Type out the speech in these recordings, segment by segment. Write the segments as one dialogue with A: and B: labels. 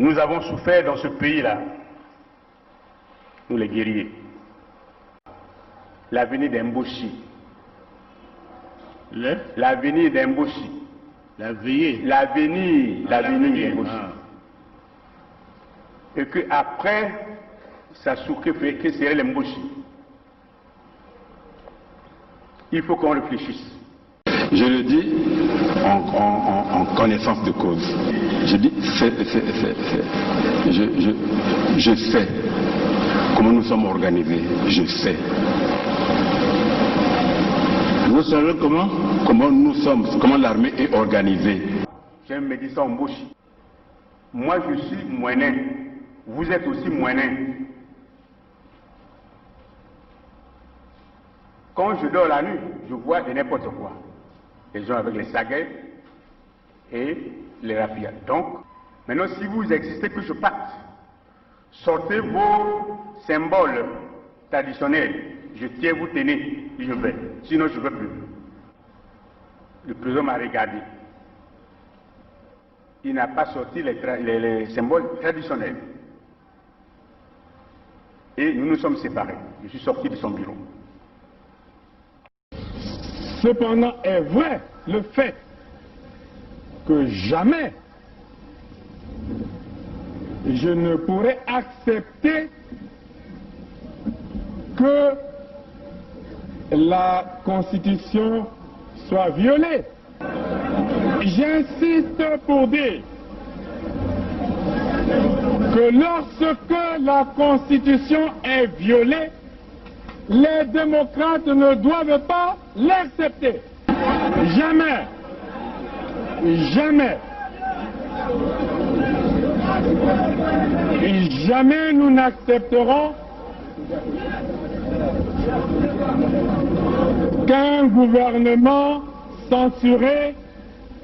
A: Nous avons souffert dans ce pays-là, nous les guerriers. L'avenir d'Emboshi. L'avenir d'Emboshi. L'avenir d'Emboshi. Et qu'après, Sasuke fait que serait l'Emboshi. Il faut qu'on réfléchisse.
B: Je le dis en connaissance de cause. Je dis, je sais comment nous sommes organisés. Je sais.
A: Vous savez comment?
B: Comment l'armée est organisée.
A: J'aime me dire ça en bouche. Moi je suis moyen. Vous êtes aussi moyen. Quand je dors la nuit, je vois de n'importe quoi. Les gens avec les saguets et les rapides. Donc, maintenant si vous existez que je parte, sortez vos symboles traditionnels. Je tiens, vous tenez, je vais. Sinon, je ne veux plus. Le président m'a regardé. Il n'a pas sorti les symboles traditionnels. Et nous nous sommes séparés. Je suis sorti de son bureau.
C: Cependant, est vrai le fait que jamais je ne pourrais accepter que la Constitution soit violée. J'insiste pour dire que lorsque la Constitution est violée, les démocrates ne doivent pas l'accepter. Jamais. Jamais. Et jamais nous n'accepterons qu'un gouvernement censuré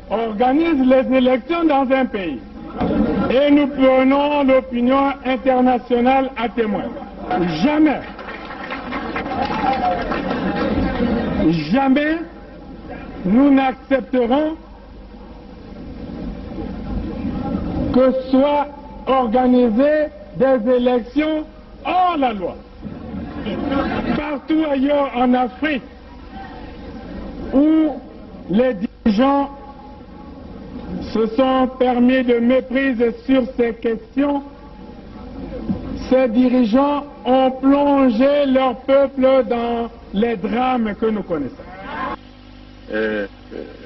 C: organise les élections dans un pays. Et nous prenons l'opinion internationale à témoin. Jamais. Jamais nous n'accepterons que soient organisées des élections hors la loi. Partout ailleurs en Afrique où les dirigeants se sont permis de méprise sur ces questions, ces dirigeants ont plongé leur peuple dans les drames que nous connaissons.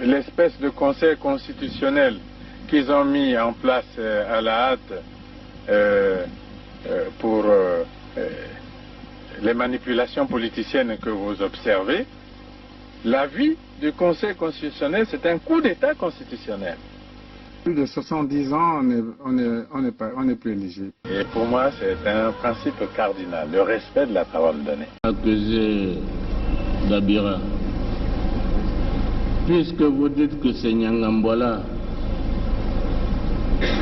D: L'espèce de conseil constitutionnel qu'ils ont mis en place à la hâte pour les manipulations politiciennes que vous observez, l'avis du Conseil constitutionnel, c'est un coup d'État constitutionnel.
E: Plus de 70 ans, on n'est plus éligible.
D: Et pour moi, c'est un principe cardinal, le respect de la parole donnée.
F: Accusé d'Abira, puisque vous dites que c'est Nyangambola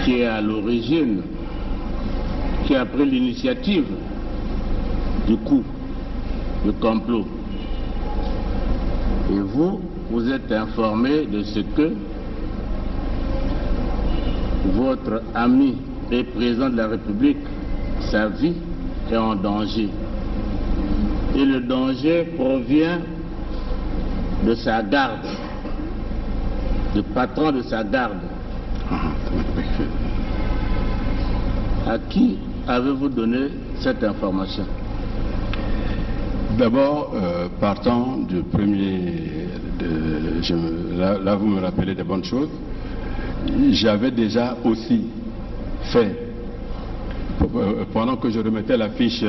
F: qui est à l'origine, qui a pris l'initiative du coup, du complot, et vous êtes informé de ce que votre ami et président de la République, sa vie est en danger. Et le danger provient de sa garde, du patron de sa garde. À qui avez-vous donné cette information?
B: D'abord, partant du premier, là vous me rappelez des bonnes choses, j'avais déjà aussi fait, pendant que je remettais la fiche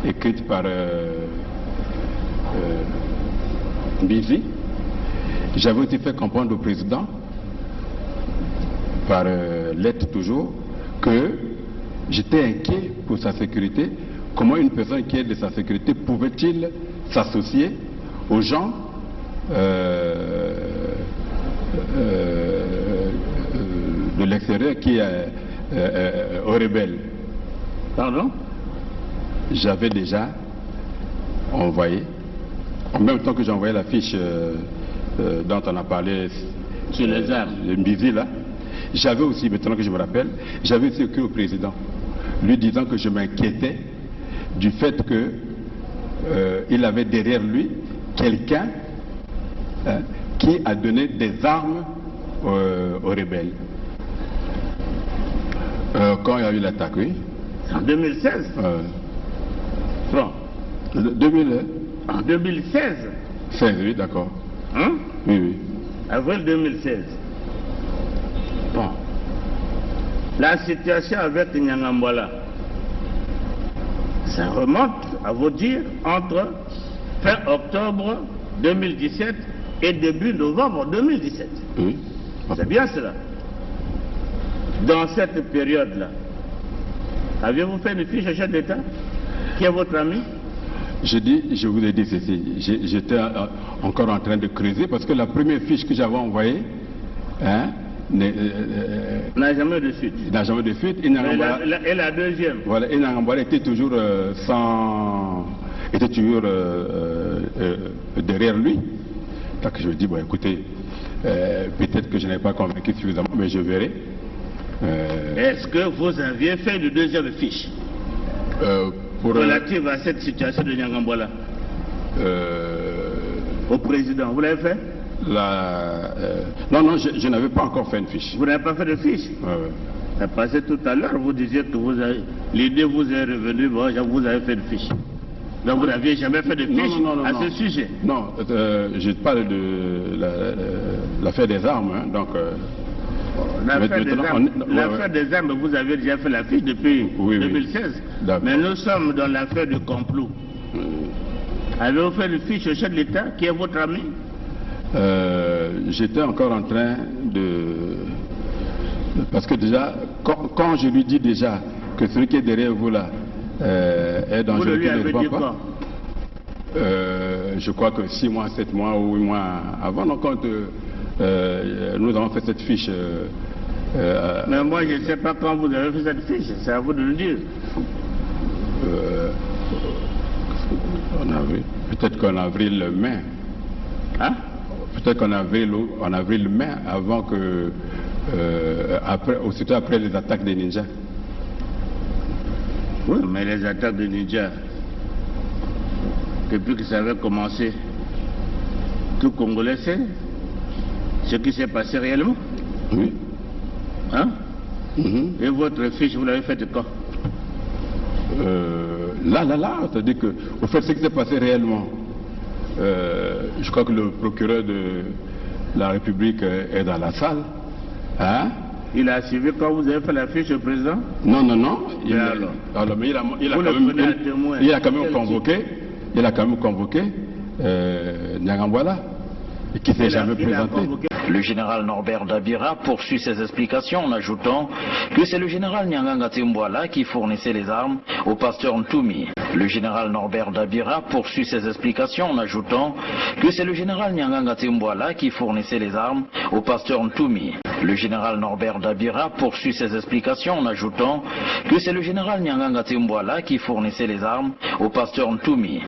B: écrite par Bizi, j'avais aussi fait comprendre au président, par lettre toujours, que j'étais inquiet pour sa sécurité. Comment une personne inquiète de sa sécurité pouvait-il s'associer aux gens de l'extérieur qui est aux rebelles?
F: Pardon?
B: J'avais déjà envoyé, en même temps que j'ai envoyé la fiche dont on a parlé
F: sur les armes,
B: le Mbizi là, J'avais aussi, maintenant que je me rappelle, j'avais aussi écrit au président, lui disant que je m'inquiétais du fait qu'il avait derrière lui quelqu'un qui a donné des armes aux rebelles. Quand il y a eu l'attaque, oui.
F: En 2016 Bon.
B: 2000,
F: En 2016
B: 16, oui, d'accord.
F: Hein?
B: Oui, oui.
F: Avril 2016. Bon. La situation avec Nyangambwala, ça remonte, à vous dire, entre fin octobre 2017 et début novembre 2017.
B: Oui.
F: C'est bien cela. Dans cette période-là, avez-vous fait une fiche au chef d'État qui est votre ami?
B: Je vous ai dit ceci, j'étais encore en train de creuser parce que la première fiche que j'avais envoyée
F: n'a jamais eu de suite.
B: N'a jamais de suite.
F: Et la deuxième?
B: Voilà, et Nyangambwala était toujours derrière lui. Donc je me dis, bon écoutez, peut-être que je n'ai pas convaincu suffisamment, mais je verrai.
F: Est-ce que vous aviez fait une deuxième fiche relative à cette situation de Nyangambwala au président? Vous l'avez fait?
B: Non, je n'avais pas encore fait une fiche.
F: Vous n'avez pas fait de fiche?
B: Ouais.
F: Parce que tout à l'heure, vous disiez que l'idée vous est revenue, bon, vous avez fait une fiche. Donc vous n'aviez jamais fait de fiche à ce sujet?
B: Non, je parle de l'affaire des armes. Hein, donc,
F: l'affaire des armes, vous avez déjà fait la fiche depuis 2016.
B: Oui.
F: Mais nous sommes dans l'affaire du complot. Avez-vous fait une fiche au chef de l'État qui est votre ami?
B: J'étais encore en train de... Parce que déjà, quand je lui dis déjà que celui qui est derrière vous là est dangereux,
F: vous lui avez dit quoi?
B: Je crois que 6 mois, 7 mois ou 8 mois avant, donc quand nous avons fait cette fiche...
F: mais moi je ne sais pas quand vous avez fait cette fiche, c'est à vous de le dire.
B: Peut-être qu'en avril-mai.
F: Hein?
B: Peut-être qu'en avril-mai, avant que... aussitôt après les attaques des ninjas.
F: Oui, mais les attaques des ninjas, depuis que ça avait commencé, tout Congolais sait ce qui s'est passé réellement.
B: Oui.
F: Hein? Et votre fiche, vous l'avez faite quand?
B: C'est-à-dire que, au fait, ce qui s'est passé réellement, je crois que le procureur de la République est dans la salle. Hein?
F: Il a suivi quand vous avez fait la fiche au président?
B: Non. Il a quand même convoqué Nyangambwala, qui ne s'est jamais présenté.
G: Le général Norbert Dabira poursuit ses explications en ajoutant que c'est le général Nyanganga Timbwala qui fournissait les armes au pasteur Ntoumi. Le général Norbert Dabira poursuit ses explications en ajoutant que c'est le général Nyanganga Timbwala qui fournissait les armes au pasteur Ntoumi. Le général Norbert Dabira poursuit ses explications en ajoutant que c'est le général Nyanganga Timbwala qui fournissait les armes au pasteur Ntoumi.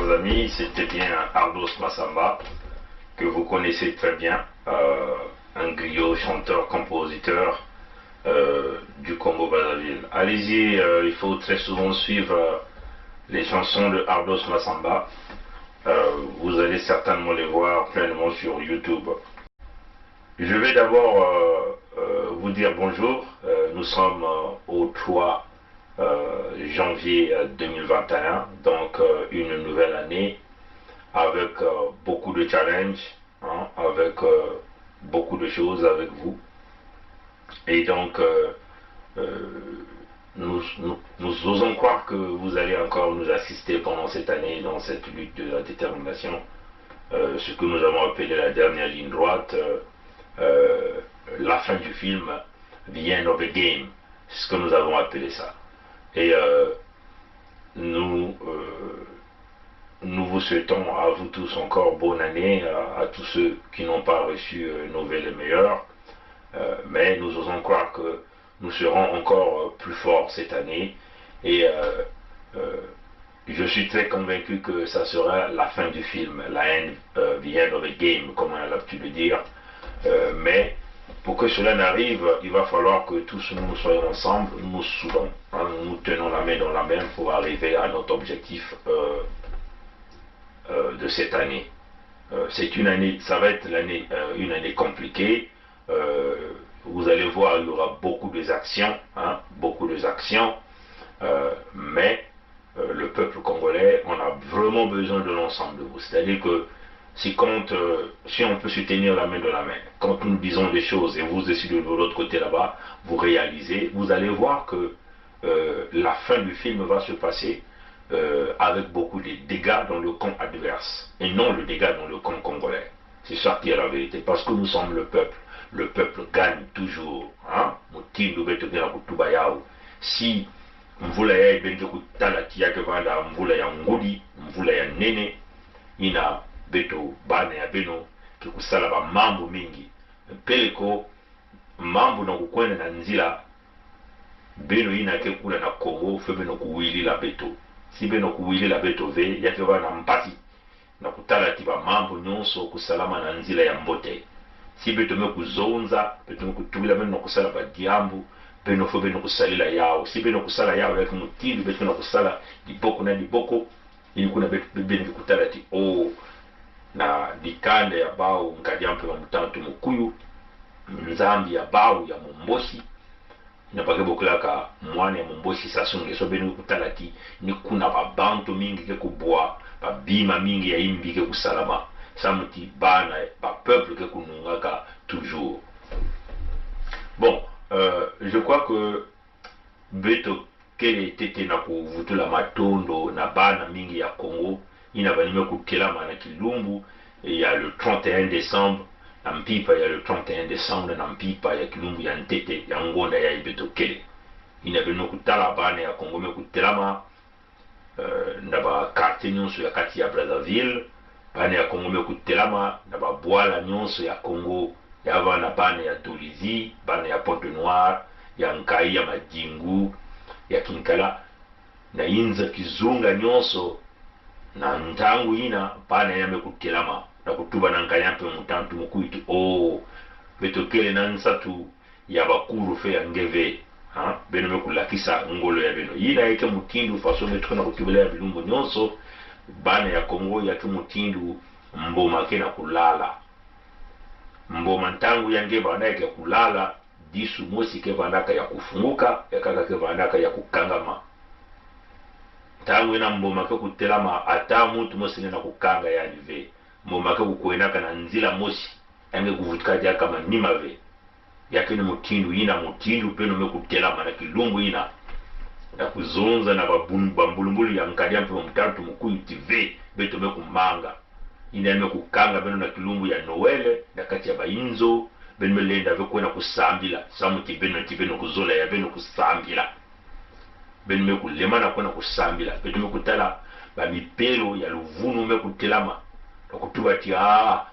H: chers amis, c'était bien Ardos Massamba, que vous connaissez très bien, un griot, chanteur, compositeur du Congo-Brazzaville. Allez-y, il faut très souvent suivre les chansons de Ardos Massamba. Vous allez certainement les voir pleinement sur YouTube. Je vais d'abord vous dire bonjour. Nous sommes au 3 janvier 2021, donc une nouvelle année avec beaucoup de challenges, hein, avec beaucoup de choses avec vous. Et donc nous osons croire que vous allez encore nous assister pendant cette année dans cette lutte de la détermination, ce que nous avons appelé la dernière ligne droite, la fin du film, the end of the game, c'est ce que nous avons appelé ça. Et nous vous souhaitons à vous tous encore bonne année, à tous ceux qui n'ont pas reçu nos vœux les meilleurs, mais nous osons croire que nous serons encore plus forts cette année, et je suis très convaincu que ça sera la fin du film, the end of the game, comme on a l'habitude de dire, mais pour que cela n'arrive, il va falloir que tous nous soyons ensemble, nous soudons, hein, nous tenons la main dans la main pour arriver à notre objectif de cette année. C'est une année, ça va être une année compliquée. Vous allez voir, il y aura beaucoup d'actions, hein, mais le peuple congolais, on a vraiment besoin de l'ensemble de vous. C'est-à-dire que si on peut se tenir la main dans la main, quand nous disons des choses et vous aussi de l'autre côté là-bas, vous réalisez, vous allez voir que la fin du film va se passer avec beaucoup de dégâts dans le camp adverse et non le dégât dans le camp congolais. C'est ça qui est la vérité, parce que nous sommes le peuple. Le peuple gagne toujours. Hein? Si mvula ya ibenje kutala kiyake vanda mvula ya ngudi, mvula ya nene, ina beto bana ya beno kikusala ba mambo mingi. Peleko mambo na kukwenda na nzila beno ina ke kula na Kongo fe beno kuwili la beto. Si beno kuwili la beto ve yake vana mpati na kutala tiba mambo nyonso kusalama na nzila ya mbote. Si beto me kuzonza, beto me kutubila beno kusala ba diambu, beno fo beno kusalila yao. Si beno kusala yao yake mutili beto na kusala diboko na diboko, ili kuna beno kutala ti o na dikande ya bao nkadiampe wa mutantu mukuyu, nzambi ya bao ya momboshi, na bakebokulaka mwane ya momboshi sasunge. So beno kutala ti ni kuna babantu mingi ke kubwa, babima mingi ya imbi ke kusalama. Samuti bana ba peuple que kunungaka toujours. Bon, je crois que beto kele tete na kuvutula matondo na bana mingi ya Congo ina banime kutelama na Kilumbu. Il y a le 31 décembre na mpipa, il y a le 31 décembre na mpipa ya Kilumbu ya ntete ya ngonda ya beto kele ina beno kutala bana ya Congo me kutelama na ba quartier nyonso ya kati ya Brazzaville. Bana ya Congo me kutelama na babwala nyonso ya Congo ya bana bana ya Tolizi, bana ya Pointe Noire, ya Nkai, ya Madingu, ya Kinkala, na Inza Kizunga nyonso na Ntangu ina bana ya me kutelama na kutuba na Nkayampe mutantu mukuitu beto kele na nsatu ya bakuru fe ya ngeve, ha beno me kulakisa ngolo ya beno ina yake mutindu faso metro na kutubela ya bilumbo nyonso. Bana ya Kongo ya tumutindu mboma kena kulala, mboma ntangu yange bandaka ya kulala, disu mosi ke bandaka ya kufunguka, ya kaka ke bandaka ya kukangama. Tangu ina mboma ke kutelama ata mutu mosi na kukanga ya nive, mboma ke kukuenaka na nzila mosi yange kuvutika ya kama nimave yake ni mutindu ina mutindu peno me kutelama na Kilumbu ina na kuzonza na bambulumbulu ya Nkadiampe wa mutantu mukuyu TV beto me kumanga ina me kukanga beno na Kilumbu ya Noele na kati ya Bayinzo beno melenda ve kwena kusambila samuti beno kuzola ya beno kusambila beno me kulema na kwena kusambila beto me kutala ba mipelo ya Luvunu me kutelama na kutuba ti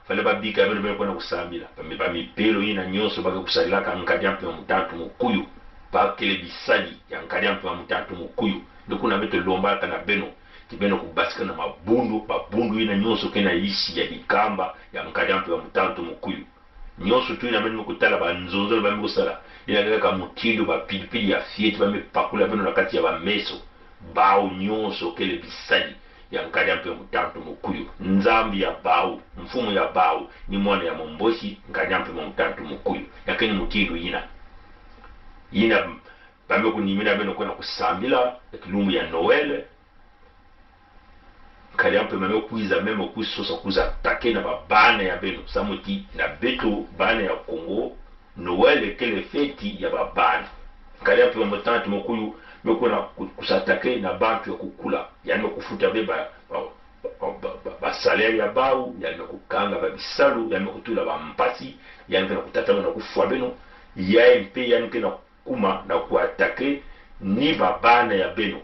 H: fale babika beno me kwena kusambila ba mipelo ina nyonso baka kusalila ka Nkadiampe wa mutantu mukuyu bakele bisali ya Nkadiampe wa mutantu mukuyu ndokuna beto lomba kana beno tibeno kubasika na mabundu ina nyonso kena isi ya bikamba ya mkadampe wa mtantu mukuyu nyonso tu ina meni kutala ba nzonzo ba mkusala ina kaka mutindo ba pilipili ya fieti ba mepakula beno na kati ya ba meso bao nyonso kele bisali ya mkadampe wa mtantu mukuyu nzambi ya bao mfumu ya bao ni mwana ya momboshi mkadampe wa mtantu mukuyu yakeni mutindo ina bambe kunimina beno kwena kusambila ekilumbu ya Noel kaliampe mame kuiza meme kuisosa kuza take na babana ya beno samuti na beto bana ya Kongo Noel kele feti ya babana kaliampe mtantu mukuyu mekona kusatake na bantu ya kukula yani kufuta beba salaire ya bau yani kukanga babisalu yani kutula ba mpasi yani kana kutatama na kufua beno mpe yani kana kuma na kuatake ni babana ya beno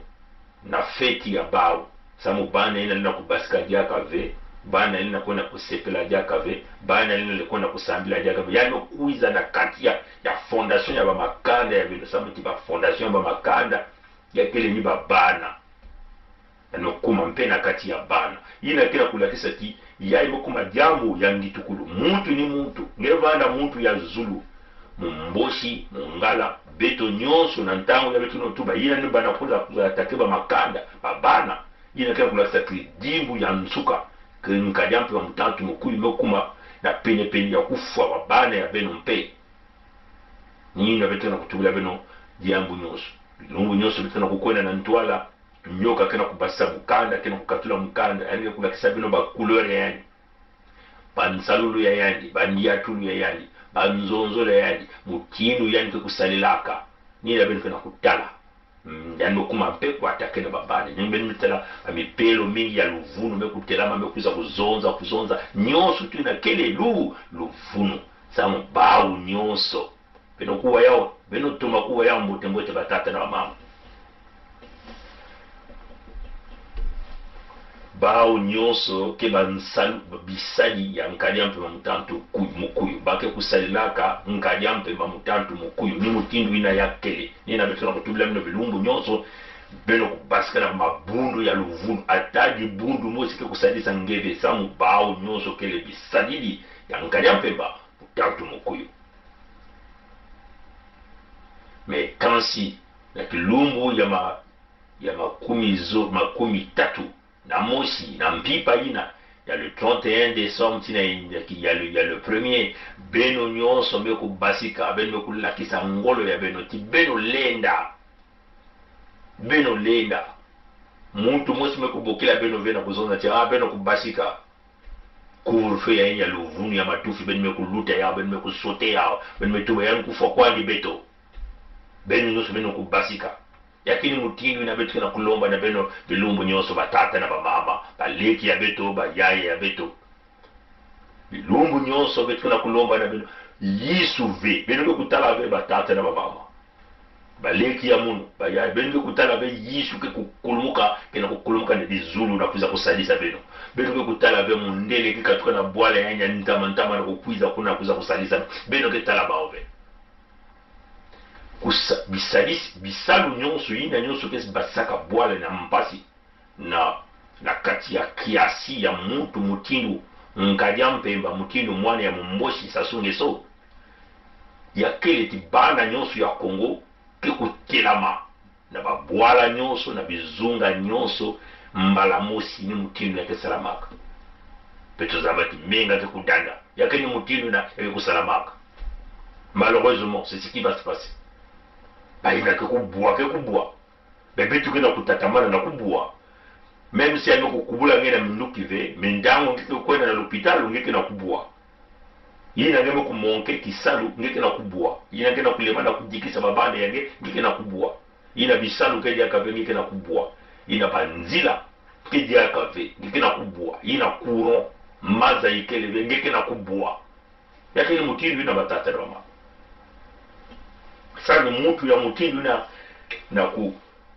H: na feti ya bau samu bana ina lina kubasika jaka ve bana ina kwenda kusepela jaka ve bana ina kwenda kusambila jaka ve yani kuiza na kati ya fondation ya ba makanda ya beno samu tiba fondation ba makanda ya kile ni babana yani kuma mpena kati ya bana ina kila kulakisa ti ya kuma jambo ya nditukulu muntu ni muntu ngevanda muntu ya Zulu mumboshi mungala beto nyonso na ntango ya beto notuba ina ni bana kuza atakeba makanda babana ina kila kulakisa ti dimbu ya nsuka nkajampe wa mtantu mukuyu mekuma na pene ya kufwa babana ya beno mpe nina beto na kutubula beno jambu nyonso lungu nyonso beto na kukwena na ntwala nyoka kena kubasa mukanda kena kukatula mukanda yani kuna kisabino ba couleur yani bansalulu ya yani bandiatulu ya yani banzonzo ya yani mutinu yani kusalilaka ni la beno kena kutala yani kuma pepo atakena babane nyimbe mitala amipelo mingi ya luvunu mekutelama mekuza kuzonza nyonso tu na kele luvunu samu bau nyonso beno kuwa yao beno tuma kuwa yao mbote batata na mama bao nyonso ke bansalu bisali ya nkadiampe mamutantu mukuyu bake kusalilaka nkadiampe mamutantu mukuyu ni mutindu ina yakele nina betona kutubila mino bilumbu nyonso beno kubasika na mabundu ya luvunu atadi bundu mosi ke kusalisa ngeve samu bao nyonso kele bisalili ya nkadiampe mamutantu mukuyu me kansi na kilumbu ya makumi tatu na mosi na mpipa ina ya le 31 décembre tina ya le premier beno nyonso meko basika beno kulakisa ngolo ya beno ti beno lenda muntu mosi meko bokila beno vena kuzonza ti beno kubasika couvre-feu ya luvunu ya matufi beno meko luta ya beno meko sote ya beno metuba ya kufa kwandi beto beno nyonso beno kubasika yakini mutinu ina beto na kulomba na beno bilumbu nyonso batata na bamama baleki ya beto bayaye ya beto bilumbu nyonso beto na kulomba na beno yisuve beno kutala be batata na bamama baleki ya munu bayaye beno kutala be yisu ke kukulumuka kena kukulumuka ne bizulu na kuza kusalisa beno kutala be mundele kikatuka na bwala yanya ntama na kukwiza kuna kuza kusalisa beno ketala baove bisalu nyonso ina nyonso kesi basaka bwale na mpasi na kati ya kiasi ya muntu mutindu nkadya mpemba mutindu mwana ya mumboshi sasunge so ya kele ti bana nyonso ya Kongo ke kutelama na babwala nyonso na bizunga nyonso mbala mosi ni mutindu ya kesalamaka peto zabati menga ke kudanda ya ke ni mutindu na ya kusalamaka malheureusement c'est ce qui va se passer baina ke kubwa bebetu kena kutatamana na kubwa même si ameko kubula ngena minduki ve mendango ngeke kwenda na l'hôpital ngeke na kubwa yina ngeme kumonke kisalu ngeke na kubwa yina ngena kulema na kujikisa babande yange ngeke na kubwa yina bisalu keje akave ngeke na kubwa yina panzila keje akave ngeke na kubwa yina courant maza ikele ngeke na kubwa yakini mutindu ina batata roma sana mutu ya mutindu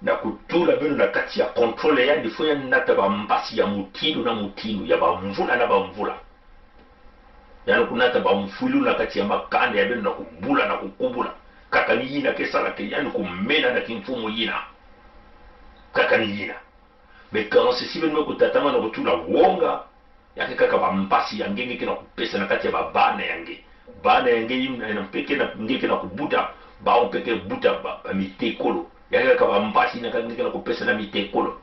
H: na kutula beno na kati ya kontrole ya ndifoya nata ba mbasi ya mutindu na mutindu ya ba mvula na ba mvula yani kunata ba mfulu na kati ya makanda ya beno na kubula na kukubula kakani yina kesala ke yani kumena na kimfumu yina kakani yina mais quand ceci veut me kutatama na kutula wonga yake kaka bampasi yange ngeke na kupesa na kati ya babana yange na mpeke na ngeke na kubuta ba mpeke buta ba mitekolo yake kaka bampasi na ngeke na kupesa na mitekolo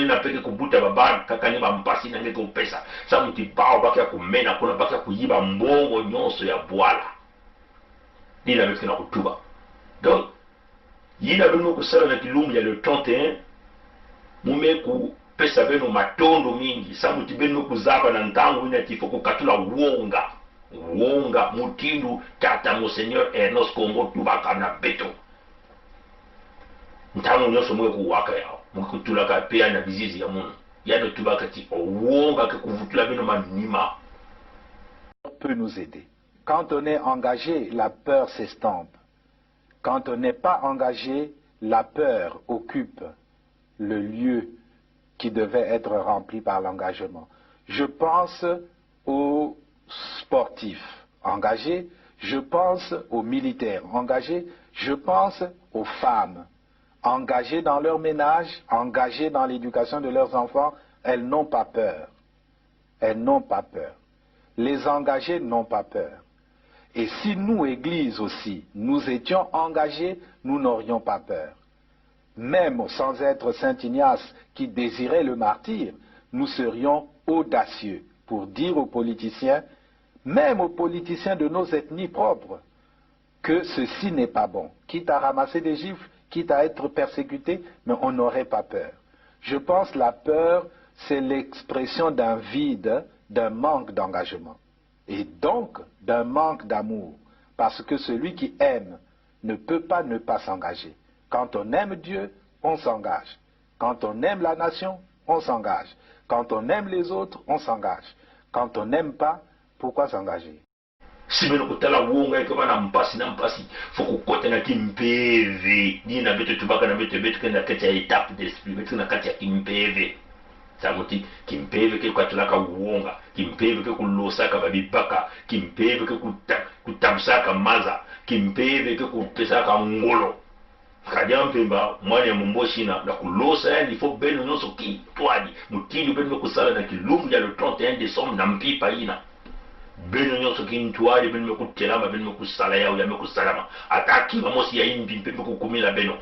H: na peke kubuta babana kaka ni bampasi na ngeke kupesa sa muti bao bakia kumena kuna bakia kuyiba mbongo nyonso ya bwala nina beke na kutuba donc yina bino kusala na kilumbu ya le 31 mumeku pesa beno matondo mingi sa muti beno kuzaba na ntangu ina tifo kukatula wonga mutindu tata Monseigneur Ernest Kongo tubaka na beto ntangu nyonso mwe kuwaka yao mukutula ka pea na bizizi ya munu yano tubaka ti wonga ke kuvutula beno manima
I: peut nous aider. Quand on est engagé, la peur s'estompe. Quand on n'est pas engagé, la peur occupe le lieu qui devait être rempli par l'engagement. Je pense aux sportifs engagés, je pense aux militaires engagés, je pense aux femmes engagées dans leur ménage, engagées dans l'éducation de leurs enfants. Elles n'ont pas peur. Elles n'ont pas peur. Les engagés n'ont pas peur. Et si nous, Église aussi, nous étions engagés, nous n'aurions pas peur. Même sans être Saint Ignace qui désirait le martyre, nous serions audacieux pour dire aux politiciens, même aux politiciens de nos ethnies propres, que ceci n'est pas bon. Quitte à ramasser des gifles, quitte à être persécuté, mais on n'aurait pas peur. Je pense que la peur, c'est l'expression d'un vide, d'un manque d'engagement. Et donc d'un manque d'amour. Parce que celui qui aime ne peut pas ne pas s'engager. Quand on aime Dieu, on s'engage. Quand on aime la nation, on s'engage. Quand on aime les autres, on s'engage. Quand on n'aime pas, pourquoi s'engager?
H: Si bino kutala wonga iko na mpasi foko kote na kimpeve ni na beto tubaka na beto kenda kati ya étape d'esprit beto na kati ya kimpeve samuti kimpeve ke kwatulaka wonga kimpeve ke kulosaka babibaka kimpeve ke kutamsaka maza kimpeve ke kupesaka ngolo kadia mpemba mwana ya mumboshina na kulosa yani fo beno nyonso ki twadi mutindi beno kusala na kilumbu ya le 31 décembre na mpipa ina beno nyonso ki ntwadi beno kutelama beno kusala yao ya mekusala ataki bamosi ya imbi mpembe kukumila beno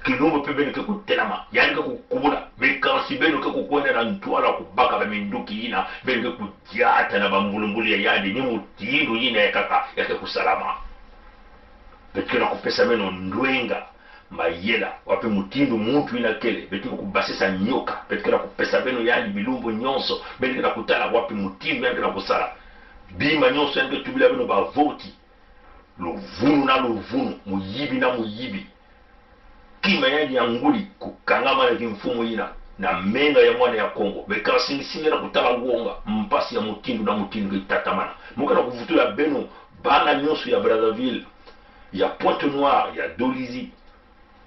H: kilumbu pe beno ke kutelama yani ke kukubula mekansi beno ke kukwenda na ntwala kubaka ba minduki ina beno ke kujata na bambulumbuli ya yadi ni mutindu ina ya kaka ya ke kusalama betu na kupesa meno ndwenga mayela wape mutindu muntu ina kele betu kubasisa nyoka betu na kupesa meno yani bilumbu nyonso betu na kutala wape mutindu yani na kusala bima nyonso yani tubila beno ba voti luvunu na luvunu muyibi na muyibi kima yani ya nguli kukangama na kimfumu ina na menga ya mwana ya Kongo bekasingisimi na kutala wonga mpasi ya mutindu na mutindu itatamana muka na kuvutula beno bana nyonso ya Brazzaville ya Pointe-Noire, ya Dolizi,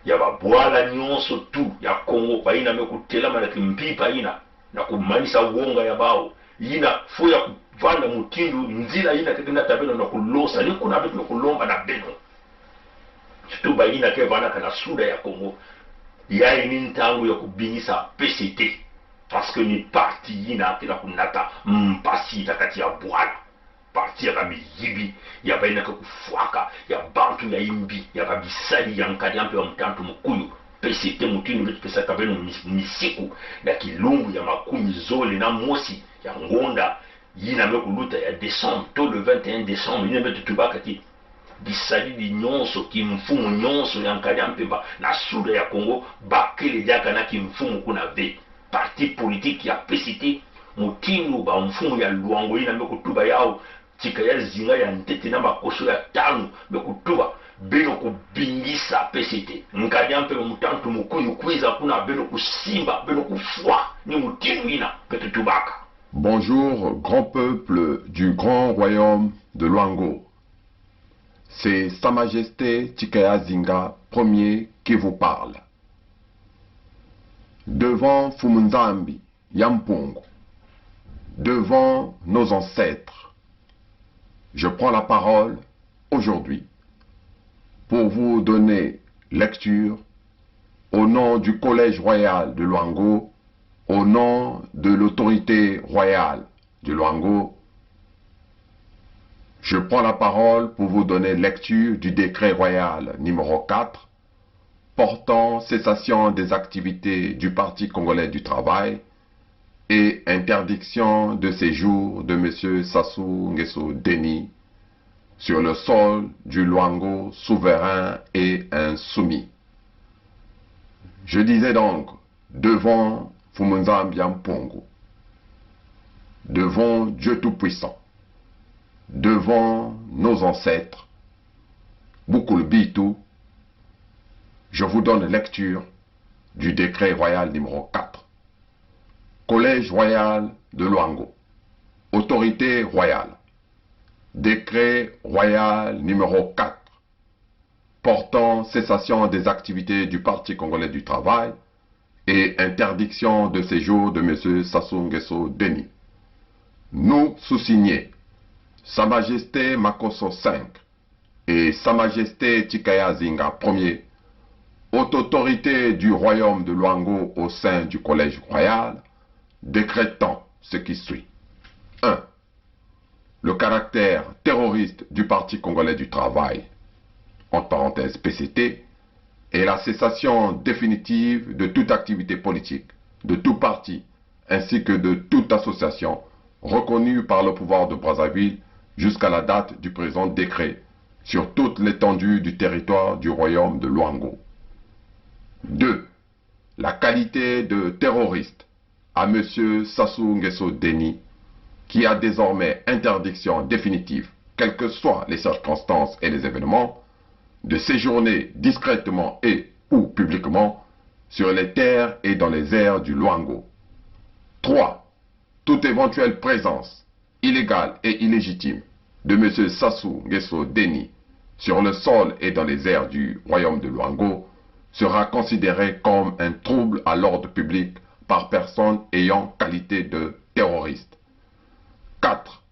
H: ya babwala nyonso tu ya Kongo baina mekutelama na kimpipa ina na kumanisa wonga ya bao ina fo ya kuvanda mutindu nzila ina kekenda tabeno na kulosa ni kuna betu kulomba na beno tu baina ke vana kana suda ya Kongo ya ini ntangu ya kubingisa PCT parce que ni parti ina kila kunata mpasi takati ya bwala parti ya miyibi ya baina ke kufuaka ya bantu ya imbi ya babisali ya nkadi ampe wa mtantu mkuyu PCT mutindu betu pesa kabeno misiku na kilumbu ya makumi zole na mosi ya ngonda yina mekuluta ya décembre to le 21 décembre yina betu tubaka ti bisali di nyonso kimfumu nyonso ya nkadi ampemba na suda ya Kongo bakele diaka na kimfumu kuna ve parti politique ya PCT mutindu ba mfumu ya luango yina mekutuba yao tika ya zinga ya ntete na makoso ya tanu mekutuba beno kubingisa PCT nkadi ampemba mutantu mukuyu kwiza kuna beno kusimba beno kufwa ni mutindu ina betu tubaka.
J: Bonjour, grand peuple du grand royaume de Luango. C'est Sa Majesté Tikaya Zinga Ier qui vous parle. Devant Fumunzambi, Yampungu, devant nos ancêtres, je prends la parole aujourd'hui pour vous donner lecture au nom du Collège royal de Luango, au nom de l'autorité royale de Luango, je prends la parole pour vous donner lecture du décret royal numéro 4 portant cessation des activités du Parti congolais du travail et interdiction de séjour de M. Sassou Nguesso Deni sur le sol du Luango souverain et insoumis. Je disais donc, devant Fumunzambia Mpongo, devant Dieu Tout-Puissant, devant nos ancêtres, Bukul Bitu, je vous donne lecture du décret royal numéro 4. Collège royal de Luango, autorité royale, décret royal numéro 4, portant cessation des activités du Parti congolais du travail et interdiction de séjour de M. Sassou Nguesso Deni. Nous sous-signés, Sa Majesté Makosso V et Sa Majesté Tikaya Zinga Ier, haute autorité du royaume de Luango au sein du Collège royal, décrétant ce qui suit. 1. Le caractère terroriste du Parti congolais du travail, entre parenthèses PCT, et la cessation définitive de toute activité politique, de tout parti, ainsi que de toute association reconnue par le pouvoir de Brazzaville jusqu'à la date du présent décret sur toute l'étendue du territoire du royaume de Luango. 2. La qualité de terroriste à M. Sassou Nguesso Deni, qui a désormais interdiction définitive, quelles que soient les circonstances et les événements, de séjourner discrètement et ou publiquement sur les terres et dans les airs du Luango. 3. Toute éventuelle présence illégale et illégitime de M. Sassou Nguesso Deni sur le sol et dans les airs du royaume de Luango sera considérée comme un trouble à l'ordre public par personne ayant qualité de terroriste. 4.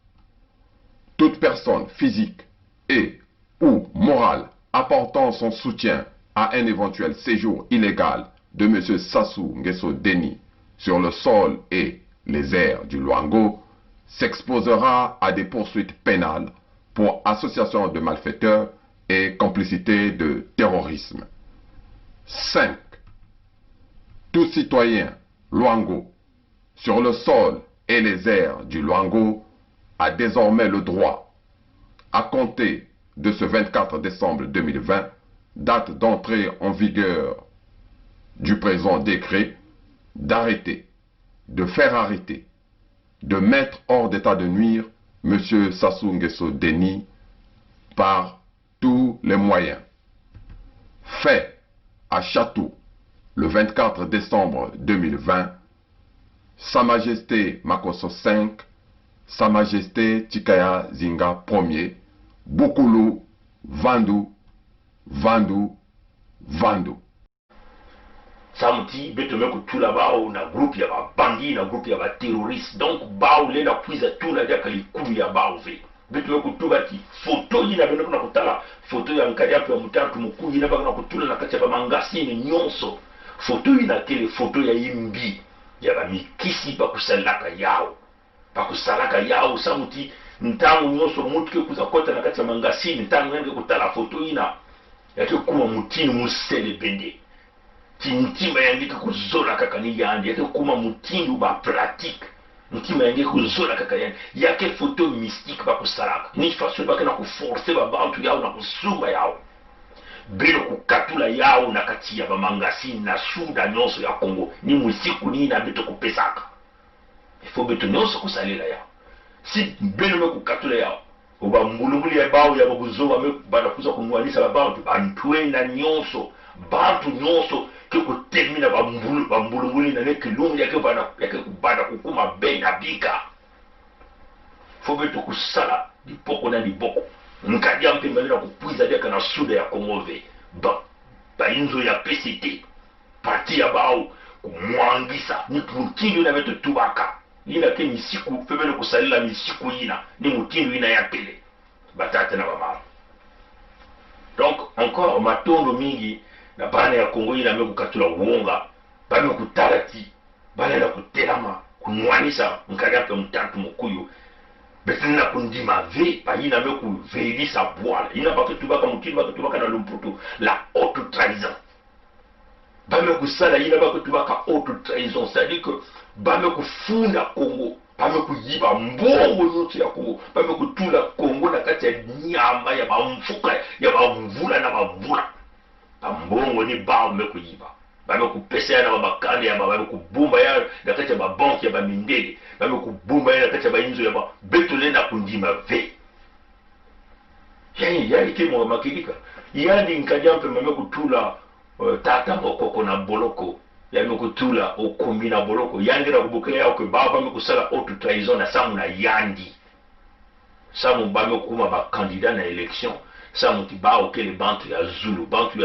J: Toute personne physique et ou morale apportant son soutien à un éventuel séjour illégal de M. Sassou Nguesso Deni sur le sol et les airs du Luango s'exposera à des poursuites pénales pour association de malfaiteurs et complicité de terrorisme. 5. Tout citoyen Luango sur le sol et les airs du Luango a désormais le droit, à compter de ce 24 décembre 2020, date d'entrée en vigueur du présent décret, d'arrêter, de faire arrêter, de mettre hors d'état de nuire M. Sassou Nguesso Deni par tous les moyens. Fait à Chatou, le 24 décembre 2020, Sa Majesté Makosso V, Sa Majesté Tikaya Zinga Ier, Bukulu, Vandu,
H: Samti beto meko tula bao na groupe ya ba bandi na groupe ya ba terroriste donc bao le na kuiza tula dia kali kumi ya bao ve beto meko tuba ti photo ina beno na kutala photo ya nkari ya mutatu mukuyi na bagana kutula na kati ya mangasini nyonso photo ina tele photo ya imbi ya ba mikisi ba kusalaka yao samuti ntangu nyonso mutu ke kuza kota na kati ya mangasini ntangu ngenge kutala photo ina yake kuma mutini musele bende tintima yange kuzola kaka ni yandi yake kuma mutindu ba pratique mutima yange kuzola kaka yake photo mystique ba kusalaka ni façon ba kana ku forcer ba bantu yao na kusumba yao bino kukatula yao na kati ya ba mangasini na suda nyonso ya Kongo ni musiku ni na beto kupesaka ifo beto nyonso kusalela yao si bino me kukatula yao oba mbulunguli ya bao ya babuzoba me bana kuza kumwanisa ba bantu bantwe na nyonso bantu nyonso ke kutemina bambulunguli na nekilungu yake bana kukuma bei na bika fobe to kusala dipoko na diboko nkadia mpembele na kupuiza dia kana suda ya Kongove ba inzo ya PCT parti ya bao kumwangisa ni mutindo na beto tubaka ina ke misiku febele kusalila misiku ina ni mutindo ina ya tele batate na bamama donc encore matondo mingi na bana ya Kongo ina me kukatula uonga bame kutarati bana na kutelama kunwanisa nkariape mtatu mukuyu betina kundima ve pa ina me ku veilisa bwala ina bakutubaka mukini bakutubaka na lumputu la haute trahison bame kusala ina bakutubaka haute trahison, c'est-à-dire que bame kufunda Kongo bame kuyiba mbongo yote ya Kongo bame kutula Kongo na kati ya nyama ya bamfuka ya bamvula na bavula mbongo ni bao me kuyiba bame kupesa na babakande ya bame kubumba ya na kati ya babanki ya bamindele bame kubumba ya na kati ya bainzo ya betole na kundima ve yani kimo makilika yani nkajampe mame kutula tata mokoko na boloko yani kutula okumbi na boloko yandi na kubukele yao ke baba bame kusala haute trahison na samu na yandi samu bame kuma ba candidat na élection samu tiba okele bantu ya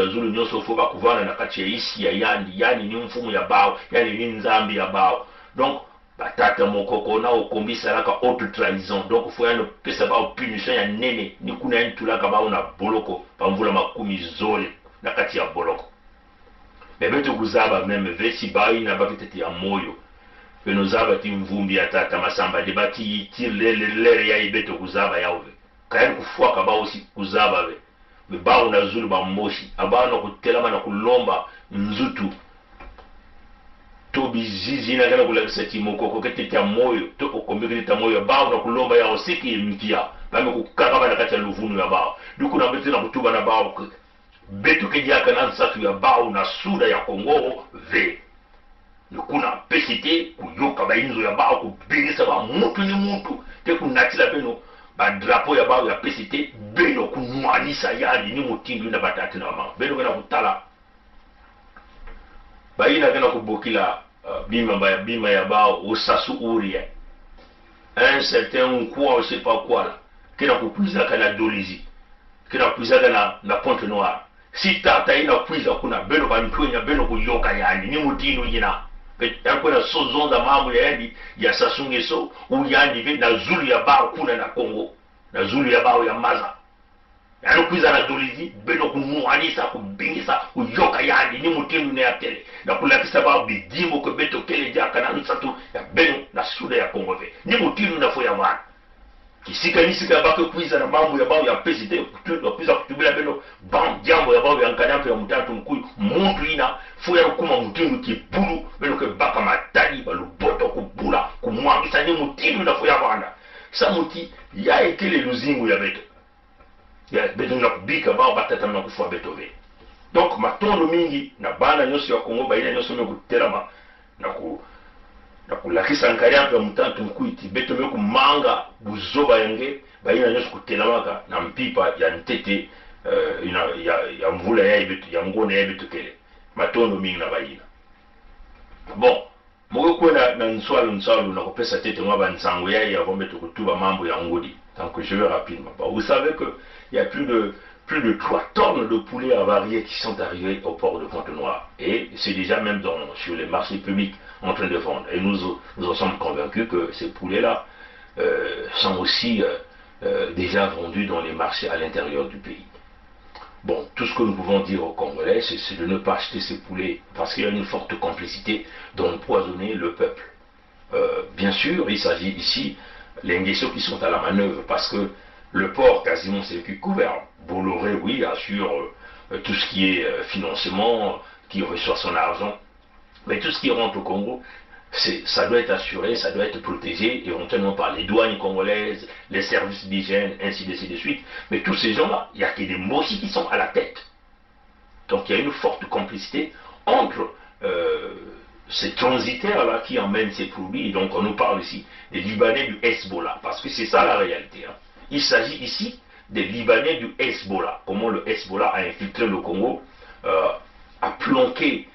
H: Zulu nyoso fo ba kuvana na kati ya isi ya yani ni mfumu ya bao yani ni nzambi ya bao donc batata mokoko na okombi salaka haute trahison donc fo yano pesa ba punition ya nene ni kuna ntulaka bao na boloko pamvula makumi zole na kati ya boloko bebeto kuzaba meme vesi bai na bakitete ya moyo beno zaba ti mvumbi ya tata masamba de bati tirele ya ibeto kuzaba yaove kayani kufuaka ba aussi kuzaba be ba una Zulu ba moshi abana kutelama na kulomba nzutu to bizizi na kana kulakisa timoko ketete ya moyo to okombekete ta moyo ba una kulomba ya osiki mpia bame kukaka bana kati ya luvunu ya bao duku na mbete na kutuba na bao betu kejaka na nsatu ya bao na suda ya Kongo ve kuna pesite kuyoka bainzo ya bao kubingisa ba mutu ni mutu te kunatila beno ba drapeau ya bao ya pesite beno kunwanisa yani ni mutindu na batati na mama beno kana kutala baina kana kubokila bima ya bao usasu uria un certain quoi je sais pas quoi là kina kupuiza kana dolizi kina kupuiza kana na Pointe Noire si tata ina kuiza kuna beno bantunya beno kuyoka yani ni mutindu yina yakwena sozonza mambo ya yandi ya sasungeso uyandi na Zulu ya bao kuna na Kongo na Zulu ya bao ya maza yani kuiza na dolizi beno kumuanisa kubingisa kuyoka yani ni mutindu na yatele na kulakisa bao bidimo ko beto kele jaka na nsatu ya beno na suda ya Kongo ve ni mutindu na fo ya wana kisika nisika bako kuiza na mambo ya bao ya pesite kuiza kutubila beno jambo ya bao ya nkadampe ya mutatu mkuyu muntu ina fo ya kuma mutindu kibulu beno ke baka matali baluboto kubula kumwangisa ni mutindu na fo ya wana samuti ya ekele luzingu ya beto ya beto na kubika bao batata na kufua beto ve donc matondo mingi na bana nyoso ya Kongo baina nyoso me kutelama na kulakisa nkariampe ya mutatu mkuiti beto me kumanga buzoba yange baina nyoso kutelamaka na mpipa ya ntete ya mvula ya ibeto ya ngone ya ibeto kele matondo mingi na baina bon moko kwena na nswalu na kopesa tete mwa bansango ya bombeto kutuba mambo ya ngodi donc je vais rapidement vous savez que il y a plus de 3 tonnes de poulets avariés qui sont arrivés au port de Pointe-Noire et c'est déjà même sur les marchés publics en train de vendre et nous en sommes convaincus que ces poulets là sont aussi déjà vendus dans les marchés à l'intérieur du pays. Bon, tout ce que nous pouvons dire aux Congolais, c'est de ne pas acheter ces poulets parce qu'il y a une forte complicité d'empoisonner le peuple. Bien sûr, il s'agit ici les Nguesso qui sont à la manœuvre parce que le port, quasiment, c'est le cul couvert. Bolloré, oui, assure tout ce qui est financement, qui reçoit son argent. Mais tout ce qui rentre au Congo, ça doit être assuré, ça doit être protégé, éventuellement par les douanes congolaises, les services d'hygiène, ainsi de suite. Mais tous ces gens-là, il n'y a que des Mossi qui sont à la tête. Donc il y a une forte complicité entre ces transitaires-là qui emmènent ces produits. Et donc on nous parle ici des Libanais du Hezbollah, parce que c'est ça la réalité. Hein. Il s'agit ici des Libanais du Hezbollah. Comment le Hezbollah a infiltré le Congo, a planqué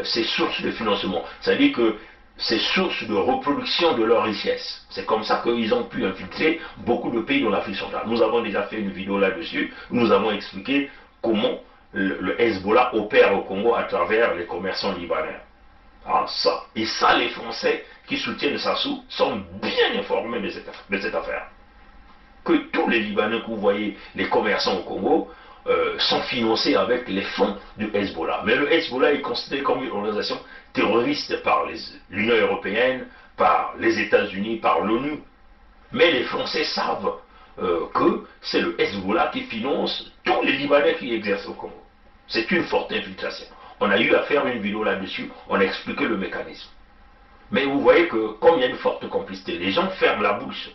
H: ces sources de financement. C'est-à-dire que ces sources de reproduction de leur richesse. C'est comme ça qu'ils ont pu infiltrer beaucoup de pays dans l'Afrique centrale. Nous avons déjà fait une vidéo là-dessus. Nous avons expliqué comment le Hezbollah opère au Congo à travers les commerçants libanais. Ah, ça. Et ça, les Français qui soutiennent Sassou sont bien informés de cette affaire. Que tous les Libanais que vous voyez, les commerçants au Congo, sont financés avec les fonds du Hezbollah. Mais le Hezbollah est considéré comme une organisation terroriste par l'Union européenne, par les États-Unis, par l'ONU. Mais les Français savent que c'est le Hezbollah qui finance tous les Libanais qui exercent au Congo. C'est une forte infiltration. On a eu à faire une vidéo là-dessus, on a expliqué le mécanisme. Mais vous voyez que comme il y a une forte complicité, les gens ferment la bouche.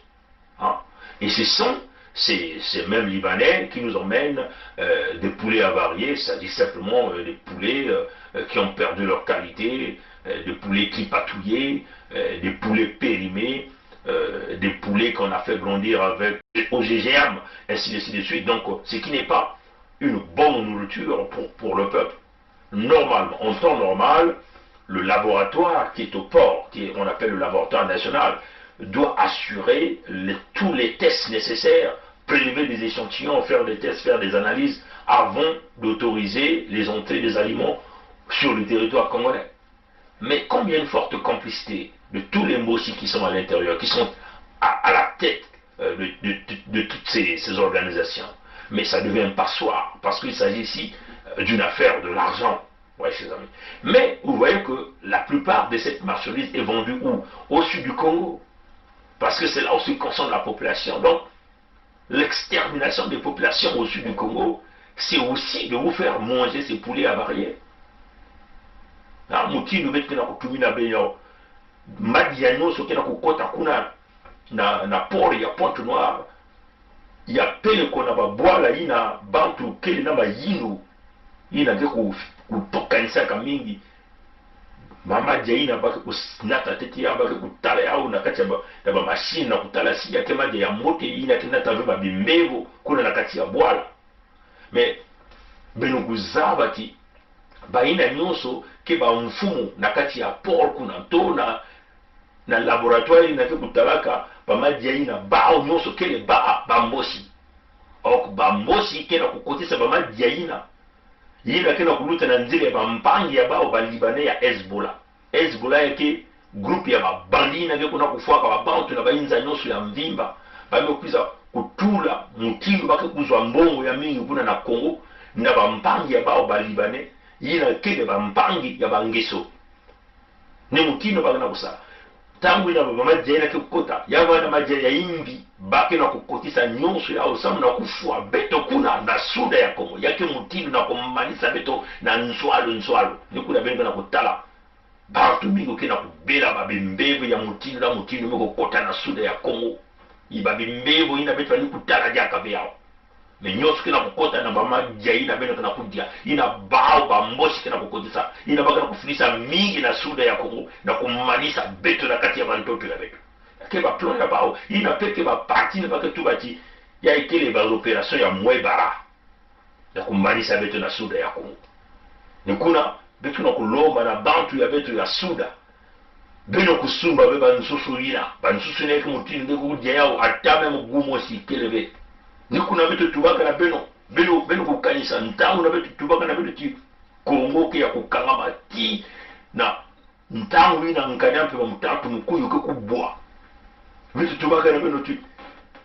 H: Hein? Et ce sont ces mêmes Libanais qui nous emmènent des poulets avariés, c'est-à-dire simplement des poulets qui ont perdu leur qualité, des poulets qui patouillaient, des poulets périmés, des poulets qu'on a fait grandir avec des OGM, ainsi de suite. Donc, ce qui n'est pas une bonne nourriture pour le peuple. Normalement, en temps normal, le laboratoire qui est au port, qu'on appelle le laboratoire national, doit assurer tous les tests nécessaires, prélever des échantillons, faire des tests, faire des analyses, avant d'autoriser les entrées des aliments sur le territoire congolais. Mais comme il y a une forte complicité de tous les Mossi qui sont à l'intérieur, qui sont à la tête de toutes ces organisations, mais ça devient un passoire, parce qu'il s'agit ici d'une affaire de l'argent. Ouais, chers amis. Mais vous voyez que la plupart de cette marchandise est vendue où? Au sud du Congo. Parce que c'est là où se concentre la population. Donc, l'extermination des populations au sud du Congo, c'est aussi de vous faire manger ces poulets avariés. Mouti nous met que na kutumina benyo. Madiano so kena kukota kuna na pori ya Pointe Noire. Ya pele kona babwala ina bantu kele na bayino. Ina ke kutokanisa kamingi. Mama jaina baki kusinata teti ya baki kutala yao na kati ya ba machine na kutala siya kema ya mote ina kinata vema bimbevo kuna na kati ya bwala. Mais beno kuzabati baina nyonso ke ba mfumu na kati ya port kuna to na laboratoire ina ke kutalaka ba majaina bao nyonso kele ba mbosi. Ok ba mbosi kena kukotisa ba majaina. Yina kena kuluta na nzile ba mpangi ya bao ba Libanais ya Hezbollah. Hezbollah yake groupe ya ba bandi na kuna kufuaka ba bantu na bainza nyonso ya mvimba. Ba mekuza kutula mutindo bake kuzwa mbongo ya mingi kuna na Congo na ba mpangi ya bao ba Libanais. Yina kele ba mpangi ya bangeso. Ni mutindo bake na kusala. Tangu ina ba majena ke kukota ya wana majena ya imbi bake na kukotisa nyonso ya osamu na kufua beto kuna na suda ya Kongo yake mutindo na kumanisa beto na nswalo ni kuna benga na kutala batu mingo kena kubela babembevu ya mutindo na mutindo meko kota na suda ya Kongo ibabembevu ina beto ni kutala jaka beao me nyonso kena kukota na bama jaina beno kena kudia ina bao bamboshi kena kukotisa ina baka na kufundisa mingi na suda ya Kongo na kumanisa beto na kati ya bantoto ya beto ke ba plan ya bao ina peke ba parti ne baka tubati ya ikele ba opération ya mwebara ya kumanisa beto na suda ya Kongo ni kuna beto na kulomba na bantu ya beto ya suda beno kusumba be bansusu ina bansusu ne kumutindo kudia yao atame mugumo sikelebe ni kuna beto tubaka na beno kukanisa ntangu na beto tubaka na beto ti Kongo ke ya kukanga mati na ntangu ina nkanyampe ba mutatu mukuyu ke kubwa beto tubaka na beno ti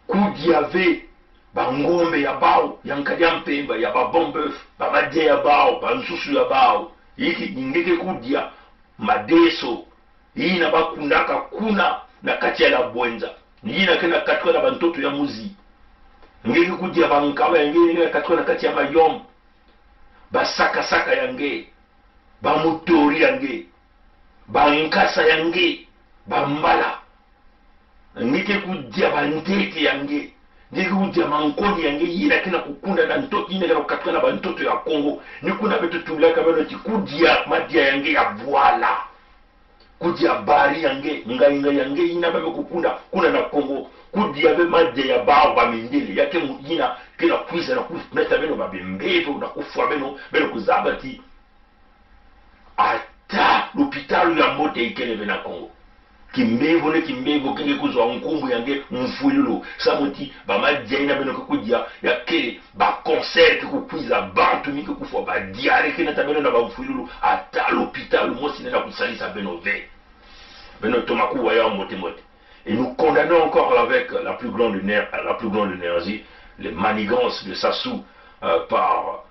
H: kudiave ba ngombe ya bao ya nkanyampe ya ba bombeuf ba madie ya bao ba nsusu ya bao yiki ngeke kudia madeso ina bakundaka kuna na kati ya la bwenza ina kena katwa na bantoto ya muzi ngeke kudia bankawa yange katwa na kati ya mayom basaka yange bamutori yange bankasa yange bambala ngeke kudia bandete yange ngeke kudia mankoni yange yina kena kukunda na ntoto yina kena katwa na bantoto ya Kongo ni kuna beto tulaka beno ti kudia madia yange ya bwala kudia bari yange ngainga yange yina babe kukunda kuna na Kongo kudia be madia ya bao ba mindele yake yina kena kuiza na kumeta beno babembevo na kufwa beno kuzabati ata l'hôpital ya mote ikele bena Kongo kimbevo ne kimbevo kenge kuzwa nkumbu yange mfululo samoti ba madia ina beno kudia ya kele ba concert kukwiza bantu mike kufwa ba diare kena tabeno na ba mfululo ata l'hôpital mosi na kusalisa beno ve beno tomaku waya mote. Et nous condamnons encore avec la plus grande énergie les manigances de Sassou par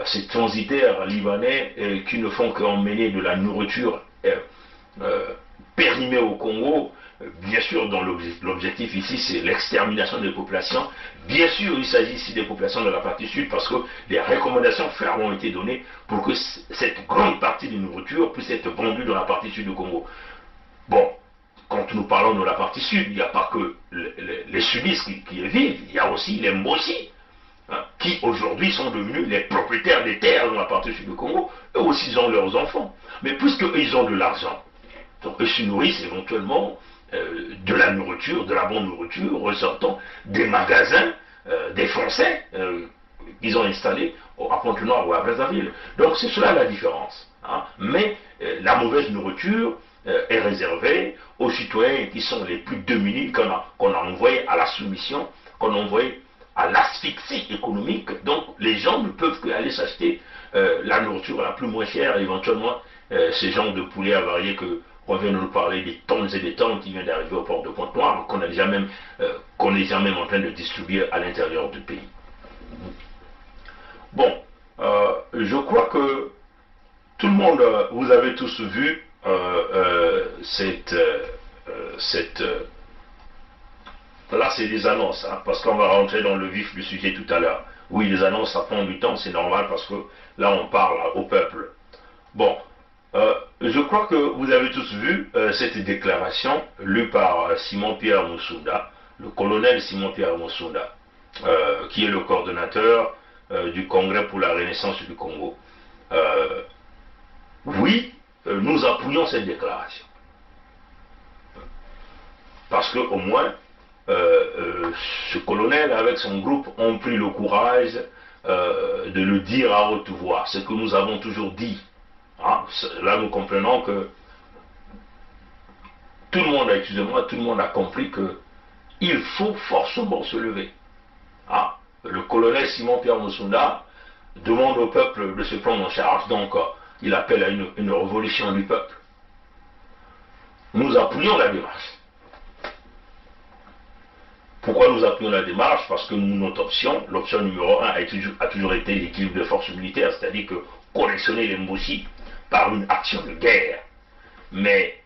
H: ces transitaires libanais qui ne font qu'emmener de la nourriture périmée au Congo. Bien sûr, dont l'objectif ici, c'est l'extermination des populations. Bien sûr, il s'agit ici des populations de la partie sud, parce que les recommandations fermes ont été données pour que cette grande partie de nourriture puisse être vendue dans la partie sud du Congo. Bon, quand nous parlons de la partie sud, il n'y a pas que les sudistes qui y vivent, il y a aussi les Mbossi, hein, qui aujourd'hui sont devenus les propriétaires des terres dans la partie sud du Congo. Eux aussi, ils ont leurs enfants. Mais puisqu'ils ont de l'argent, donc ils se nourrissent éventuellement de la nourriture, de la bonne nourriture, ressortant des magasins des Français qu'ils ont installés à Pointe-Noire ou à Brazzaville. Donc c'est cela la différence. Hein. Mais la mauvaise nourriture est réservée aux citoyens qui sont les plus démunis, qu'on a envoyés à la soumission, qu'on a envoyés à l'asphyxie économique. Donc les gens ne peuvent qu'aller s'acheter la nourriture la plus moins chère, éventuellement ces genres de poulets avariés qu'on vient de nous parler, des tonnes et des tonnes qui viennent d'arriver au port de Pointe-Noire, qu'on est déjà même en train de distribuer à l'intérieur du pays. Bon, je crois que tout le monde, vous avez tous vu là c'est des annonces, hein, parce qu'on va rentrer dans le vif du sujet tout à l'heure. Oui, les annonces, ça prend du temps, c'est normal, parce que là on parle au peuple. Bon, je crois que vous avez tous vu cette déclaration lue par Simon-Pierre Musunda, le colonel Simon-Pierre Musunda, qui est le coordonnateur du Congrès pour la Renaissance du Congo. Oui, nous appuyons cette déclaration. Parce qu'au moins, ce colonel avec son groupe ont pris le courage de le dire à haute voix, ce que nous avons toujours dit. Hein, là nous comprenons que tout le monde, excusez-moi, tout le monde a compris que il faut forcément se lever. Hein, le colonel Simon-Pierre Musunda demande au peuple de se prendre en charge, donc il appelle à une révolution du peuple. Nous appuyons la démarche. Pourquoi nous appuyons la démarche? Parce que notre option, l'option numéro 1 a toujours été l'équilibre de forces militaires, c'est-à-dire que collectionner les Mbossi par une action de guerre. Mais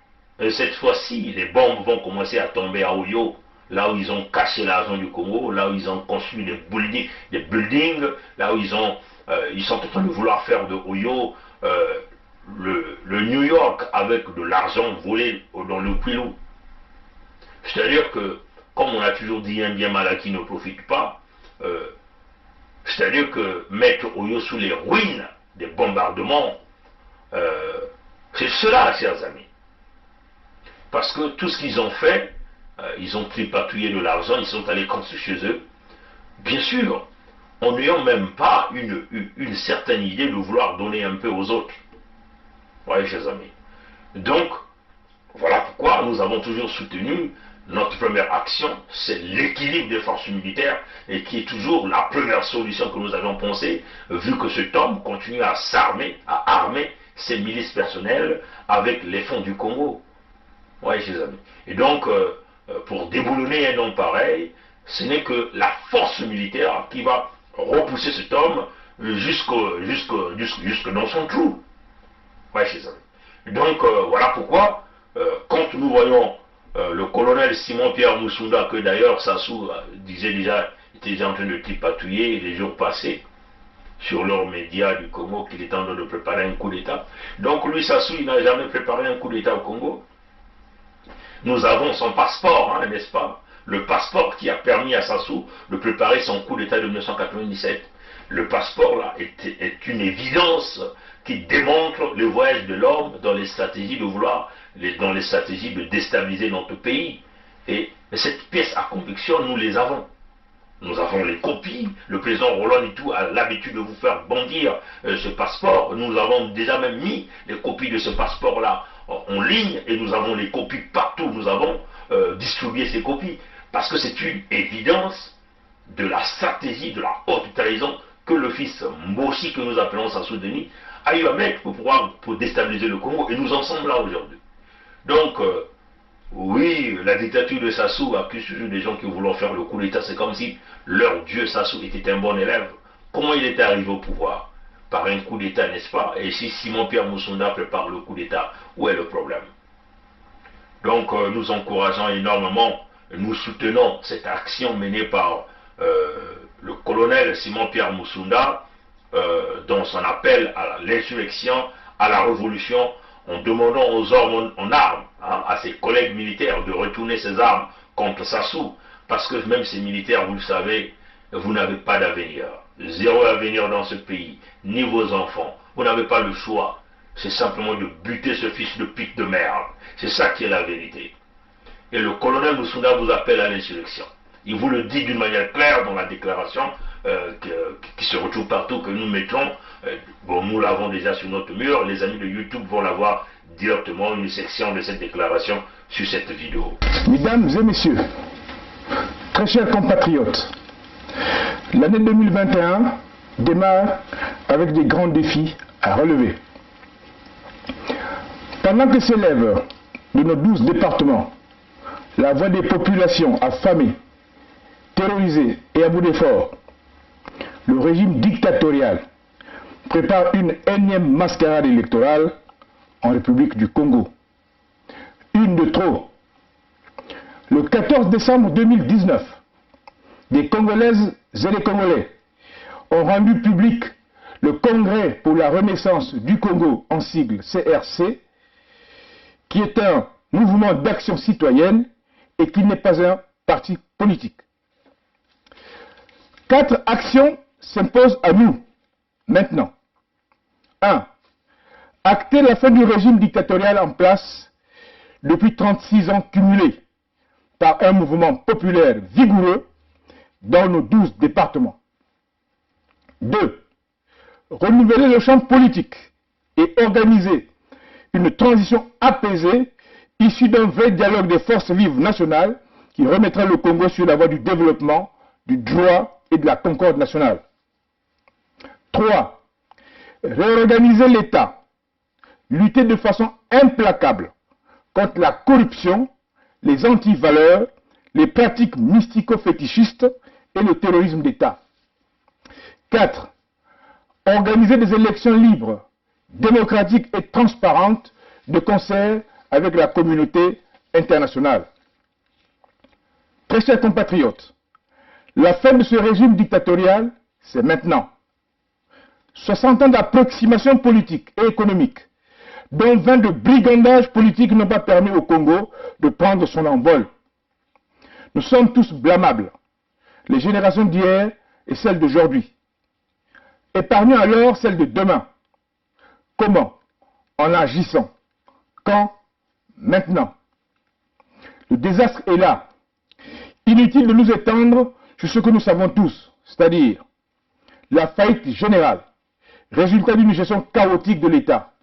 H: cette fois-ci, les bombes vont commencer à tomber à Oyo, là où ils ont caché l'argent du Congo, là où ils ont construit des buildings, là où ils sont en train de vouloir faire de Oyo le New York avec de l'argent volé dans le Quilou. C'est-à-dire que, comme on a toujours dit, un bien mal acquis ne profite pas, c'est-à-dire que mettre Oyo sous les ruines des bombardements, c'est cela, chers amis. Parce que tout ce qu'ils ont fait, ils ont tripatouillé de l'argent, ils sont allés construire chez eux, bien sûr, en n'ayant même pas une certaine idée de vouloir donner un peu aux autres. Oui, chers amis. Donc, voilà pourquoi nous avons toujours soutenu notre première action, c'est l'équilibre des forces militaires, et qui est toujours la première solution que nous avions pensée, vu que cet homme continue à s'armer, à armer ses milices personnelles avec les fonds du Congo. Oui, chers amis. Et donc, pour déboulonner un homme pareil, ce n'est que la force militaire qui va repousser cet homme jusque dans son trou. Oui, chers amis. Donc, voilà pourquoi, quand nous voyons le colonel Simon-Pierre Musunda, que d'ailleurs Sassou était déjà en train de tripatouiller les jours passés sur leurs médias du Congo, qu'il est en train de préparer un coup d'État. Donc lui, Sassou, il n'a jamais préparé un coup d'État au Congo. Nous avons son passeport, hein, n'est-ce pas? Le passeport qui a permis à Sassou de préparer son coup d'État de 1997. Le passeport, là, est une évidence qui démontre le voyage de l'homme dans les stratégies de vouloir, dans les stratégies de déstabiliser notre pays. Et cette pièce à conviction, nous les avons. Nous avons les copies. Le président Roland Itou a l'habitude de vous faire bondir ce passeport. Nous avons déjà même mis les copies de ce passeport-là en ligne, et nous avons les copies partout. Nous avons distribué ces copies. Parce que c'est une évidence de la stratégie de la haute trahison que le fils Mbossi, que nous appelons Sassou Denis, a eu à mettre pour déstabiliser le Congo, et nous en sommes là aujourd'hui. Donc, oui, la dictature de Sassou accuse toujours des gens qui voulaient faire le coup d'État. C'est comme si leur dieu Sassou était un bon élève Comment il est arrivé au pouvoir? Par un coup d'État, n'est-ce pas? Et si Simon-Pierre Moussunda prépare le coup d'État, où est le problème? Donc nous encourageons énormément, nous soutenons cette action menée par le colonel Simon-Pierre Moussunda dans son appel à l'insurrection, à la révolution, en demandant aux hommes en armes, hein, à ses collègues militaires de retourner ses armes contre Sassou, parce que même ces militaires, vous le savez, vous n'avez pas d'avenir. Zéro avenir dans ce pays, ni vos enfants. Vous n'avez pas le choix. C'est simplement de buter ce fils de pute de merde. C'est ça qui est la vérité. Et le colonel Moussunda vous appelle à l'insurrection. Il vous le dit d'une manière claire dans la déclaration qui se retrouve partout, que nous mettons. Bon, nous l'avons déjà sur notre mur. Les amis de YouTube vont l'avoir directement, une section de cette déclaration sur cette vidéo.
K: Mesdames et messieurs, très chers compatriotes, l'année 2021 démarre avec des grands défis à relever. Pendant que s'élève de nos 12 départements la voix des populations affamées, terrorisées et à bout d'efforts, le régime dictatorial prépare une énième mascarade électorale en République du Congo. Une de trop. Le 14 décembre 2019, des Congolaises et des Congolais ont rendu public le Congrès pour la Renaissance du Congo, en sigle CRC, qui est un mouvement d'action citoyenne et qui n'est pas un parti politique. 4 actions s'imposent à nous, maintenant. 1. Acter la fin du régime dictatorial en place depuis 36 ans cumulés par un mouvement populaire vigoureux dans nos 12 départements. 2. Renouveler le champ politique et organiser une transition apaisée issue d'un vrai dialogue des forces vives nationales qui remettra le Congo sur la voie du développement, du droit et de la concorde nationale. 3. Réorganiser l'État, lutter de façon implacable contre la corruption, les antivaleurs, les pratiques mystico-fétichistes et le terrorisme d'État. 4. Organiser des élections libres, démocratiques et transparentes de concert avec la communauté internationale. Très chers compatriotes, la fin de ce régime dictatorial, c'est maintenant. 60 ans d'approximation politique et économique, dont 20 de brigandage politique n'ont pas permis au Congo de prendre son envol. Nous sommes tous blâmables, les générations d'hier et celles d'aujourd'hui. Épargnons alors celles de demain. Comment? En agissant. Quand? Maintenant. Le désastre est là. Inutile de nous étendre sur ce que nous savons tous, c'est-à-dire la faillite générale, résultat d'une gestion chaotique de l'État.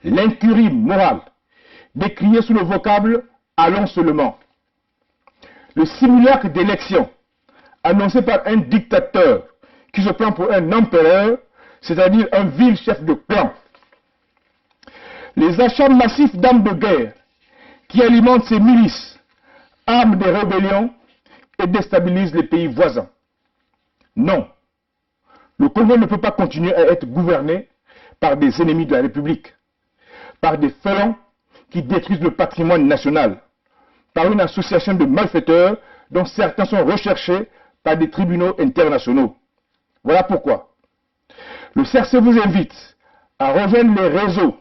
K: L'incurie morale, décriée sous le vocable « allons seulement ». Le simulacre d'élection, annoncé par un dictateur qui se prend pour un empereur, c'est-à-dire un vil chef de clan. Les achats massifs d'armes de guerre qui alimentent ces milices, arment des rébellions et déstabilisent les pays voisins. Non, le Congo ne peut pas continuer à être gouverné par des ennemis de la République, par des félons qui détruisent le patrimoine national, par une association de malfaiteurs dont certains sont recherchés par des tribunaux internationaux. Voilà pourquoi le CRC vous invite à rejoindre les réseaux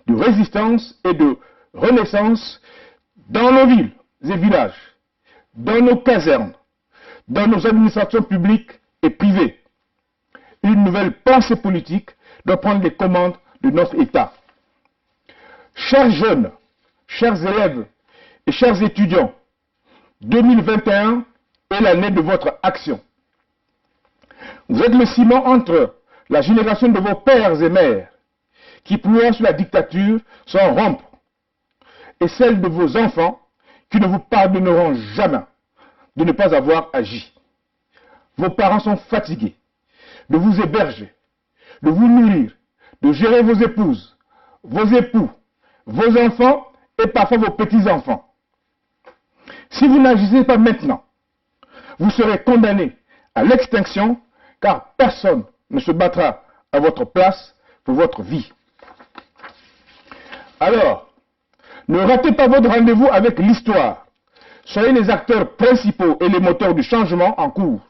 K: de résistance et de renaissance dans nos villes et villages, dans nos casernes, dans nos administrations publiques et privées. Une nouvelle pensée politique doit prendre les commandes de notre État. Chers jeunes, chers élèves et chers étudiants, 2021 est l'année de votre action. Vous êtes le ciment entre la génération de vos pères et mères qui pleurent sur la dictature sans rompre et celle de vos enfants qui ne vous pardonneront jamais de ne pas avoir agi. Vos parents sont fatigués de vous héberger, de vous nourrir, de gérer vos épouses, vos époux, vos enfants et parfois vos petits-enfants. Si vous n'agissez pas maintenant, vous serez condamnés à l'extinction car personne ne se battra à votre place pour votre vie. Alors, ne ratez pas votre rendez-vous avec l'histoire. Soyez les acteurs principaux et les moteurs du changement en cours.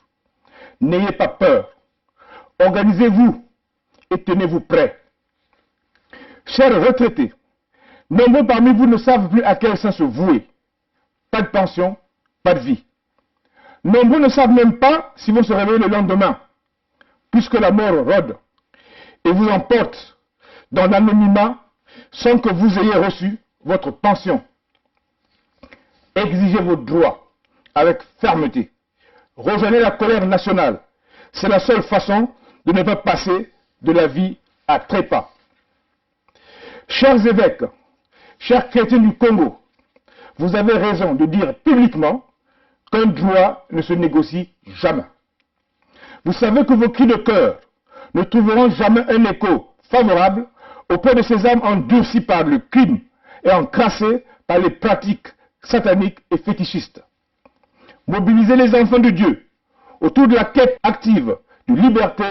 K: N'ayez pas peur. Organisez-vous et tenez-vous prêts. Chers retraités, nombreux parmi vous ne savent plus à quel sens se vouer. Pas de pension, pas de vie. Nombreux ne savent même pas si vont se réveiller le lendemain, puisque la mort rôde et vous emporte dans l'anonymat sans que vous ayez reçu votre pension. Exigez vos droits avec fermeté. Rejoignez la colère nationale. C'est la seule façon de ne pas passer de la vie à trépas. Chers évêques, chers chrétiens du Congo, vous avez raison de dire publiquement qu'un droit ne se négocie jamais. Vous savez que vos cris de cœur ne trouveront jamais un écho favorable auprès de ces âmes endurcies par le crime et encrassées par les pratiques sataniques et fétichistes. Mobilisez les enfants de Dieu autour de la quête active de liberté,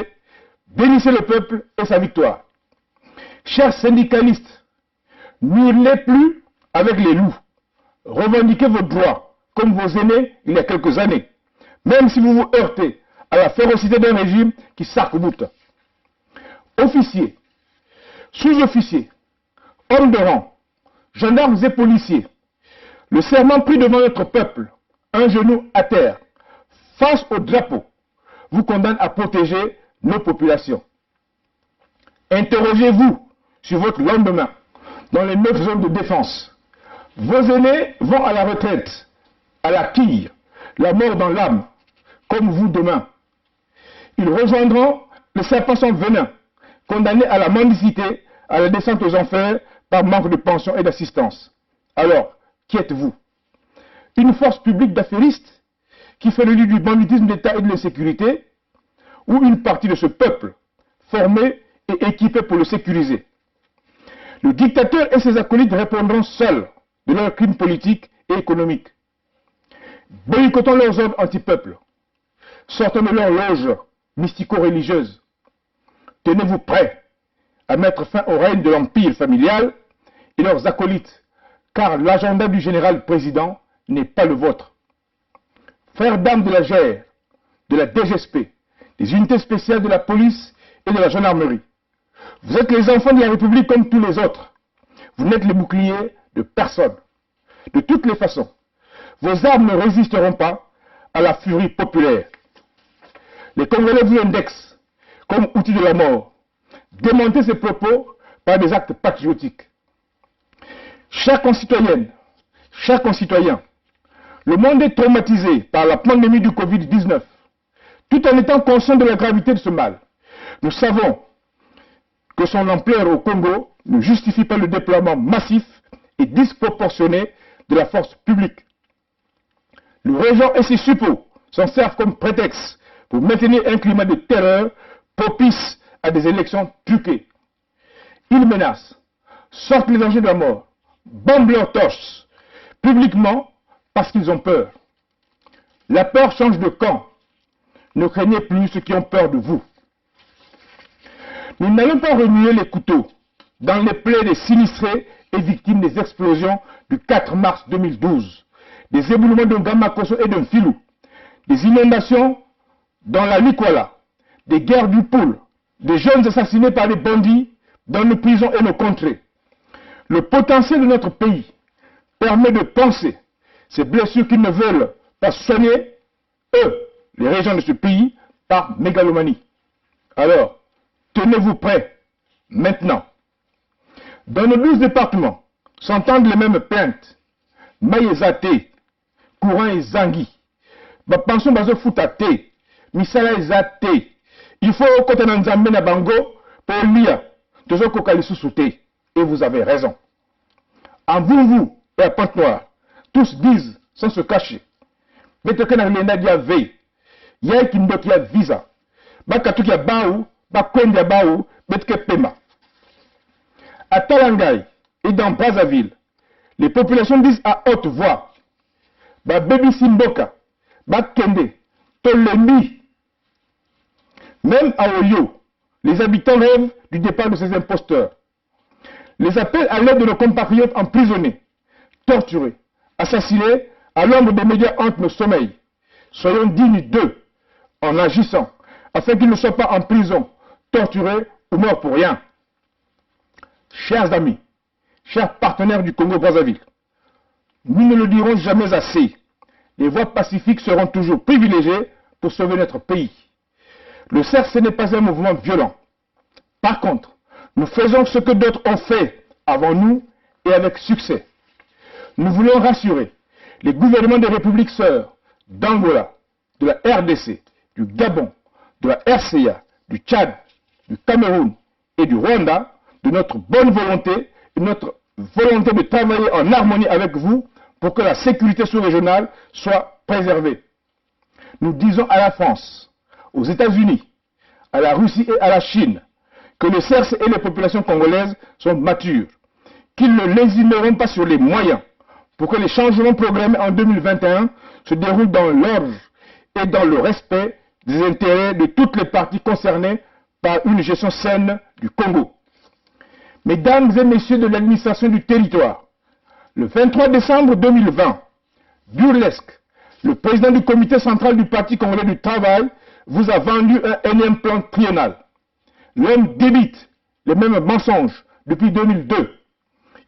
K: bénissez le peuple et sa victoire. Chers syndicalistes, n'hurlez plus avec les loups. Revendiquez vos droits, comme vos aînés il y a quelques années, même si vous vous heurtez à la férocité d'un régime qui s'arc-boute. Officiers, sous-officiers, hommes de rang, gendarmes et policiers, le serment pris devant notre peuple, un genou à terre, face au drapeau, vous condamne à protéger nos populations. Interrogez-vous sur votre lendemain dans les 9 zones de défense. Vos aînés vont à la retraite, à la quille, la mort dans l'âme, comme vous demain. Ils rejoindront le serpent sans venin, condamnés à la mendicité, à la descente aux enfers par manque de pension et d'assistance. Alors, qui êtes-vous? Une force publique d'affairistes qui fait le lit du banditisme d'État et de l'insécurité, ou une partie de ce peuple formé et équipé pour le sécuriser? Le dictateur et ses acolytes répondront seuls de leurs crimes politiques et économiques. Boycottons leurs ordres anti-peuple. Sortons de leurs loges mystico-religieuses. Tenez-vous prêts à mettre fin au règne de l'empire familial et leurs acolytes, car l'agenda du général président n'est pas le vôtre. Frères dames de la GER, de la DGSP, des unités spéciales de la police et de la gendarmerie, vous êtes les enfants de la République comme tous les autres. Vous n'êtes les boucliers de personne. De toutes les façons, vos armes ne résisteront pas à la furie populaire. Les Congolais vous indexent comme outil de la mort. Démontez ces propos par des actes patriotiques. Chères concitoyennes, chers concitoyens, le monde est traumatisé par la pandémie du Covid-19, tout en étant conscient de la gravité de ce mal. Nous savons que son ampleur au Congo ne justifie pas le déploiement massif et disproportionné de la force publique. Le régent et ses suppôts s'en servent comme prétexte pour maintenir un climat de terreur propice à des élections truquées. Ils menacent, sortent les dangers de la mort, bombent leurs torches, publiquement parce qu'ils ont peur. La peur change de camp. Ne craignez plus ceux qui ont peur de vous. Nous n'allons pas remuer les couteaux dans les plaies des sinistrés et victimes des explosions du 4 mars 2012, des éboulements de Ngamakoso et de Mfilou, des inondations dans la Likwala, des guerres du Poul, des jeunes assassinés par les bandits dans nos prisons et nos contrées. Le potentiel de notre pays permet de penser ces blessures qu'ils ne veulent pas soigner, eux, les régions de ce pays, par mégalomanie. Alors, tenez-vous prêts, maintenant. Dans nos 12 départements, s'entendent les mêmes plaintes. Maïezate, courant et zangi. Bapanso bazo futate, misala ezate. Il faut côté nanzambe na bango pour lire. Tozo kokalisu souté. Et vous avez raison. En vous et à Pointe-Noire, tous disent sans se cacher. Beteke na lenda dia veille. Yai kindok ya visa. Bakatuki ya baou, bakwende ya baou, beteke pema. À Talangay et dans Brazzaville, les populations disent à haute voix, ba Baby Simboka, ba Kende, Tolemi. Même à Oyo, les habitants rêvent du départ de ces imposteurs. Les appels à l'aide de nos compatriotes emprisonnés, torturés, assassinés, à l'ombre des médias hantent nos sommeils. Soyons dignes d'eux en agissant, afin qu'ils ne soient pas en prison, torturés ou morts pour rien. Chers amis, chers partenaires du Congo-Brazzaville, nous ne le dirons jamais assez. Les voies pacifiques seront toujours privilégiées pour sauver notre pays. Le CRC n'est pas un mouvement violent. Par contre, nous faisons ce que d'autres ont fait avant nous et avec succès. Nous voulons rassurer les gouvernements des républiques sœurs d'Angola, de la RDC, du Gabon, de la RCA, du Tchad, du Cameroun et du Rwanda de notre bonne volonté et notre volonté de travailler en harmonie avec vous pour que la sécurité sous-régionale soit préservée. Nous disons à la France, aux États-Unis, à la Russie et à la Chine que le CRC et les populations congolaises sont matures, qu'ils ne lésimeront pas sur les moyens pour que les changements programmés en 2021 se déroulent dans l'ordre et dans le respect des intérêts de toutes les parties concernées par une gestion saine du Congo. Mesdames et messieurs de l'administration du territoire, le 23 décembre 2020, Burlesque, le président du comité central du Parti congolais du travail, vous a vendu un énième plan triennal. L'homme débite les mêmes mensonges depuis 2002.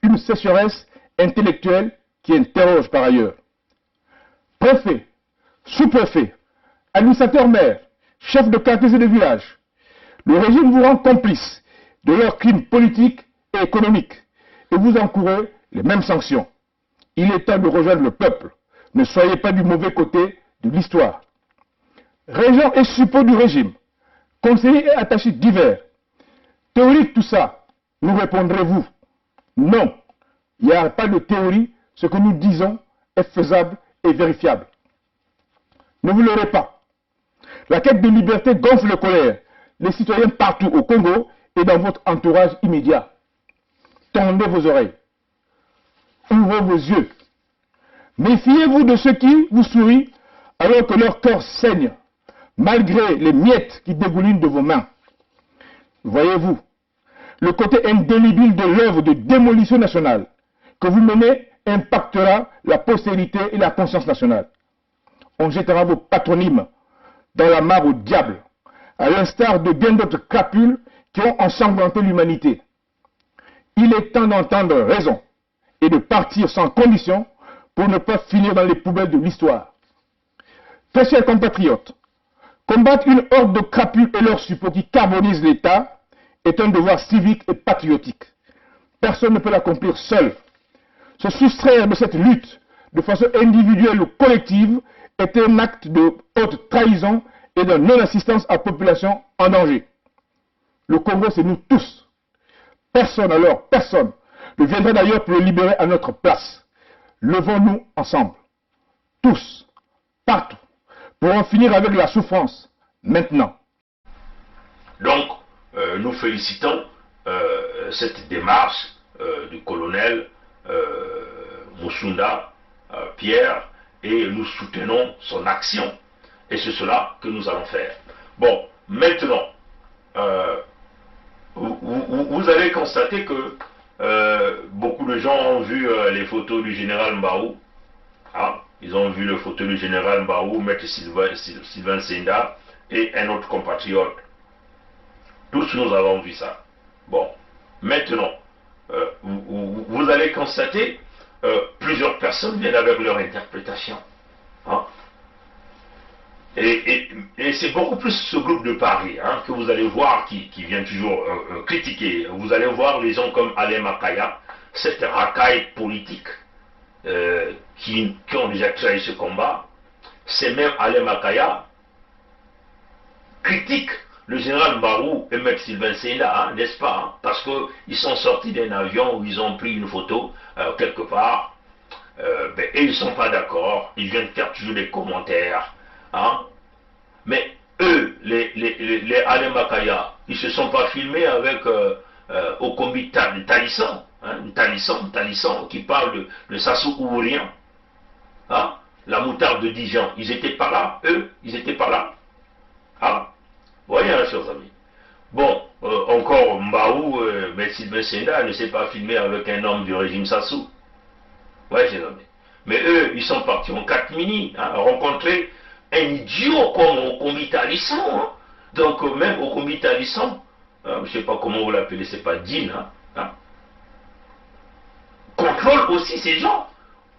K: Une sécheresse intellectuelle qui interroge par ailleurs. Préfet, sous-préfet, administrateur maire, chef de quartier et de village, le régime vous rend complice de leurs crimes politiques et économiques et vous encourez les mêmes sanctions. Il est temps de rejoindre le peuple. Ne soyez pas du mauvais côté de l'histoire. Régents et suppôts du régime, conseillers et attachés divers, théorique tout ça, nous répondrez-vous? Non, il n'y a pas de théorie, ce que nous disons est faisable et vérifiable. Ne vous leurrez pas. La quête de liberté gonfle le colère, les citoyens partout au Congo et dans votre entourage immédiat. Tendez vos oreilles, ouvrez vos yeux. Méfiez-vous de ceux qui vous sourient alors que leur cœur saigne, malgré les miettes qui dégoulinent de vos mains. Voyez-vous, le côté indélébile de l'œuvre de démolition nationale que vous menez impactera la postérité et la conscience nationale. On jettera vos patronymes dans la mare au diable, à l'instar de bien d'autres crapules qui ont ensanglanté l'humanité. Il est temps d'entendre raison et de partir sans condition pour ne pas finir dans les poubelles de l'histoire. Très chers compatriotes, combattre une horde de crapules et leurs suppôts qui carbonisent l'État est un devoir civique et patriotique. Personne ne peut l'accomplir seul. Se soustraire de cette lutte de façon individuelle ou collective est un acte de haute trahison et de non-assistance à population en danger. Le Congo, c'est nous tous. Personne alors, personne, ne viendra d'ailleurs pour le libérer à notre place. Levons-nous ensemble, tous, partout, pour en finir avec la souffrance, maintenant.
H: Donc, nous félicitons cette démarche du colonel Moussunda Pierre et nous soutenons son action. Et c'est cela que nous allons faire. Bon, maintenant, vous allez constater que beaucoup de gens ont vu les photos du général Mbaou. Hein? Ils ont vu les photos du général Mbaou, Maître Sylvain Senda et un autre compatriote. Tous nous avons vu ça. Bon, maintenant, vous allez constater plusieurs personnes viennent avec leur interprétation. Hein? Et c'est beaucoup plus ce groupe de Paris que vous allez voir qui vient toujours critiquer. Vous allez voir les gens comme Alain Makaya, cette racaille politique qui ont déjà trahi ce combat. C'est même Alain Makaya critique le général Barou et M. Sylvain Senda, n'est-ce pas? Parce qu'ils sont sortis d'un avion où ils ont pris une photo quelque part. Et ils ne sont pas d'accord. Ils viennent faire toujours des commentaires. Hein? Mais eux, les Alain Makaya, ils ne se sont pas filmés avec au combi Talisson, Talisson qui parle de Sassou Ourien, hein? La moutarde de Dijon. Ils n'étaient pas là, eux, ils n'étaient pas là. Hein? Voyez, hein, chers amis. Bon, encore Mbaou, mais Sylvain Senda ne s'est pas filmé avec un homme du régime Sassou. Ouais, chers amis. Mais eux, ils sont partis en 4 hein, rencontrer un idiot comme Okomita Alisson. Hein. Donc, même Okomita Alisson, je ne sais pas comment vous l'appelez, c'est pas Dean, hein, contrôle aussi ces gens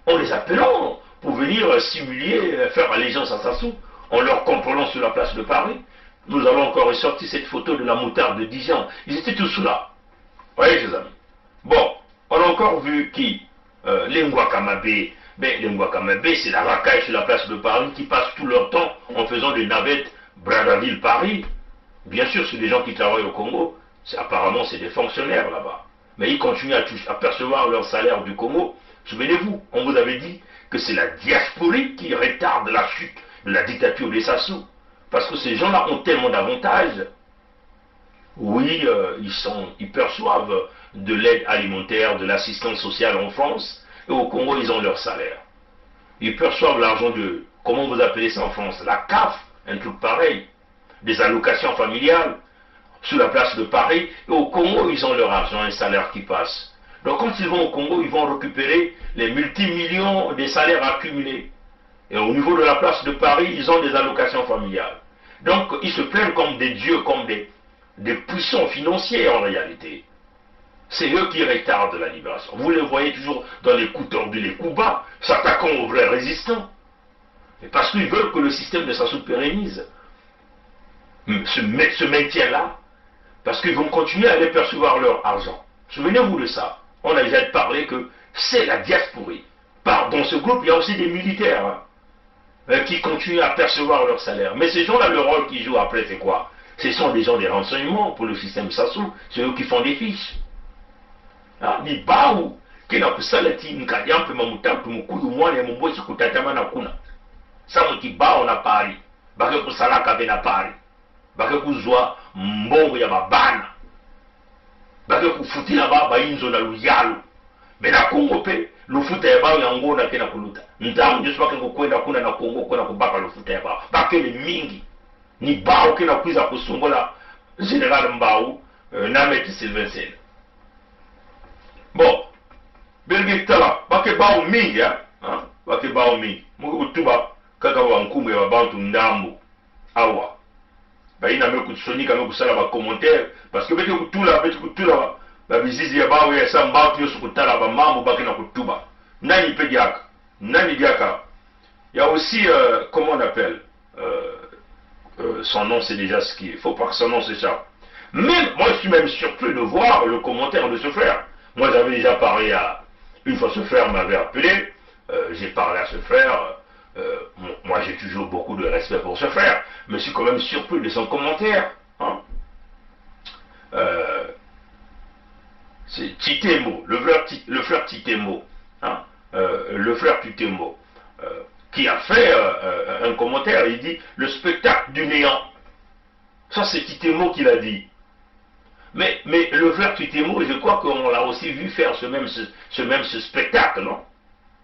H: en les appelant pour venir simuler, faire allégeance à Sassou, en leur contrôlant sur la place de Paris. Nous avons encore ressorti cette photo de la moutarde de Dijon. Ils étaient tous là. Vous voyez, chers amis. Bon, on a encore vu qui les Ngouakamabé. Ben, les Ngouakamabé, c'est la racaille sur la place de Paris qui passent tout leur temps en faisant des navettes Brazzaville-Paris. Bien sûr, c'est des gens qui travaillent au Congo. Apparemment, c'est des fonctionnaires là-bas. Mais ils continuent à percevoir leur salaire du Congo. Souvenez-vous, on vous avait dit que c'est la diasporique qui retarde la chute de la dictature des Sassou. Parce que ces gens-là ont tellement d'avantages. Oui, ils perçoivent de l'aide alimentaire, de l'assistance sociale en France. Et au Congo, ils ont leur salaire. Ils perçoivent l'argent de, comment vous appelez ça en France, la CAF, un truc pareil. Des allocations familiales sur la place de Paris. Et au Congo, ils ont leur argent, un salaire qui passe. Donc quand ils vont au Congo, ils vont récupérer les multimillions des salaires accumulés. Et au niveau de la place de Paris, ils ont des allocations familiales. Donc ils se plaignent comme des dieux, comme des puissants financiers en réalité. C'est eux qui retardent la libération. Vous les voyez toujours dans les coups tordus, les coups bas, s'attaquant aux vrais résistants. Et parce qu'ils veulent que le système de Sassou pérennise ce maintien-là, parce qu'ils vont continuer à aller percevoir leur argent. Souvenez-vous de ça. On a déjà parlé que c'est la diasporie. Dans ce groupe, il y a aussi des militaires qui continuent à percevoir leur salaire. Mais ces gens-là, le rôle qu'ils jouent après, c'est quoi? Ce sont des gens des renseignements pour le système Sassou. C'est eux qui font des fiches. Ni baou, qui n'a pas salati, ni kadiam, pe mamutam, pe mukudu, moi, les moubois, si kutatama na kuna. Ça, qui bao na Paris. Bake ku salaka be na Paris. Bake ku zwa mbongo ya babana. Bake ku futi na baba inzo na luyalu. Mais na Congo pe, le futa ya bao ya ngona ke na kuluta. Ndamu jesu bake kukwenda kuna na Congo kuna kubaka le futa ya bao. Bake le mingi. Ni bao ke na kuiza kusumbola Général Mbao, Nameti Sylvain Senda. Bon, Belgitala, bake bao mingi, bake bao mingi. Mungu utuba, kaka wa nkumu ya wabantu ndambu, awa. Ba ina me kusonika me kusala ba commentaire, parce que beke kutula, ba bizizi ya bao ya sa mbao yosu kutala ba mambo bake na kutuba. Nani pe diaka? Nani diaka? Il y a aussi, comment on appelle, son nom c'est déjà ce qui est, faut pas que son nom s'échappe. Même, moi je suis même surpris de voir le commentaire de ce frère. Moi j'avais déjà parlé à, une fois ce frère m'avait appelé, j'ai parlé à ce frère, moi j'ai toujours beaucoup de respect pour ce frère, mais je suis quand même surpris de son commentaire. Hein. C'est Titemo, le frère Titemo, hein, le frère Titemo, qui a fait un commentaire, il dit le spectacle du néant. Ça c'est Titemo qui l'a dit. Mais le frère Titemo, je crois qu'on l'a aussi vu faire ce même spectacle, non?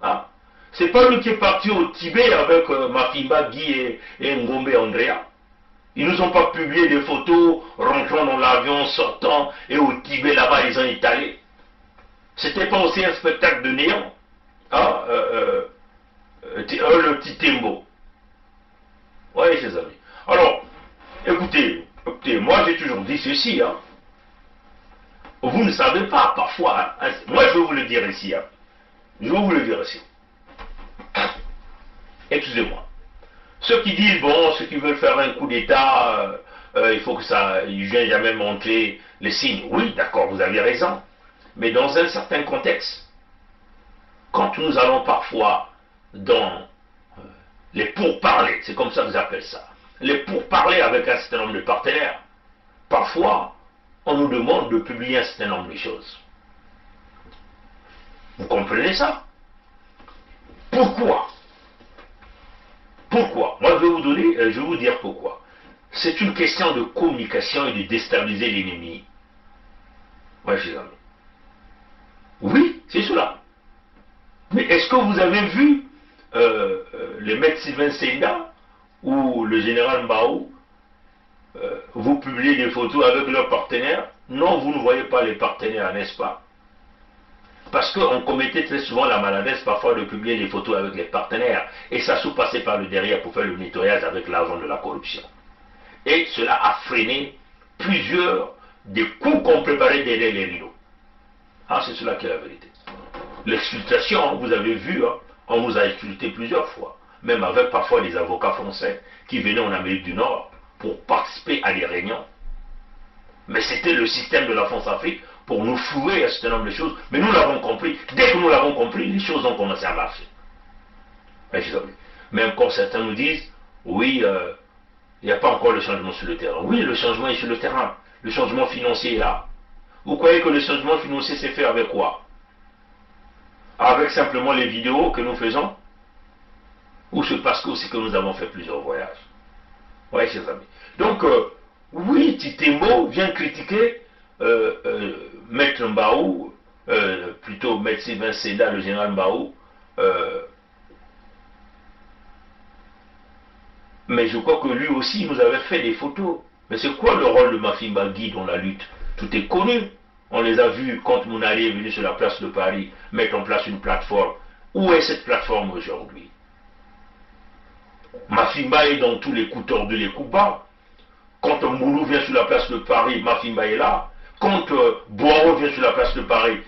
H: Hein? C'est pas lui qui est parti au Tibet avec Mafimba Guy et Ngombe Andrea. Ils nous ont pas publié des photos rentrant dans l'avion, sortant, et au Tibet là-bas ils ont étalé. C'était pas aussi un spectacle de néant, hein? Le Titemo. Oui, ses amis. Alors, écoutez, moi j'ai toujours dit ceci, hein. Vous ne savez pas, parfois, hein, moi je vais vous le dire ici, hein. Je vais vous le dire ici. Excusez-moi. Ceux qui disent, bon, ceux qui veulent faire un coup d'État, il faut que ça, ils ne viennent jamais montrer les signes. Oui, d'accord, vous avez raison. Mais dans un certain contexte, quand nous allons parfois dans les pourparlers, c'est comme ça que j'appelle ça, les pourparlers avec un certain nombre de partenaires, parfois, on nous demande de publier un certain nombre de choses. Vous comprenez ça? Pourquoi? Pourquoi? Moi, je vais vous dire pourquoi. C'est une question de communication et de déstabiliser l'ennemi. Ouais, chers amis. Oui, c'est cela. Mais est-ce que vous avez vu le maître Sylvain Senda ou le général Mbao vous publiez des photos avec leurs partenaires. Non, vous ne voyez pas les partenaires, n'est-ce pas? Parce qu'on commettait très souvent la maladresse parfois de publier des photos avec les partenaires. Et ça se passait par le derrière pour faire le nettoyage avec l'argent de la corruption. Et cela a freiné plusieurs des coups qu'on préparait derrière les rideaux. Ah, c'est cela qui est la vérité. L'exfiltration, vous avez vu, hein, on nous a exfiltré plusieurs fois. Même avec parfois des avocats français qui venaient en Amérique du Nord pour participer à des réunions. Mais c'était le système de la France-Afrique pour nous flouer un certain nombre de choses. Mais nous l'avons compris. Dès que nous l'avons compris, les choses ont commencé à marcher. Même quand certains nous disent, oui, il n'y a pas encore le changement sur le terrain. Oui, le changement est sur le terrain. Le changement financier est là. Vous croyez que le changement financier s'est fait avec quoi? Avec simplement les vidéos que nous faisons? Ou c'est parce que aussi que nous avons fait plusieurs voyages? Oui, chers amis. Donc, oui, Titembo vient critiquer Maître Mbaou, plutôt Maître Sylvain Seda, le général Mbaou, mais je crois que lui aussi nous avait fait des photos. Mais c'est quoi le rôle de Mafimba Guy dans la lutte? Tout est connu. On les a vus quand Mounari est venu sur la place de Paris mettre en place une plateforme. Où est cette plateforme aujourd'hui? Mafimba est dans tous les coups tordus, les coups bas. Quand Mboulou vient sur la place de Paris, Mafimba est là. Quand Boiro vient sur la place de Paris,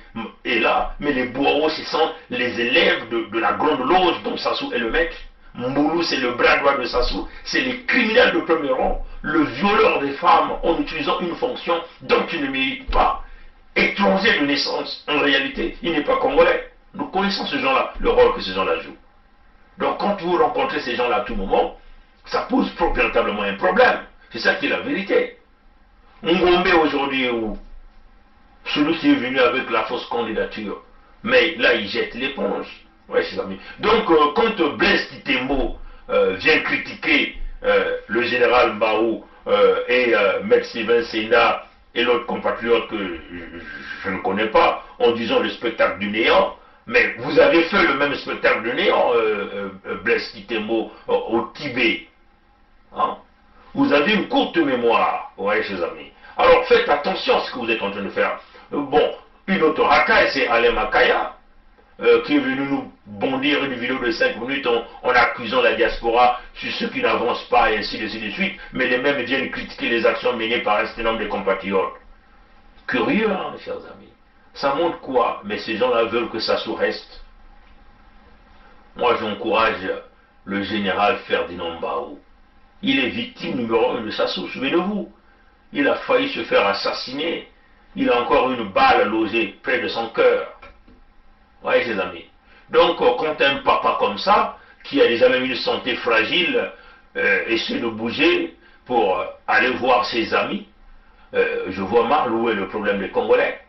H: est là. Mais les Boiro, ce sont les élèves de la grande loge dont Sassou est le maître. Mboulou, c'est le bras droit de Sassou. C'est les criminels de premier rang. Le violeur des femmes en utilisant une fonction dont il ne mérite pas. Étranger de naissance, en réalité, il n'est pas congolais. Nous connaissons ces gens-là, le rôle que ces gens-là jouent. Donc quand vous rencontrez ces gens-là à tout moment, ça pose véritablement un problème. C'est ça qui est la vérité. Ngombe aujourd'hui, où celui qui est venu avec la fausse candidature, mais là il jette l'éponge. Ouais, ses amis. Donc quand Blaise Titembo vient critiquer le général Mbaou et Maître Sylvain Sena et l'autre compatriote que je ne connais pas, en disant le spectacle du néant, mais vous avez fait le même spectacle de néant, Blaise Titembo, au Tibet. Hein? Vous avez une courte mémoire, ouais, chers amis. Alors faites attention à ce que vous êtes en train de faire. Bon, une autre racaille, c'est Alain Makaya, qui est venu nous bondir une vidéo de 5 minutes en accusant la diaspora sur ceux qui n'avancent pas et ainsi de suite, mais les mêmes viennent critiquer les actions menées par un certain nombre de compatriotes. Curieux, hein, mes chers amis. Ça montre quoi? Mais ces gens-là veulent que ça reste. Moi, j'encourage le général Ferdinand Mbaou. Il est victime numéro 1 de Sassou, souvenez-vous. Il a failli se faire assassiner. Il a encore une balle logée près de son cœur. Oui, ses amis. Donc, quand un papa comme ça, qui a déjà même une santé fragile, essaie de bouger pour aller voir ses amis, je vois mal où est le problème des Congolais.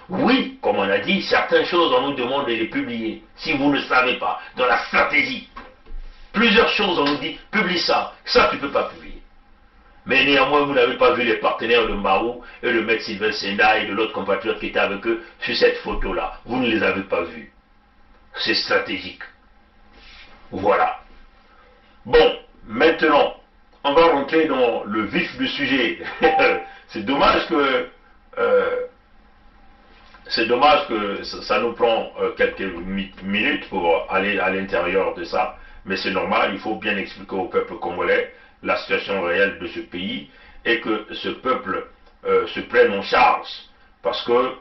H: Oui, comme on a dit, certaines choses, on nous demande de les publier. Si vous ne savez pas, dans la stratégie, plusieurs choses, on nous dit, publie ça. Ça, tu ne peux pas publier. Mais néanmoins, vous n'avez pas vu les partenaires de Mbaou et le maître Sylvain Senda et de l'autre compatriote qui était avec eux sur cette photo-là. Vous ne les avez pas vus. C'est stratégique. Voilà. Bon, maintenant, on va rentrer dans le vif du sujet. C'est dommage que... ça nous prend quelques minutes pour aller à l'intérieur de ça. Mais c'est normal, il faut bien expliquer au peuple congolais la situation réelle de ce pays et que ce peuple se prenne en charge. Parce que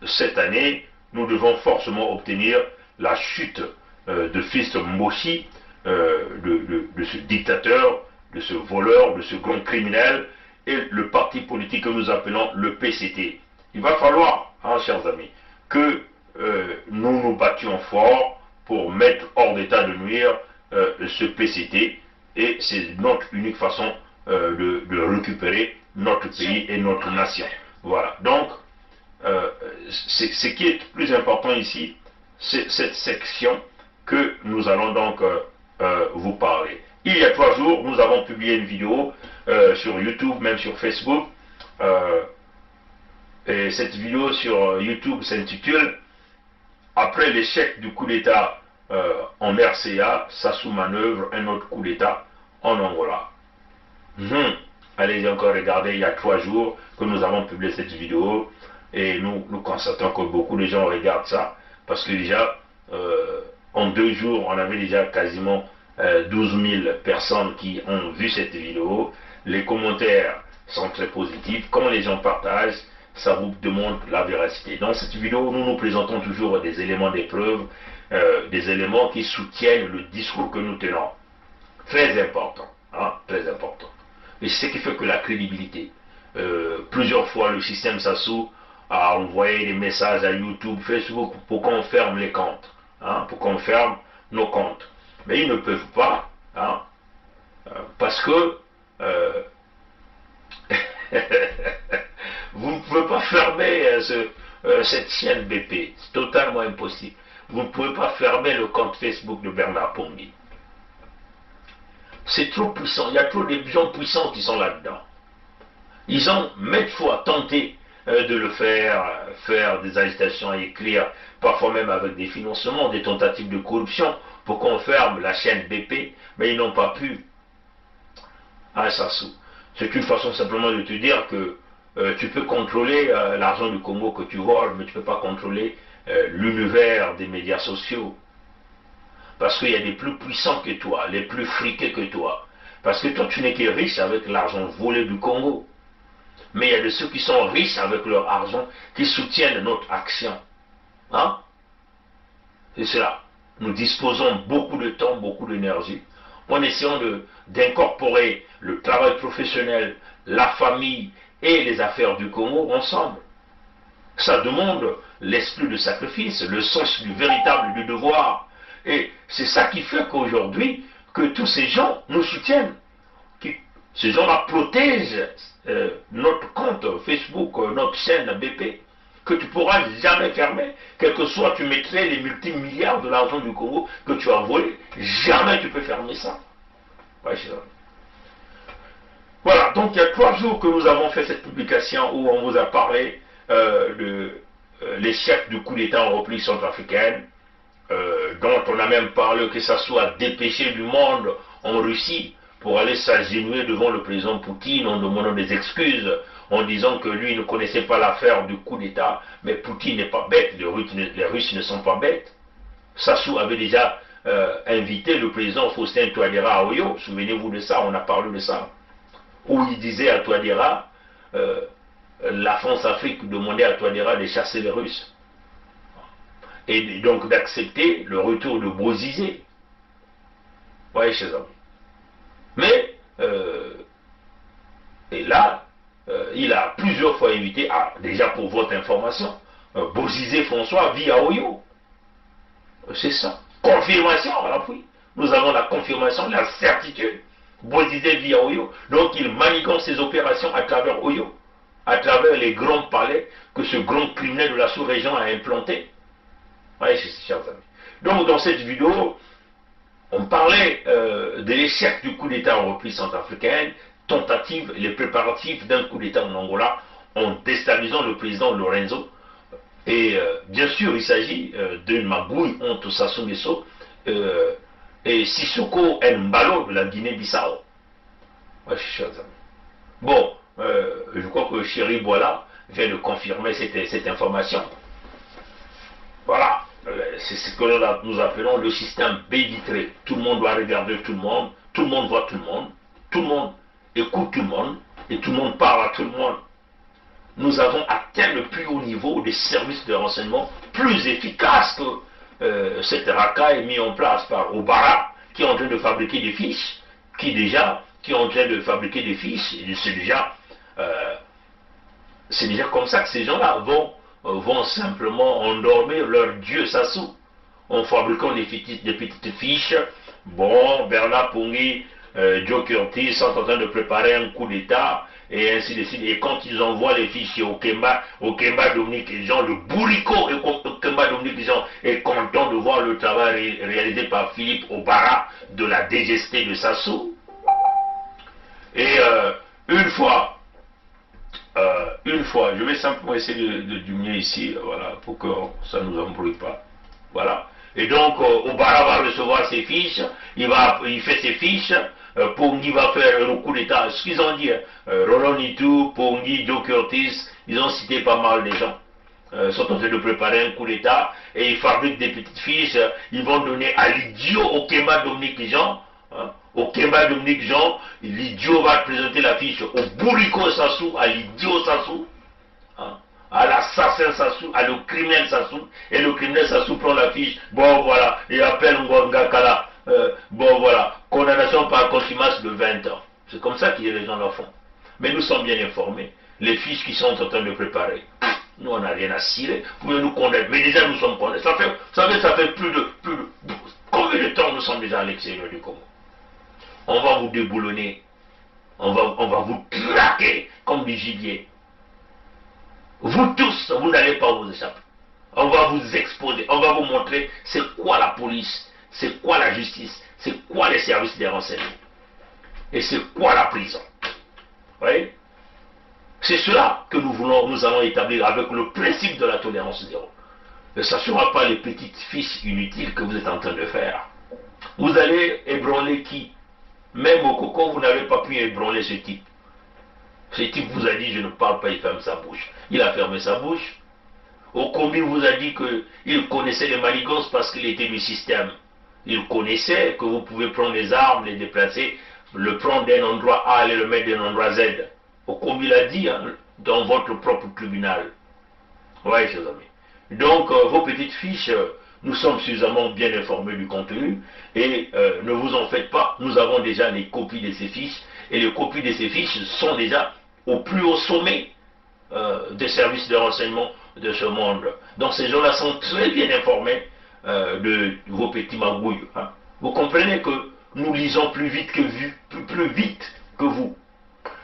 H: cette année, nous devons forcément obtenir la chute de Fils Moshi, de ce dictateur, de ce voleur, de ce grand criminel, et le parti politique que nous appelons le PCT. Il va falloir, hein, chers amis, que nous nous battions fort pour mettre hors d'état de nuire ce PCT, et c'est notre unique façon de récupérer notre pays et notre nation. Voilà. Donc, ce qui est plus important ici, c'est cette section que nous allons donc vous parler. Il y a 3 jours, nous avons publié une vidéo sur YouTube, même sur Facebook. Et cette vidéo sur YouTube s'intitule « Après l'échec du coup d'État en RCA, Sassou manœuvre un autre coup d'État en Angola ». Allez encore regarder, il y a 3 jours que nous avons publié cette vidéo et nous constatons que beaucoup de gens regardent ça parce que déjà, en 2 jours, on avait déjà quasiment 12 000 personnes qui ont vu cette vidéo. Les commentaires sont très positifs. Quand les gens partagent, ça vous demande la véracité. Dans cette vidéo, nous présentons toujours des éléments d'épreuve, des éléments qui soutiennent le discours que nous tenons. Très important, hein, très important. Et c'est ce qui fait que la crédibilité, plusieurs fois le système Sassou a envoyé des messages à YouTube, Facebook pour qu'on ferme les comptes, hein, pour qu'on ferme nos comptes. Mais ils ne peuvent pas, hein, parce que vous ne pouvez pas fermer cette chaîne BP, c'est totalement impossible. Vous ne pouvez pas fermer le compte Facebook de Bernard Pongui. C'est trop puissant, il y a trop de gens puissants qui sont là-dedans. Ils ont maintes fois tenté de le faire des agitations à écrire, parfois même avec des financements, des tentatives de corruption pour qu'on ferme la chaîne BP, mais ils n'ont pas pu. Ah, Sassou, c'est une façon simplement de te dire que tu peux contrôler l'argent du Congo que tu voles, mais tu ne peux pas contrôler l'univers des médias sociaux. Parce qu'il y a des plus puissants que toi, les plus friqués que toi. Parce que toi, tu n'es que riche avec l'argent volé du Congo. Mais il y a de ceux qui sont riches avec leur argent, qui soutiennent notre action. Hein? C'est cela. Nous disposons beaucoup de temps, beaucoup d'énergie, en essayant d'incorporer le travail professionnel, la famille et les affaires du Congo ensemble. Ça demande l'esprit de sacrifice, le sens du véritable du devoir. Et c'est ça qui fait qu'aujourd'hui, que tous ces gens nous soutiennent. Ces gens-là protègent notre compte Facebook, notre chaîne BP, que tu ne pourras jamais fermer, quel que soit, tu mettrais les multimilliards de l'argent du Congo que tu as volé, jamais tu peux fermer ça. Ouais, voilà, donc il y a 3 jours que nous avons fait cette publication où on vous a parlé de l'échec du coup d'État en République centrafricaine, dont on a même parlé que ça soit dépêché du monde en Russie pour aller s'agenouiller devant le président Poutine en demandant des excuses, en disant que lui ne connaissait pas l'affaire du coup d'État, mais Poutine n'est pas bête, les Russes ne sont pas bêtes. Sassou avait déjà invité le président Faustin Touadéra à Oyo, souvenez-vous de ça, on a parlé de ça, où il disait à Touadéra, la France-Afrique demandait à Touadéra de chasser les Russes. Et donc d'accepter le retour de Bozizé. Voyez, chers amis. Mais, et là, il a plusieurs fois invité, déjà pour votre information, Bozizé François vit à Oyo. C'est ça. Confirmation à l'appui. Nous avons la confirmation, la certitude. Bozizé vit à Oyo. Donc il manigance ses opérations à travers Oyo, à travers les grands palais que ce grand criminel de la sous-région a implanté. Voyez, chers amis. Donc dans cette vidéo, on parlait de l'échec du coup d'État en République centrafricaine, tentative, les préparatifs d'un coup d'État en Angola, en déstabilisant le président Lorenzo. Et bien sûr, il s'agit d'une magouille entre Sassou Nguesso et Sissoko Mbalo de la Guinée-Bissau. Ouais, chers amis. Bon, je crois que Chéri Boila vient de confirmer cette information. Voilà. C'est ce que nous appelons le système B-vitré. Tout le monde doit regarder tout le monde voit tout le monde écoute tout le monde, et tout le monde parle à tout le monde. Nous avons atteint le plus haut niveau des services de renseignement, plus efficace que cette racaille mise en place par Obara, qui est en train de fabriquer des fiches, qui est en train de fabriquer des fiches, et c'est déjà comme ça que ces gens-là vont simplement endormir leur dieu Sassou en fabriquant des petites fiches. Bon, Bernard Pongui, Joe Curtis sont en train de préparer un coup d'État et ainsi de suite. Et quand ils envoient les fichiers au Kemba Dominique Jean, le bourricot et Kemba Dominique Jean est content de voir le travail réalisé par Philippe Obara de la DGST de Sassou. Et une fois, je vais simplement essayer de diminuer ici, voilà, pour que ça ne nous embrouille pas. Voilà. Et donc, Obara va recevoir ses fiches, il fait ses fiches, Pongi va faire le coup d'État. Ce qu'ils ont dit, Roland Nitou, Pongi, Joe Curtis, ils ont cité pas mal de gens. Sont en train de préparer un coup d'État et ils fabriquent des petites fiches, ils vont donner à l'idiot Okemba Dominique Jean. Au Kemba Dominique Jean, l'idiot va présenter la fiche au bourrico Sassou, à l'idiot Sassou, à l'assassin Sassou, à le criminel Sassou, et le criminel Sassou prend la fiche, bon voilà, et appelle Ngwanga Kala, bon voilà, condamnation par contumace de 20 ans. C'est comme ça que les gens le font. Mais nous sommes bien informés, les fiches qui sont en train de préparer. Nous, on n'a rien à cirer, vous pouvez nous condamner, mais déjà nous sommes condamnés. Ça fait plus de combien de temps nous sommes déjà à l'extérieur du Congo? On va vous déboulonner, on va vous traquer comme du gibier. Vous tous, vous n'allez pas vous échapper. On va vous exposer, on va vous montrer c'est quoi la police, c'est quoi la justice, c'est quoi les services des renseignements, et c'est quoi la prison. Vous voyez? C'est cela que nous allons établir avec le principe de la tolérance zéro. Et ça ne sera pas les petites fiches inutiles que vous êtes en train de faire. Vous allez ébranler qui? Même au Coco, vous n'avez pas pu ébranler ce type. Ce type vous a dit, je ne parle pas, il ferme sa bouche. Il a fermé sa bouche. Au Combi vous a dit qu'il connaissait les manigances parce qu'il était du système. Il connaissait que vous pouvez prendre les armes, les déplacer, le prendre d'un endroit A et le mettre d'un endroit Z. Au Combi l'a dit dans votre propre tribunal. Oui, chers amis. Donc, vos petites fiches, nous sommes suffisamment bien informés du contenu et ne vous en faites pas, nous avons déjà les copies de ces fiches et les copies de ces fiches sont déjà au plus haut sommet des services de renseignement de ce monde. Donc ces gens-là sont très bien informés de vos petits magouilles. Vous comprenez que nous lisons plus vite que vous.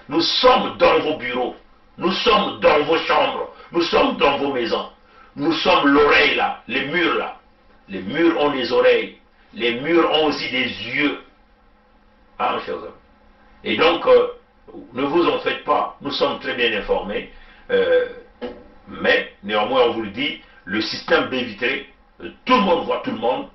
H: Nous sommes dans vos bureaux, nous sommes dans vos chambres, nous sommes dans vos maisons. Nous sommes l'oreille là, les murs là. Les murs ont des oreilles, les murs ont aussi des yeux. Ah, chers amis. Et donc, ne vous en faites pas, nous sommes très bien informés. Mais, néanmoins, on vous le dit, le système baie vitrée, tout le monde voit tout le monde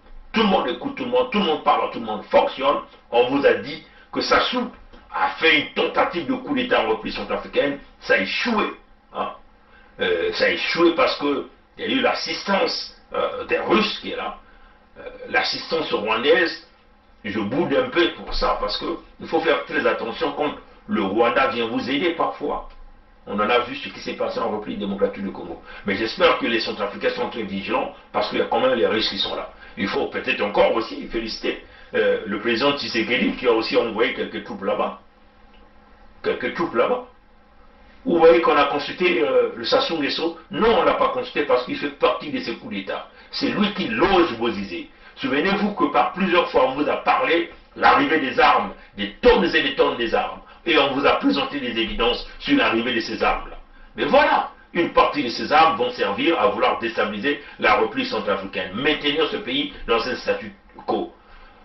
H: écoute tout le monde parle à tout le monde, fonctionne. On vous a dit que Sassou a fait une tentative de coup d'État en reprise centrafricaine, ça a échoué. Ça a échoué parce qu'il y a eu l'assistance des Russes qui est là, l'assistance rwandaise. Je boude un peu pour ça parce qu'il faut faire très attention quand le Rwanda vient vous aider parfois. On en a vu ce qui s'est passé en reprise démocratique du Congo. Mais j'espère que les Centrafricains sont très vigilants parce qu'il y a quand même les Russes qui sont là. Il faut peut-être encore aussi féliciter le président Tshisekedi qui a aussi envoyé quelques troupes là-bas. Vous voyez qu'on a consulté le Sassou Nguesso? Non, on ne l'a pas consulté parce qu'il fait partie de ces coups d'État. C'est lui qui loge vos idées. Souvenez-vous que par plusieurs fois on vous a parlé l'arrivée des armes, des tonnes et des tonnes des armes. Et on vous a présenté des évidences sur l'arrivée de ces armes-là. Mais voilà, une partie de ces armes vont servir à vouloir déstabiliser la reprise centrafricaine, maintenir ce pays dans un statu quo,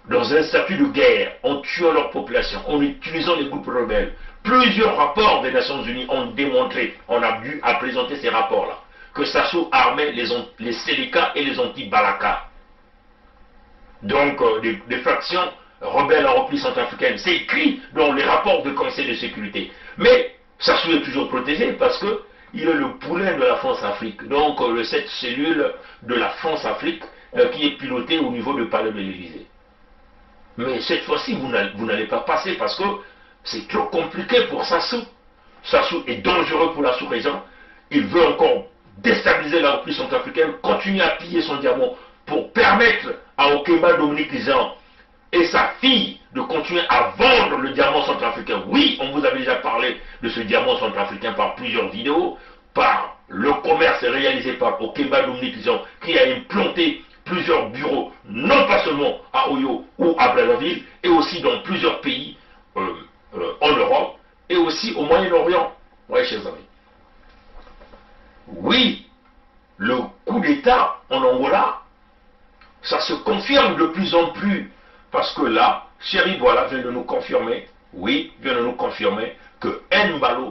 H: dans un statut de guerre, en tuant leur population, en utilisant les groupes rebelles. Plusieurs rapports des Nations Unies ont démontré, on a dû à présenter ces rapports-là, que Sassou armait les Séléka et les anti-Balaka. Donc, des fractions rebelles en reprise centrafricaine. C'est écrit dans les rapports du Conseil de sécurité. Mais Sassou est toujours protégé parce qu'il est le poulain de la France-Afrique. Donc, cette cellule de la France-Afrique qui est pilotée au niveau du palais de l'Élysée. Mais cette fois-ci, vous n'allez pas passer parce que c'est trop compliqué pour Sassou. Sassou est dangereux pour la sous-région. Il veut encore déstabiliser la reprise centrafricaine, continuer à piller son diamant pour permettre à Okemba Dominique Jean et sa fille de continuer à vendre le diamant centrafricain. Oui, on vous avait déjà parlé de ce diamant centrafricain par plusieurs vidéos, par le commerce réalisé par Okemba Dominique Jean qui a implanté plusieurs bureaux, non pas seulement à Oyo ou à Brazzaville, et aussi dans plusieurs pays en Europe, et aussi au Moyen-Orient. Oui, chers amis. Oui, le coup d'État en Angola, ça se confirme de plus en plus, parce que là, Chéri Voilà vient de nous confirmer, oui, vient de nous confirmer que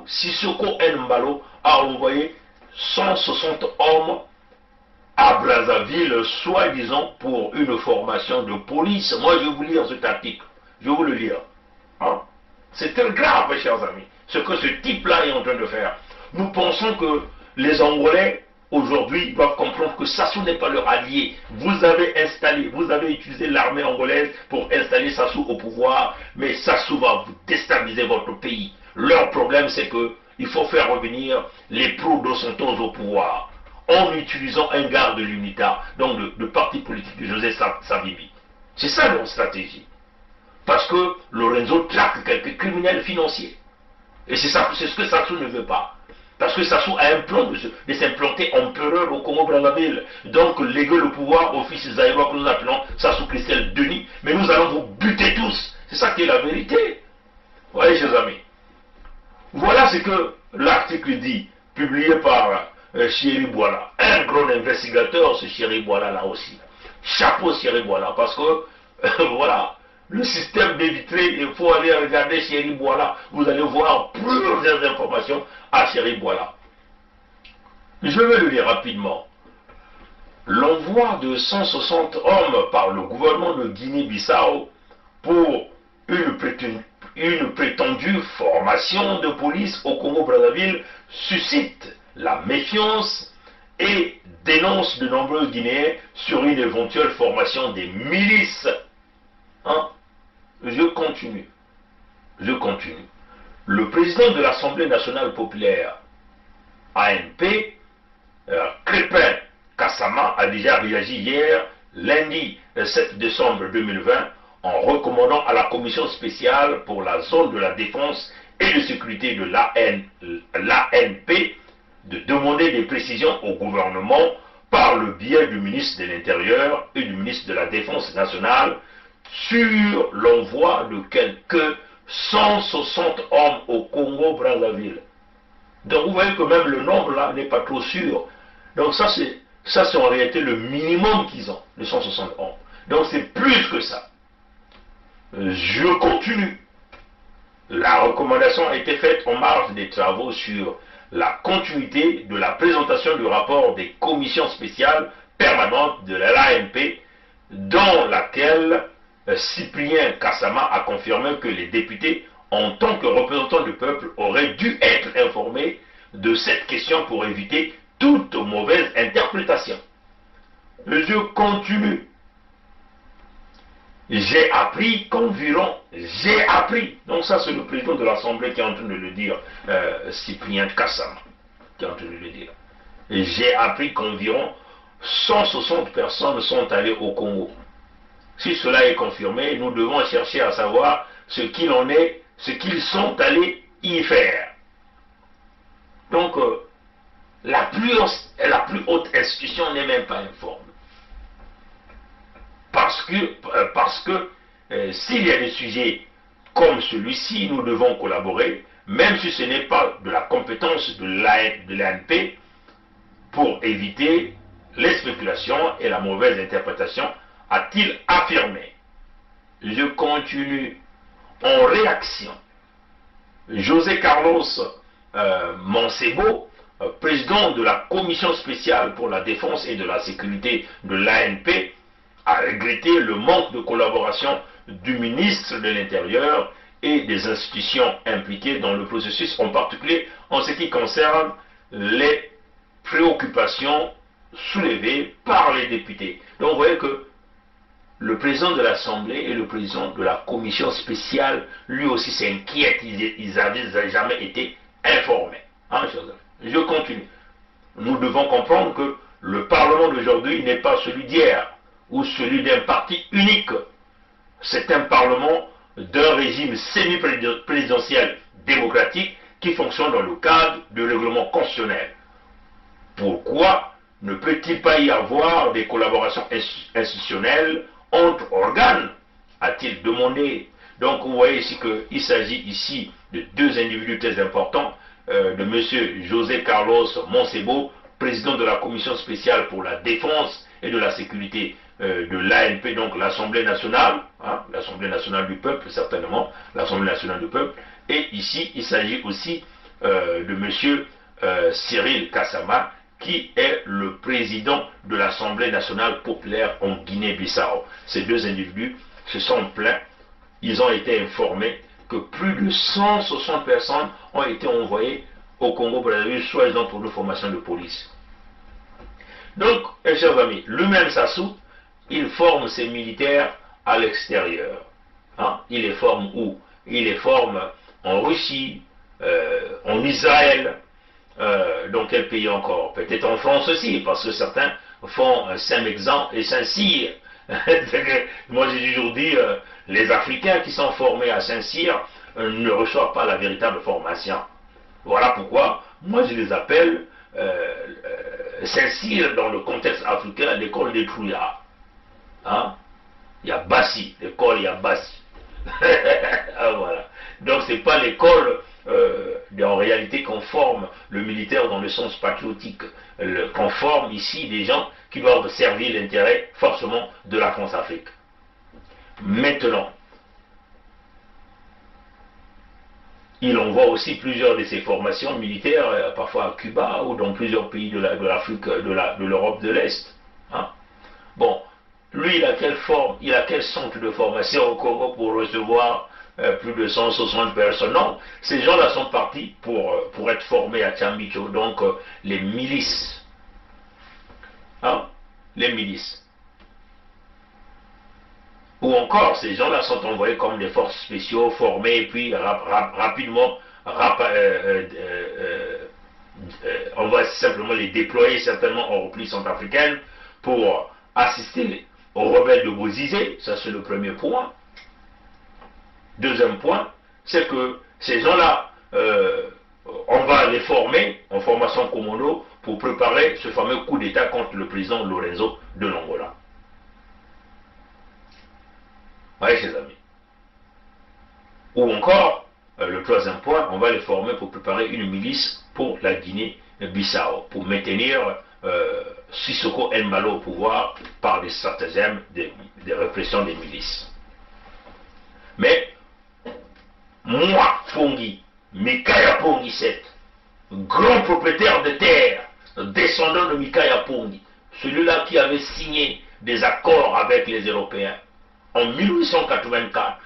H: Sissoko Mbalo a envoyé 160 hommes à Brazzaville, soi-disant pour une formation de police. Moi, je vais vous lire cet article. Je vais vous le lire. Hein? C'est très grave, mes chers amis, ce que ce type-là est en train de faire. Nous pensons que les Angolais, aujourd'hui, doivent comprendre que Sassou n'est pas leur allié. Vous avez utilisé l'armée angolaise pour installer Sassou au pouvoir, mais Sassou va vous déstabiliser votre pays. Leur problème, c'est que il faut faire revenir les pro-dos Santos au pouvoir, en utilisant un garde de l'UNITA, donc le parti politique de José Savimbi. C'est ça leur stratégie. Parce que Lorenzo traque quelques criminels financiers. Et c'est ce que Sassou ne veut pas. Parce que Sassou a un plan de s'implanter empereur au Congo-Brazzaville. Donc léguer le pouvoir au fils Zaïwa que nous appelons Sassou Christelle Denis. Mais nous allons vous buter tous. C'est ça qui est la vérité. Vous voyez, chers amis. Voilà ce que l'article dit, publié par Chéri Boila. Un grand investigateur, ce Chéri Boila là aussi. Chapeau Chéri Boila, parce que, voilà, le système d'éviter, il faut aller regarder Chéri Boila. Vous allez voir plusieurs informations à Chéri Boila. Je vais le lire rapidement. L'envoi de 160 hommes par le gouvernement de Guinée-Bissau pour une prétendue formation de police au Congo-Brazzaville suscite la méfiance et dénonce de nombreux Guinéens sur une éventuelle formation des milices. Hein? Je continue. Le président de l'Assemblée nationale populaire, ANP, Crépin Kassama, a déjà réagi hier, lundi 7 décembre 2020, en recommandant à la commission spéciale pour la zone de la défense et de sécurité de l'ANP de demander des précisions au gouvernement par le biais du ministre de l'Intérieur et du ministre de la Défense nationale sur l'envoi de quelques 160 hommes au Congo-Brazzaville. Donc vous voyez que même le nombre là n'est pas trop sûr. Donc ça c'est en réalité le minimum qu'ils ont, les 160 hommes. Donc c'est plus que ça. Je continue. La recommandation a été faite en marge des travaux sur la continuité de la présentation du rapport des commissions spéciales permanentes de l'ANP, dans laquelle Cyprien Kassama a confirmé que les députés, en tant que représentants du peuple, auraient dû être informés de cette question pour éviter toute mauvaise interprétation. Je continue. J'ai appris, donc ça c'est le président de l'Assemblée qui est en train de le dire, Cyprien Kassama, qui est en train de le dire. J'ai appris qu'environ 160 personnes sont allées au Congo. Si cela est confirmé, nous devons chercher à savoir ce qu'il en est, ce qu'ils sont allés y faire. Donc, la plus haute institution n'est même pas informée. Parce que s'il y a des sujets comme celui-ci, nous devons collaborer, même si ce n'est pas de la compétence de l'ANP, pour éviter les spéculations et la mauvaise interprétation, a-t-il affirmé. Je continue. En réaction, José Carlos Mancebo, président de la commission spéciale pour la défense et de la sécurité de l'ANP, a regretté le manque de collaboration du ministre de l'Intérieur et des institutions impliquées dans le processus, en particulier en ce qui concerne les préoccupations soulevées par les députés. Donc vous voyez que le président de l'Assemblée et le président de la commission spéciale, lui aussi s'inquiète, ils n'avaient jamais été informés. Hein, je continue. Nous devons comprendre que le Parlement d'aujourd'hui n'est pas celui d'hier, ou celui d'un parti unique. C'est un Parlement d'un régime semi-présidentiel démocratique qui fonctionne dans le cadre du règlement constitutionnel. Pourquoi ne peut-il pas y avoir des collaborations institutionnelles entre organes, a-t-il demandé. Donc vous voyez ici qu'il s'agit ici de deux individus très importants, de M. José Carlos Mancebo, président de la commission spéciale pour la défense et de la sécurité de l'ANP, donc l'Assemblée nationale, hein, l'Assemblée nationale du peuple, certainement, l'Assemblée nationale du peuple, et ici il s'agit aussi de M. Cyril Kassama, qui est le président de l'Assemblée nationale populaire en Guinée-Bissau. Ces deux individus se sont plaints, ils ont été informés que plus de 160 personnes ont été envoyées au Congo-Brazzaville, soi-disant pour une formation de police. Donc, chers amis, lui-même Sassou, il forme ses militaires à l'extérieur. Hein? Il les forme où? Il les forme en Russie, en Israël, dans quel pays encore? Peut-être en France aussi, parce que certains font Saint-Mexan et Saint-Cyr. Moi j'ai toujours dit, les Africains qui sont formés à Saint-Cyr ne reçoivent pas la véritable formation. Voilà pourquoi, moi je les appelle Saint-Cyr dans le contexte africain, l'école des trouillards. Hein? Il y a Bassi, l'école il y a Bassi. Ah, voilà. Donc c'est pas l'école en réalité qu'on forme le militaire dans le sens patriotique, qu'on forme ici des gens qui doivent servir l'intérêt forcément de la France-Afrique. Maintenant, il envoie aussi plusieurs de ses formations militaires, parfois à Cuba ou dans plusieurs pays de l'Afrique, de l'Europe de l'Est. Hein? Bon, lui, il a quelle forme, il a quel centre de formation au Congo pour recevoir plus de 160 personnes? Non, ces gens-là sont partis pour être formés à Tchambicho, donc les milices. Hein? Les milices. Ou encore, ces gens-là sont envoyés comme des forces spéciaux, formés, et puis rapidement, on va simplement les déployer certainement en repli centrafricaine pour assister aux rebelles de Bozizé. Ça, c'est le premier point. Deuxième point, c'est que ces gens-là, on va les former en formation commando pour préparer ce fameux coup d'État contre le président Lorenzo de l'Angola. Oui, chers amis. Ou encore, le troisième point, on va les former pour préparer une milice pour la Guinée-Bissau, pour maintenir Sissoko Embalo au pouvoir par des stratagèmes de répression des milices. Mais, moi, Pongi, Mikaya Pongi 7, grand propriétaire de terre, descendant de Mikaya Pongi, celui-là qui avait signé des accords avec les Européens en 1884,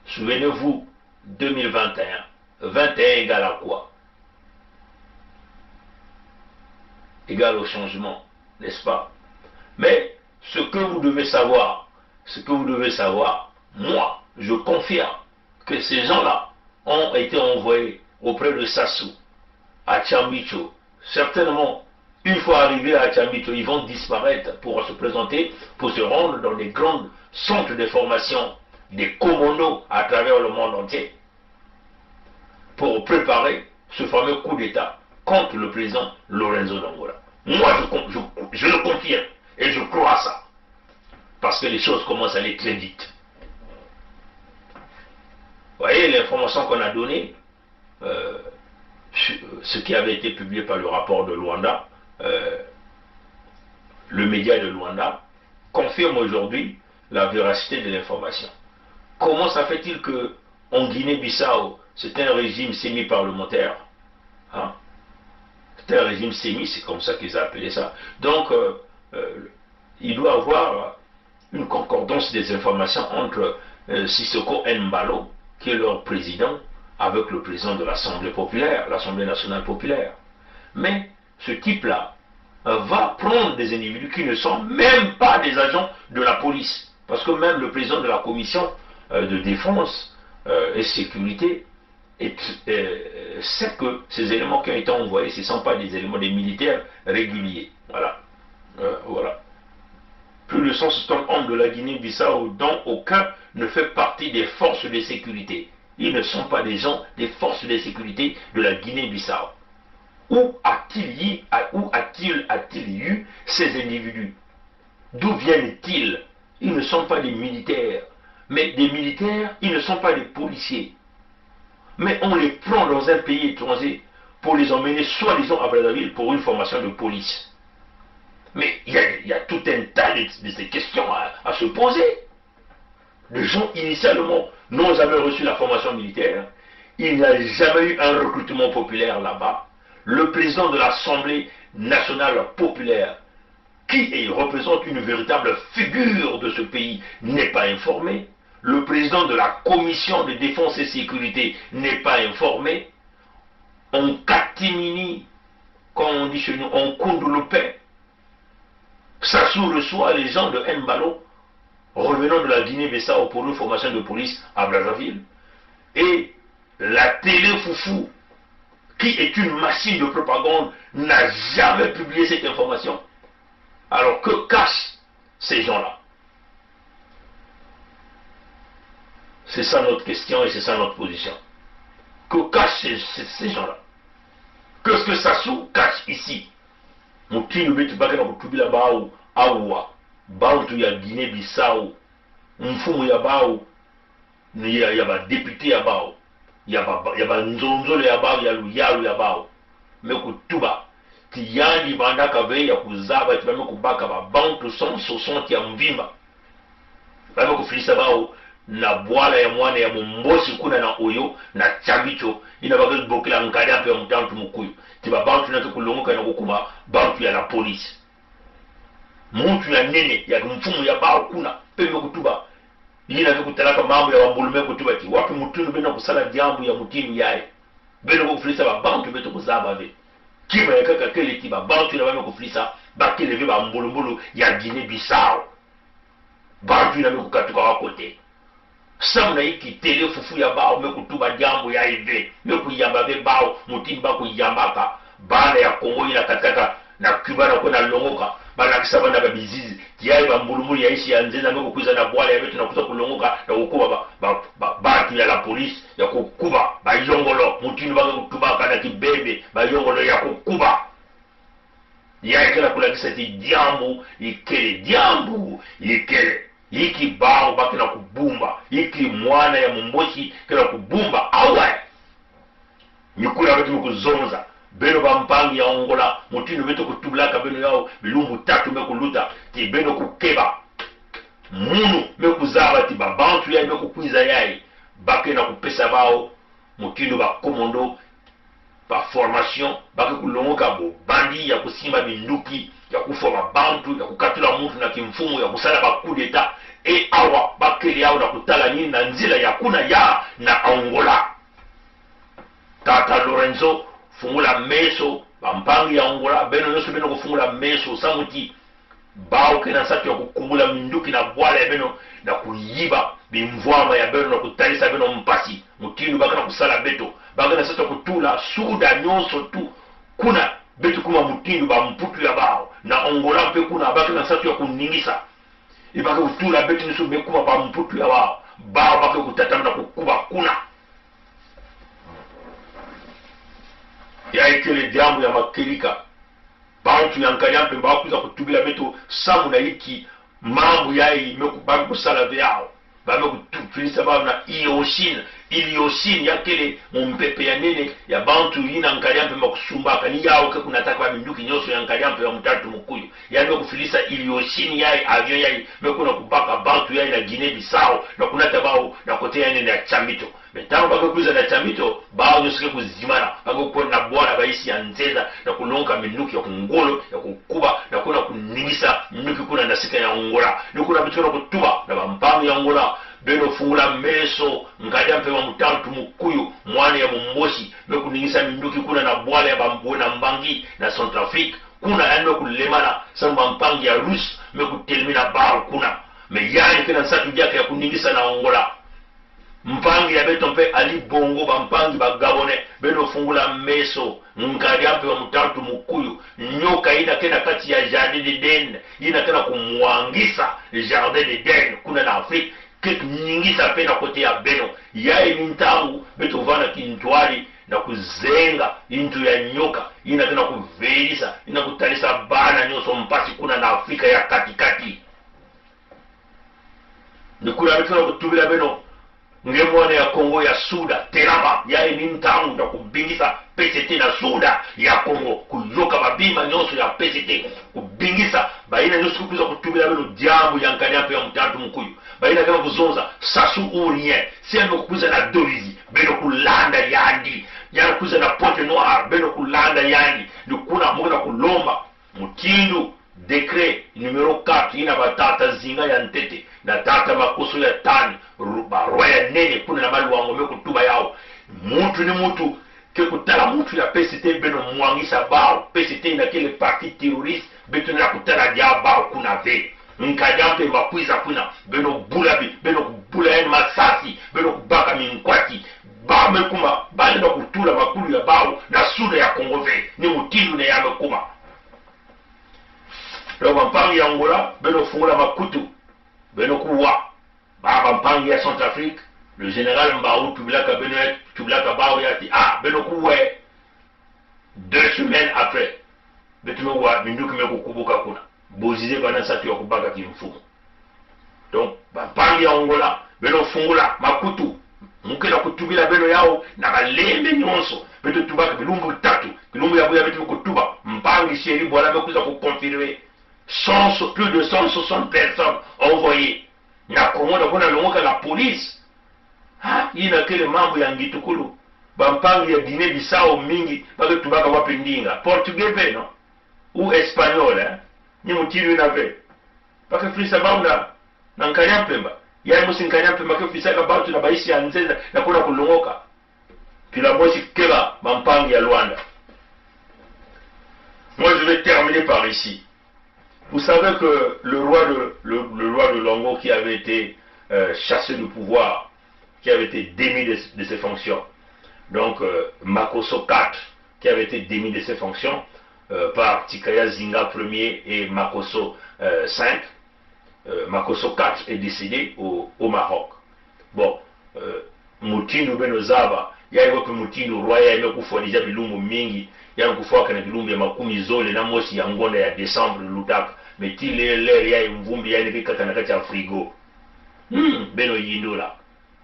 H: souvenez-vous, 2021, 21 égale à quoi? Égal au changement, n'est-ce pas? Mais ce que vous devez savoir, moi, je confirme que ces gens-là ont été envoyés auprès de Sassou, à Tchambicho. Certainement, une fois arrivés à Tchambicho, ils vont disparaître pour se présenter, pour se rendre dans les grands centres de formation des commandos à travers le monde entier, pour préparer ce fameux coup d'État contre le président Lorenzo d'Angola. Moi, je le confirme et je crois à ça. Parce que les choses commencent à aller très vite. Vous voyez l'information qu'on a donnée, ce qui avait été publié par le rapport de Luanda, le média de Luanda, confirme aujourd'hui la véracité de l'information. Comment ça fait-il que en Guinée-Bissau, c'est un régime semi-parlementaire, hein? C'est un régime semi, c'est comme ça qu'ils ont appelé ça. Donc, il doit y avoir une concordance des informations entre Sissoko Embalo, qui est leur président, avec le président de l'Assemblée populaire, l'Assemblée nationale populaire. Mais ce type-là va prendre des individus qui ne sont même pas des agents de la police. Parce que même le président de la commission de défense et sécurité sait que ces éléments qui ont été envoyés, ce ne sont pas des éléments des militaires réguliers. Voilà. Voilà. Plus de 160 hommes de la Guinée-Bissau, dont aucun ne fait partie des forces de sécurité. Ils ne sont pas des gens des forces de sécurité de la Guinée-Bissau. Où a-t-il eu ces individus? D'où viennent-ils? Ils ne sont pas des militaires. Mais des militaires, ils ne sont pas des policiers. Mais on les prend dans un pays étranger pour les emmener soi-disant à Brazzaville pour une formation de police. Mais il y a tout un tas de ces questions à se poser. Les gens initialement n'ont jamais reçu la formation militaire. Il n'y a jamais eu un recrutement populaire là-bas. le président de l'Assemblée nationale populaire, qui représente une véritable figure de ce pays, n'est pas informé. Le président de la commission de défense et sécurité n'est pas informé. On catimini, comme on dit chez nous, on condoute. Sassou reçoit les gens de Mbalo revenant de la Guinée-Bissau pour une formation de police à Brazzaville. Et la télé Foufou, qui est une machine de propagande, n'a jamais publié cette information. Alors que cachent ces gens-là? C'est ça notre question et c'est ça notre position. Que cachent ces gens-là? Qu'est-ce que Sassou cache ici? Moutini betu bakena kutubila bao awa bantu ya Guinée-Bissau mfumu ya bao ya ba député ya bao ya ba nzonzole ya bao ya luyalu ya bao mekutuba tiyandi bandaka ve ya kuzaba tibame kubaka ba bantu 160 ya mvimba bame kufilisa bao na bwala ya mwana ya mumbosi kuna na oyo na chabicho inabaga bokela nkali ampe ya mtantu mukuyu tiba bantu na kulongoka na kukuma bantu ya la police muntu ya nene ya mfumu ya bao kuna peme kutuba yina kutalaka mambo ya wambulume kutuba ti wapi mutunu bena kusala jambo ya mutinu yae bena kufilisa ba bantu beto kuzaba ve kima ya kaka kele tiba bantu na bame kufilisa bakile ve ba mbulumbulu ya Guinée-Bissau bantu na kukatuka wakote samna iki tele Fufu ya bao mekutuba jambo ya ive mekuyamba ve bao mutimba kuyambaka bana ya Kongo ina kataka na Cuba na kuna longoka bana kisaba na babizizi tiyai bambulumuli ya ishi ya nzena mekukuza na bwala ya betu na kuza kulongoka na kukuba batu ya la polisi ya kukuba bayongolo mutinu baka kutubaka na kibebe bayongolo ya kukuba ya ikela kulagisa ti jambo ikele iki bao baki na kubumba iki mwana ya mumboshi kila kubumba awa nyukula betu mkuzonza beno bampangi ya ongola mutinu betu kutubulaka beno yao bilumbu tatu mekuluta ti beno kukeba munu mekuzaba ti babantu ya mekukwiza yai baki na kupesa bao mutinu ba komondo ba formation baki kulongoka bo bandi ya kusimba binduki ya kufoma bantu ya kukatula mtu na kimfumu ya kusala ba coup d'etat e awa bakeli yao na kutala nini na nzila ya kuna ya na Angola Tata Lorenzo fungula meso bampangi ya Angola beno yoso beno kufungula meso samuti bao kena satu ya kukumula minduki na bwala ya beno na kuyiba bimvwama ya beno na kutalisa beno mpasi mutinu baka na kusala beto baka na satu ya kutula suda nyonso tu kuna betu kuma mutindu ba mputu ya bao na Angola mpe kuna baka na satu ya kuningisa ibaka utula betu nisu mekuma ba mputu ya bao baka kutatama na kukuba kuna ya ikele jambo ya makelika bantu ya nkanyampe mbakuza kutubila betu samu na iki mambo ya mekubaka kusala vyao bame kutufilisa bao na Iliyoshini ya kele mumpepe ya nene ya bantu yina nkanyampe makusumbaka ni yao ke kunataka ba minduki nyoso ya nkanyampe ya mtatu mukuyu ya kufilisa Iliyoshini yai avion yai mekuna kubaka bantu yai na Guinée-Bissau na kunata bao na kote ya nene ya Chamito metano baka kuiza na Chamito bao nyosuke kuzimana baka kupona na bwana baisi ya nzeza na kulonga minduki ya kungolo ya kukuba na kuna kuningisa minduki kuna nasika ya Angola ni kuna bituna kutuba na bampangu ya Angola beno fungula meso nkajampe wa mtantu mukuyu mwane ya mumboshi mekuningisa minduki kuna na bwala ya bambue na mbangi na Centrafrique kuna yani kulemana samba mpangi ya Rus mekutelimina bao kuna meyani kena nsatu jake ya kuningisa na Angola mpangi ya beto mpe Ali Bongo bampangi bagabone beno fungula meso nkajampe wa mtantu mukuyu nyoka ina kena kati ya Jardin d'Eden ina kena kumuangisa Jardin d'Eden kuna na Afrique kitu nyingi sapena kote ya beno yae mintangu beto vana kintwali na kuzenga intu ya nyoka ina tena kuvelisa ina kutalisa bana nyoso mpasi kuna na Afrika ya katikati nikula betuna kutubila beno ngemwane ya Kongo ya Suda teraba yae mintangu na kubingisa PCT na Suda ya Kongo kuyoka babima nyoso ya PCT kubingisa baina nyoso kupiza kutubila beno jambo ya nkanyampe ya mtatu mkuyu baina kama kuzonza Sassou Ourien siendo kukuza na Dorizi beno kulanda yana kuza na Pointe Noire beno kulanda yani ndikuna mukuna kulomba mutindu décret numéro 4 ina batata zinga ya ntete na tata makoso ya tani roya nene kuna na maluango mekutuba yao mutu ni mutu ke kutala mutu ya PCT beno mwangisa bao PCT na kile parti terroriste betu na kutala dia bao kuna ve nkajampe makwiza kuna beno bula yani masasi beno kubaka minkwati ba mekuma bali na kutula makulu ya bao na suda ya Kongove ni mutindu na ya mekuma donc mpangi ya Angola beno fungula makutu beno kuwa ba mpangi ya Centrafrique le général Mbaou tubilaka beno tubilaka bao yati beno kuwa 2 semaines après betume wa minduki mekukubuka kuna bozize bana satu ya kubaka kimfumo donc mpangi ya Angola beno fungula makutu mukena kutubila beno yao na balembe nyonso beto tubaka bilumbu 3 bilumbu ya buya betu kutuba mpangi sheri bwana mekuza kukonfirmer plus de 160 personnes envoyées. Na Congo na longoka la police. Ina kile mambo ya ngitukulu. Bampangi ya Guinée Bissau mingi bado tubaka wapi ndinga. Portugais beno ou espagnol ni mutiru na ve. Paka frisa bauna na nkanyapemba. Ya musi nkanyapemba ke frisa ka batu na baisi ya nzeza na kuna kulongoka. Pila bosi keba bampangi ya Luanda. Moi je vais terminer par ici. Vous savez que le roi de Longo qui avait été chassé du pouvoir, qui avait été démis de ses fonctions, donc Makosso IV qui avait été démis de ses fonctions par Tikaya Zinga Ier et Makosso V, Makosso IV est décédé au Maroc. Bon, Moutinu Benozaba, il y a eu Moutinu roi, il y a eu Kufouadija Bilumbu Mingi, il y a eu Kufouakana Bilumbu Makumi Zole, Namosi Yangonda ya décembre Ludak. Mais il est l'air, il y a une vumbi, il y a une katanakati à frigo. Beno yindola.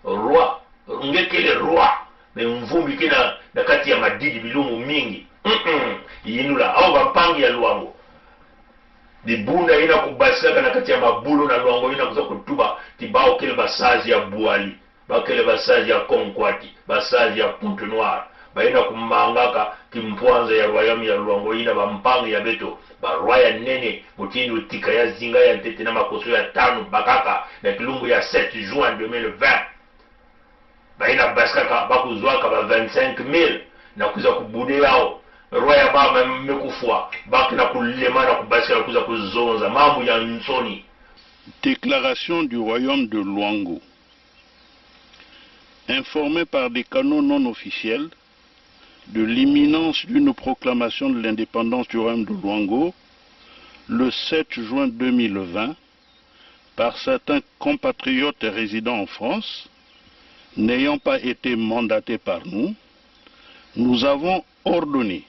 H: Roi. Ngekele roi. Mais une vumbi qui na kati ya madidi bilumu mingi. Yindola. Au bampangi ya Luango. Di bunda ina kubasika na kati ya mabulo na Luango ina kuza kutuba. Tibao kele basazi ya Buali. Bakele basazi ya Konkwati. Basazi ya Pointe Noire. Baina kumangaka kimpwanza ya royaume ya Luango ina bampangi ya beto. Barwaya nene mutindu tika ya zinga ya ntete na makoso ya 5 bakaka na kilumbu ya 7 juin 2020 baina baskaka bakuzwaka ba 25,000 na kuza kubude yao roya ba mekufwa bakina kulema na kubaskaka kuza kuzonza mambo ya nsoni.
L: Déclaration du royaume de Luango. Informé par des canaux non officiels de l'imminence d'une proclamation de l'indépendance du royaume de Luango le 7 juin 2020 par certains compatriotes résidant en France, n'ayant pas été mandatés par nous, nous avons ordonné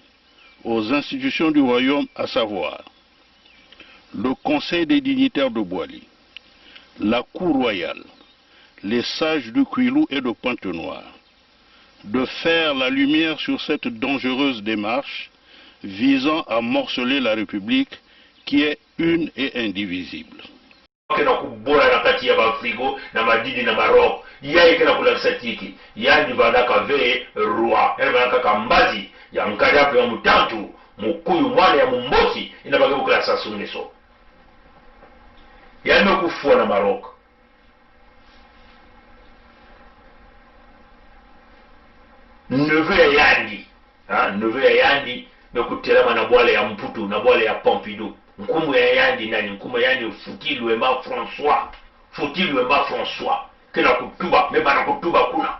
L: aux institutions du royaume, à savoir le Conseil des dignitaires de Boali, la Cour royale, les sages du Kouilou et de Pointe-Noire, de faire la lumière sur cette dangereuse démarche visant à morceler la République qui est une et indivisible.
H: Neveu ya Yandi, neveu ya Yandi, mekutelema na bwale ya Mputu, na bwale ya Pompidou. Nkumu ya Yandi nani, nkumu ya Yandi Fouti Luemba François, kena kutuba, meba na kutuba kuna.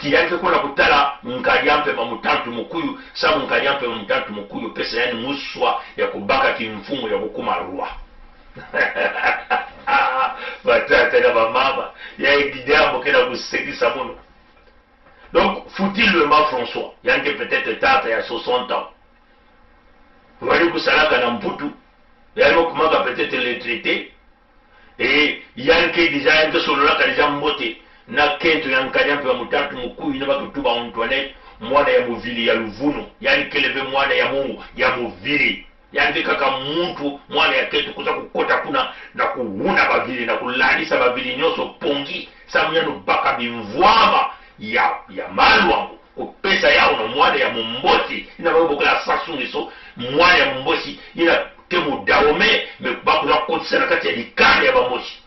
H: Tiyanke kuna kutala mkadiampe mamutantu mukuyu, sabu mkadiampe mamutantu mukuyu, pesa yani muswa ya kubaka kimfumu ya kukuma rua. Batata na mamama, ya ikidambo kena kusekisa munu. Donc, faut-il le mal François? Il y a peut-être tata, il y a 60 ans. Vous voyez que ça là, Mputu, il y a peut-être les traités. Et il y a un qui déjà un peu sur le lac, déjà mboté. Na kento ya nkanya mpe mutatu mkuu inaba kutuba Antoinette, mwana ya muvili ya Luvuno. Yani keleve mwana ya Mungu ya muvili. Yani kaka muntu mwana ya ketu kuza kukota kuna na kuhuna bavili na kulalisa bavili nyoso pongi. Sa mnyanu baka bimvwama ya Maluango opesa yao na mwana ya mombosi ina babokola Sassou Nguesso mwana ya mombosi ina ke modaome me bakola kotisa na kati ya likanda ya bamosi.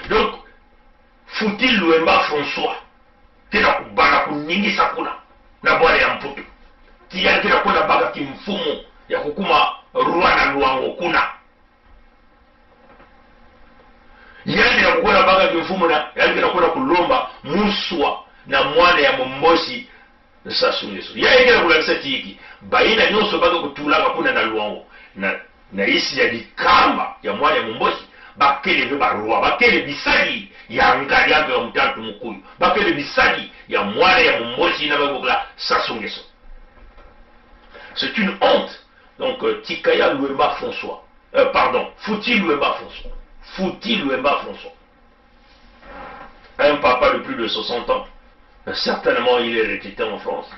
H: Donc Fouti Louemba François tena kubana kuningisa kuna na bwana ya mputu tiyali tena kuna baga kimfumo ya kukuma Rwanda Luango kuna yandi na kukuna baga kimfumo na yandi na kuna kulomba muswa na mwana ya mombosi Sassou Nguesso yandi na kula kisati hiki baina nyoso baga kutulaka kuna na Luango na isi ya dikamba ya mwana ya mombosi bakele ve barua bakele bisali ya ngadi ya mtatu mukuyu bakele bisali ya mwana ya mombosi na bagola Sassou Nguesso. C'est une honte. Donc Tikaya Louemba François Fouti Louemba François Fouti Louemba François, un papa de plus de 60 ans, certainement il est retraité en France.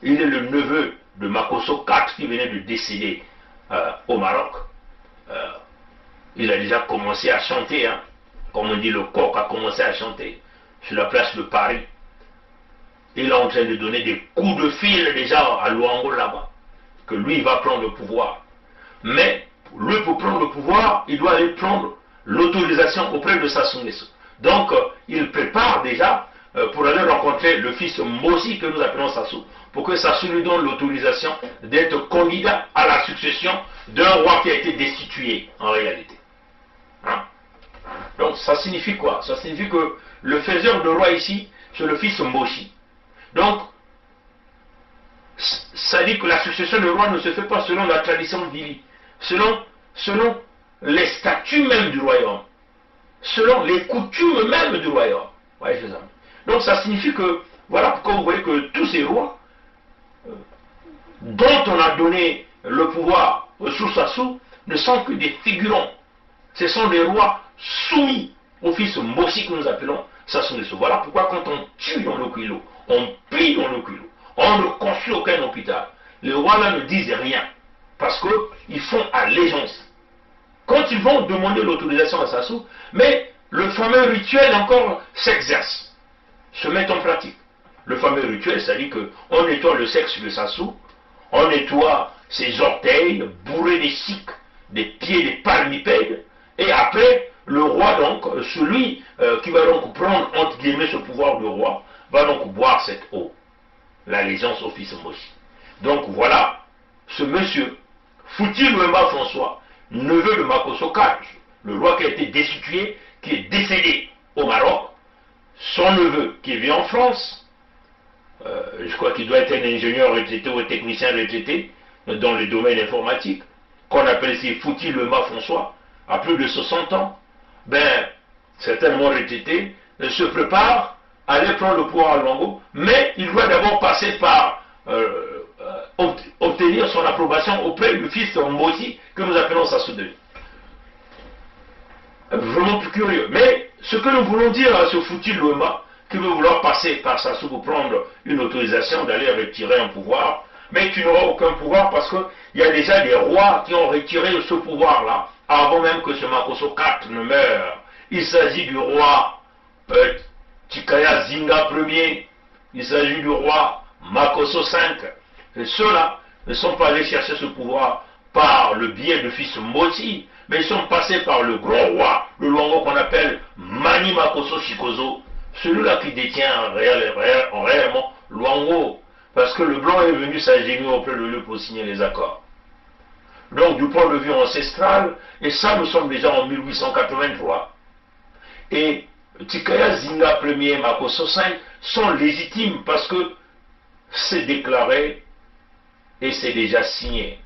H: Il est le neveu de Makosso 4 qui venait de décéder au Maroc. Il a déjà commencé à chanter, hein. Comme on dit, le coq a commencé à chanter sur la place de Paris. Il est en train de donner des coups de fil déjà à Luango là-bas, que lui il va prendre le pouvoir. Mais lui, pour prendre le pouvoir, il doit aller prendre l'autorisation auprès de Sassou Nguesso. Donc il prépare déjà pour aller rencontrer le fils Mossi que nous appelons Sassou, pour que Sassou lui donne l'autorisation d'être candidat à la succession d'un roi qui a été destitué en réalité. Hein? Donc ça signifie quoi? Ça signifie que le faiseur de roi ici, c'est le fils Mossi. Donc ça dit que la succession de roi ne se fait pas selon la tradition vili, selon les statuts même du royaume, selon les coutumes même du royaume. Ouais, donc ça signifie que, voilà pourquoi vous voyez que tous ces rois dont on a donné le pouvoir sous Sassou ne sont que des figurants. Ce sont des rois soumis au fils Mossi que nous appelons Sassou Nguesso. Voilà pourquoi quand on tue dans le kilo, on pille dans le kilo, on ne construit aucun hôpital, les rois là ne disent rien, parce qu'ils font allégeance. Quand ils vont demander l'autorisation à Sassou, mais le fameux rituel encore s'exerce, se met en pratique. Le fameux rituel, c'est-à-dire qu'on nettoie le sexe de Sassou, on nettoie ses orteils bourrés des ciques, des pieds, des palmipèdes, et après, le roi donc, celui qui va donc prendre entre guillemets ce pouvoir de roi, va donc boire cette eau, l'allégeance au fils Mossi. Donc voilà, ce monsieur, Fouti Louemba François, neveu de Makosso 4, le roi qui a été destitué, qui est décédé au Maroc, son neveu qui vit en France, je crois qu'il doit être un ingénieur retraité ou un technicien retraité dans le domaine informatique, qu'on appelle ici Fouti Louemba François, à plus de 60 ans, ben, certainement retraité, se prépare à aller prendre le pouvoir à Luango, mais il doit d'abord passer par obtenir son approbation auprès du fils Mossi que nous appelons Sassou Nguesso. Vraiment plus curieux. Mais ce que nous voulons dire à ce Fouti Louemba, qui veut vouloir passer par Sassou pour prendre une autorisation d'aller retirer un pouvoir, mais qui n'aura aucun pouvoir parce qu'il y a déjà des rois qui ont retiré ce pouvoir-là, avant même que ce Makosso 4 ne meure. Il s'agit du roi Tikaya Zinga Ier, il s'agit du roi Makosso V. Et ceux-là ne sont pas allés chercher ce pouvoir par le biais du fils Mossi, mais ils sont passés par le grand roi, le Luango qu'on appelle Mani Makosso Chikozo, celui-là qui détient réellement Luango, parce que le blanc est venu s'agénuer auprès de lui pour signer les accords. Donc du point de vue ancestral, et ça nous sommes déjà en 1883, et Tikaya Zinga Ier, Makosso V sont légitimes parce que c'est déclaré et c'est déjà signé.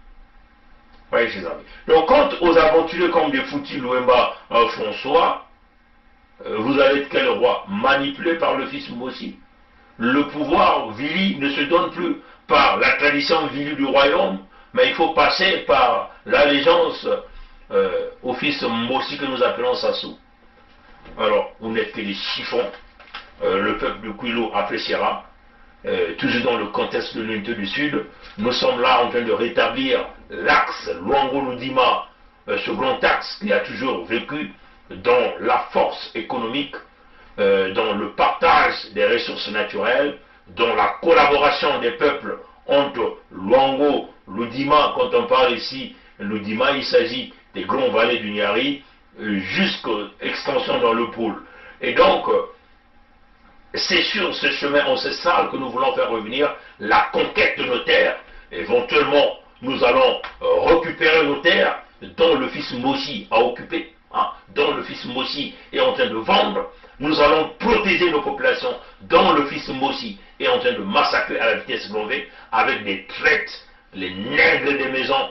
H: Oui, chers amis. Donc quant aux aventuriers comme des Fouti Louemba François, vous allez être quel roi? Manipulé par le fils Mossi. Le pouvoir vili ne se donne plus par la tradition vili du royaume, mais il faut passer par l'allégeance au fils Mossi que nous appelons Sassou. Alors, vous n'êtes que des chiffons, le peuple de Kouilo appréciera, toujours dans le contexte de l'unité du Sud. Nous sommes là en train de rétablir l'axe Luango-Lundima, ce grand axe qui a toujours vécu dans la force économique, dans le partage des ressources naturelles, dans la collaboration des peuples entre Luango, Ludima, quand on parle ici, Ludima, il s'agit des grands vallées du Niari, jusqu'à extension dans le Poul. Et donc, c'est sur ce chemin ancestral que nous voulons faire revenir la conquête de nos terres. Éventuellement, nous allons récupérer nos terres dont le fils Mossi a occupé, dont le fils Mossi est en train de vendre. Nous allons protéger nos populations dont le fils Mossi est en train de massacrer à la vitesse grand V avec des traites, les nègres des maisons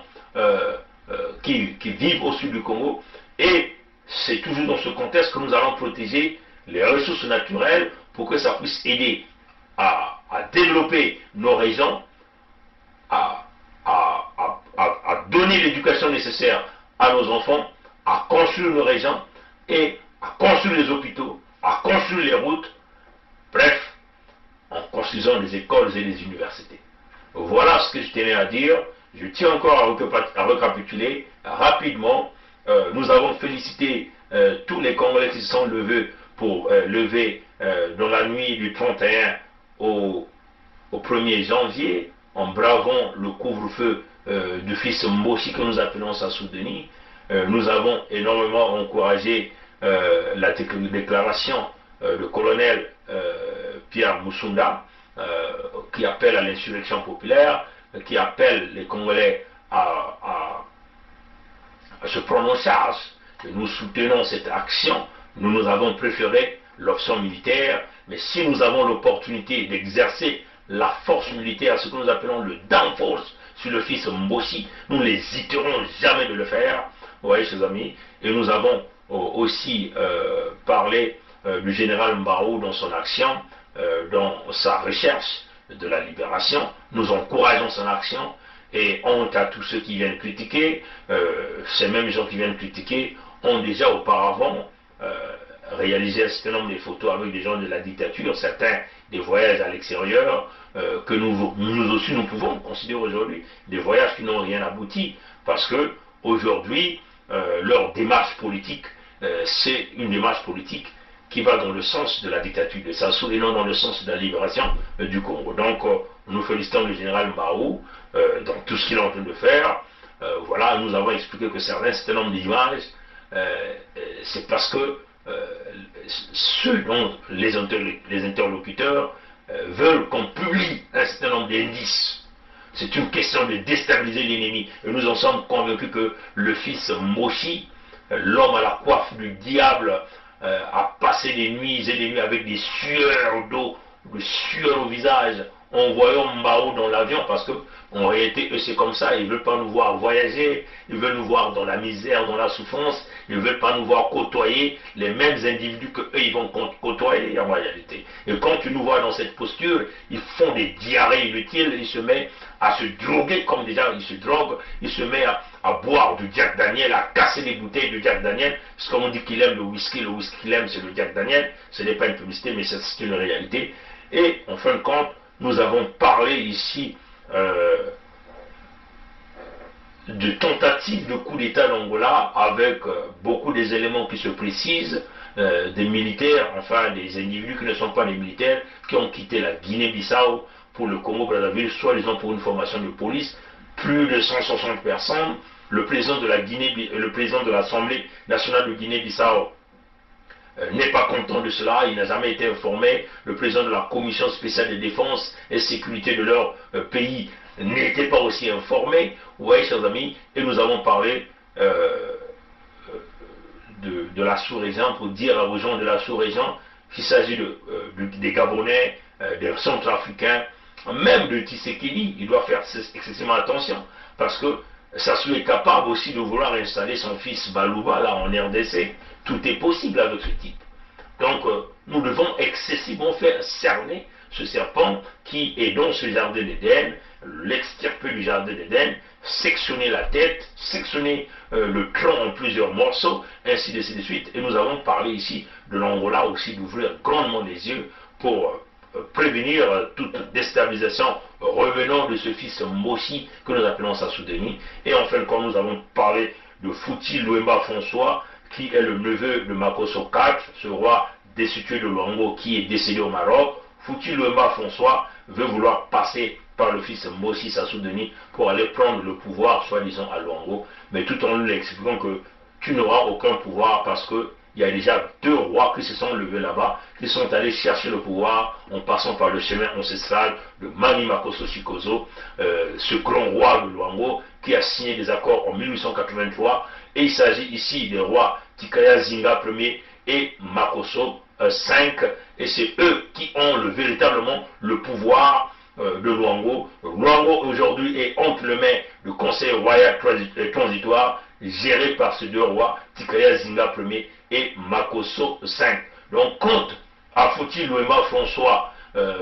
H: qui vivent au sud du Congo. Et c'est toujours dans ce contexte que nous allons protéger les ressources naturelles pour que ça puisse aider à développer nos régions, à donner l'éducation nécessaire à nos enfants, à construire nos régions et à construire les hôpitaux, à construire les routes, bref, en construisant les écoles et les universités. Voilà ce que je tenais à dire. Je tiens encore à récapituler rapidement. Nous avons félicité tous les Congolais qui se sont levés pour lever dans la nuit du 31 au 1er janvier, en bravant le couvre-feu du fils Mossi que nous appelons Sassou Denis. Nous avons énormément encouragé la déclaration du colonel Pierre Moussunda, qui appelle à l'insurrection populaire, qui appelle les Congolais à se prononcer. Nous soutenons cette action. Nous avons préféré l'option militaire, mais si nous avons l'opportunité d'exercer la force militaire, ce que nous appelons le downforce sur le fils Mossi, nous n'hésiterons jamais de le faire. Vous voyez, chers amis. Et nous avons aussi parlé du général Mbarou dans son action, dans sa recherche de la libération. Nous encourageons son action et honte à tous ceux qui viennent critiquer. Ces mêmes gens qui viennent critiquer ont déjà auparavant réalisé un certain nombre de photos avec des gens de la dictature, certains des voyages à l'extérieur que nous aussi nous pouvons considérer aujourd'hui des voyages qui n'ont rien abouti, parce que aujourd'hui leur démarche politique c'est une démarche politique qui va dans le sens de la dictature de Sassou et non dans le sens de la libération du Congo. Donc nous félicitons le général Mbarou dans tout ce qu'il est en train de faire. Voilà, nous avons expliqué que certain nombre d'images, c'est parce que ceux dont les interlocuteurs veulent qu'on publie un certain nombre d'indices. C'est une question de déstabiliser l'ennemi. Et nous en sommes convaincus que le fils Mossi, l'homme à la coiffe du diable, a passé des nuits et des nuits avec des sueurs d'eau, des sueurs au visage, en voyant Mbarou dans l'avion, parce que en réalité, eux c'est comme ça, ils ne veulent pas nous voir voyager, ils veulent nous voir dans la misère, dans la souffrance, ils ne veulent pas nous voir côtoyer les mêmes individus qu'eux ils vont côtoyer en réalité. Et quand tu nous vois dans cette posture, ils font des diarrhées inutiles, ils se mettent à se droguer comme déjà ils se droguent, ils se mettent à boire du Jack Daniel, à casser les bouteilles de Jack Daniel, parce qu'on dit qu'il aime le whisky qu'il aime c'est le Jack Daniel, ce n'est pas une publicité mais c'est une réalité. Et en fin de compte, nous avons parlé ici de tentatives de coup d'État d'Angola avec beaucoup des éléments qui se précisent, des militaires, enfin des individus qui ne sont pas des militaires, qui ont quitté la Guinée-Bissau pour le Congo-Brazzaville, soi-disant pour une formation de police, plus de 160 personnes. Le président de l'Assemblée nationale de Guinée-Bissau n'est pas content de cela, il n'a jamais été informé. Le président de la commission spéciale de défense et sécurité de leur pays n'était pas aussi informé. Vous voyez, chers amis, et nous avons parlé de la sous-région pour dire aux gens de la sous-région qu'il s'agit des Gabonais, des Centrafricains, même de Tshisekedi. Il doit faire excessivement attention parce que Sassou est capable aussi de vouloir installer son fils Balouba là en RDC. Tout est possible avec ce type. Donc nous devons excessivement faire cerner ce serpent qui est dans ce jardin d'Éden, l'extirper du jardin d'Éden, sectionner la tête, sectionner le tronc en plusieurs morceaux, ainsi de suite. Et nous avons parlé ici de l'Angola aussi, d'ouvrir grandement les yeux pour prévenir toute déstabilisation revenant de ce fils Mossi que nous appelons Sassou Denis. Et enfin, quand nous avons parlé de Fouti Louemba François, qui est le neveu de Makosso IV, ce roi destitué de Luango qui est décédé au Maroc, Fouti Louema François veut vouloir passer par le fils Mossi Sassou Denis pour aller prendre le pouvoir, soi-disant à Luango, mais tout en lui expliquant que tu n'auras aucun pouvoir parce que il y a déjà 2 rois qui se sont levés là-bas, qui sont allés chercher le pouvoir en passant par le chemin ancestral de Mani Makosso Chikozo, ce grand roi de Luango qui a signé des accords en 1883. Et il s'agit ici des rois Tikaya Zinga Ier et Makosso V, et c'est eux qui ont véritablement le pouvoir de Luango. Luango aujourd'hui est entre les mains du Conseil royal transitoire géré par ces 2 rois, Tikaya Zinga Ier et Makosso V. Donc compte à Fouti Louema François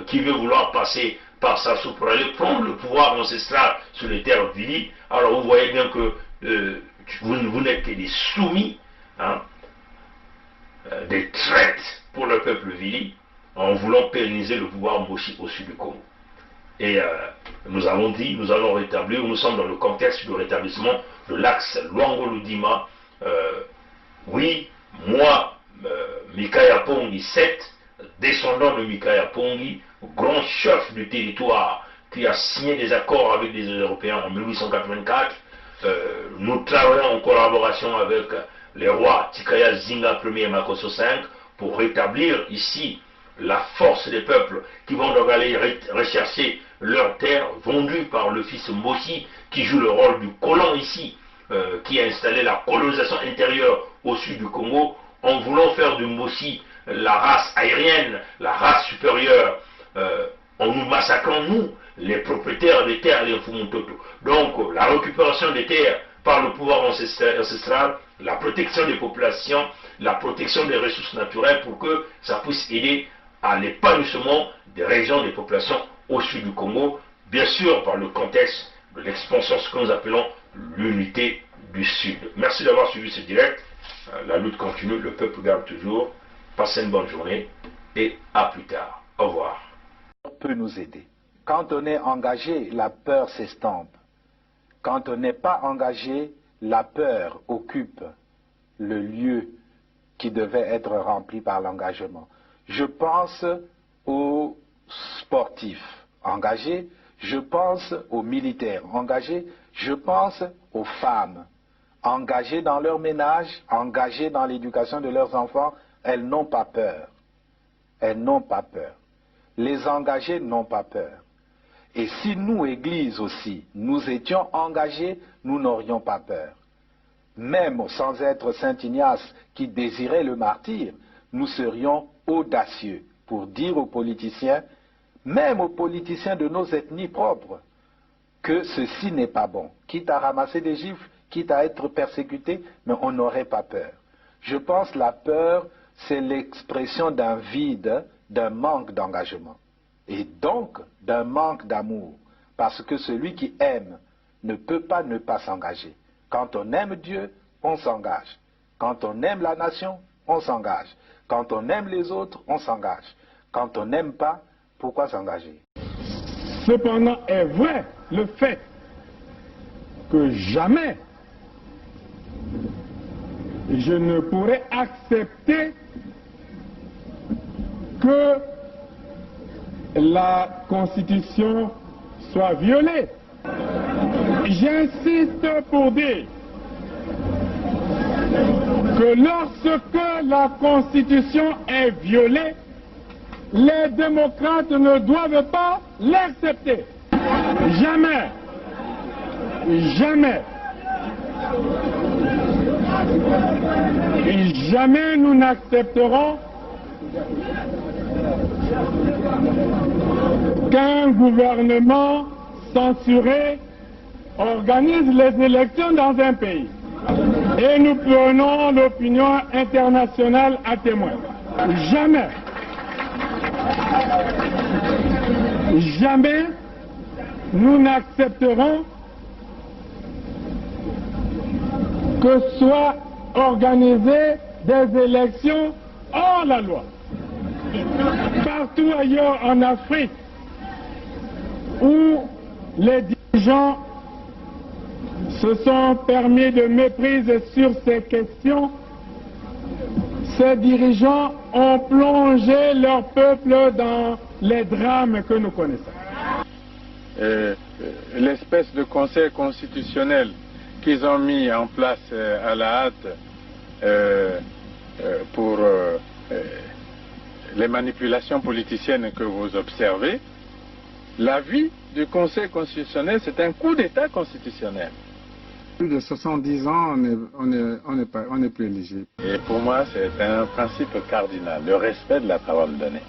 H: qui veut vouloir passer par Sassou pour aller prendre le pouvoir ancestral sur les terres Vili. Alors vous voyez bien que vous n'êtes que des soumis, hein, des traites pour le peuple Vili, en voulant pérenniser le pouvoir Moshi au sud du Congo. Et nous avons dit, nous allons rétablir, nous sommes dans le contexte du rétablissement de l'axe Luango-Ludima. Oui, moi, Mikaya Pongi 7, descendant de Mikaya Pongi, grand chef du territoire qui a signé des accords avec les Européens en 1884, nous travaillons en collaboration avec les rois Tikaya Zinga Ier et Makosso V pour rétablir ici la force des peuples qui vont donc aller rechercher leurs terres vendues par le fils Mossi qui joue le rôle du colon ici, qui a installé la colonisation intérieure au sud du Congo en voulant faire de Mossi la race aérienne, la race supérieure, en nous massacrant nous, les propriétaires des terres, les Mfumuntoto. Donc la récupération des terres par le pouvoir ancestral, la protection des populations, la protection des ressources naturelles pour que ça puisse aider à l'épanouissement des régions des populations au sud du Congo, bien sûr par le contexte de l'expansion, ce que nous appelons l'unité du Sud. Merci d'avoir suivi ce direct. La lutte continue, le peuple garde toujours. Passez une bonne journée et à plus tard. Au revoir.
I: Peut nous aider. Quand on est engagé, la peur s'estompe. Quand on n'est pas engagé, la peur occupe le lieu qui devait être rempli par l'engagement. Je pense aux sportifs engagés, je pense aux militaires engagés, je pense aux femmes engagées dans leur ménage, engagées dans l'éducation de leurs enfants. Elles n'ont pas peur. Elles n'ont pas peur. Les engagés n'ont pas peur. Et si nous, Église aussi, nous étions engagés, nous n'aurions pas peur. Même sans être Saint Ignace qui désirait le martyre, nous serions audacieux pour dire aux politiciens, même aux politiciens de nos ethnies propres, que ceci n'est pas bon. Quitte à ramasser des gifles, quitte à être persécuté, mais on n'aurait pas peur. Je pense que la peur, c'est l'expression d'un vide, d'un manque d'engagement. Et donc, d'un manque d'amour. Parce que celui qui aime ne peut pas ne pas s'engager. Quand on aime Dieu, on s'engage. Quand on aime la nation, on s'engage. Quand on aime les autres, on s'engage. Quand on n'aime pas, pourquoi s'engager?
C: Cependant est vrai le fait que jamais je ne pourrais accepter que la Constitution soit violée. J'insiste pour dire que lorsque la Constitution est violée, les démocrates ne doivent pas l'accepter. Jamais. Jamais. Et jamais nous n'accepterons qu'un gouvernement censuré organise les élections dans un pays. Et nous prenons l'opinion internationale à témoin. Jamais. Jamais nous n'accepterons que soient organisées des élections hors la loi. Partout ailleurs en Afrique où les dirigeants se sont permis de méprise sur ces questions, ces dirigeants ont plongé leur peuple dans les drames que nous connaissons.
D: L'espèce de conseil constitutionnel qu'ils ont mis en place à la hâte pour les manipulations politiciennes que vous observez, l'avis du Conseil constitutionnel, c'est un coup d'État constitutionnel.
E: Plus de 70 ans, on n'est plus éligible.
D: Et pour moi, c'est un principe cardinal, le respect de la parole donnée.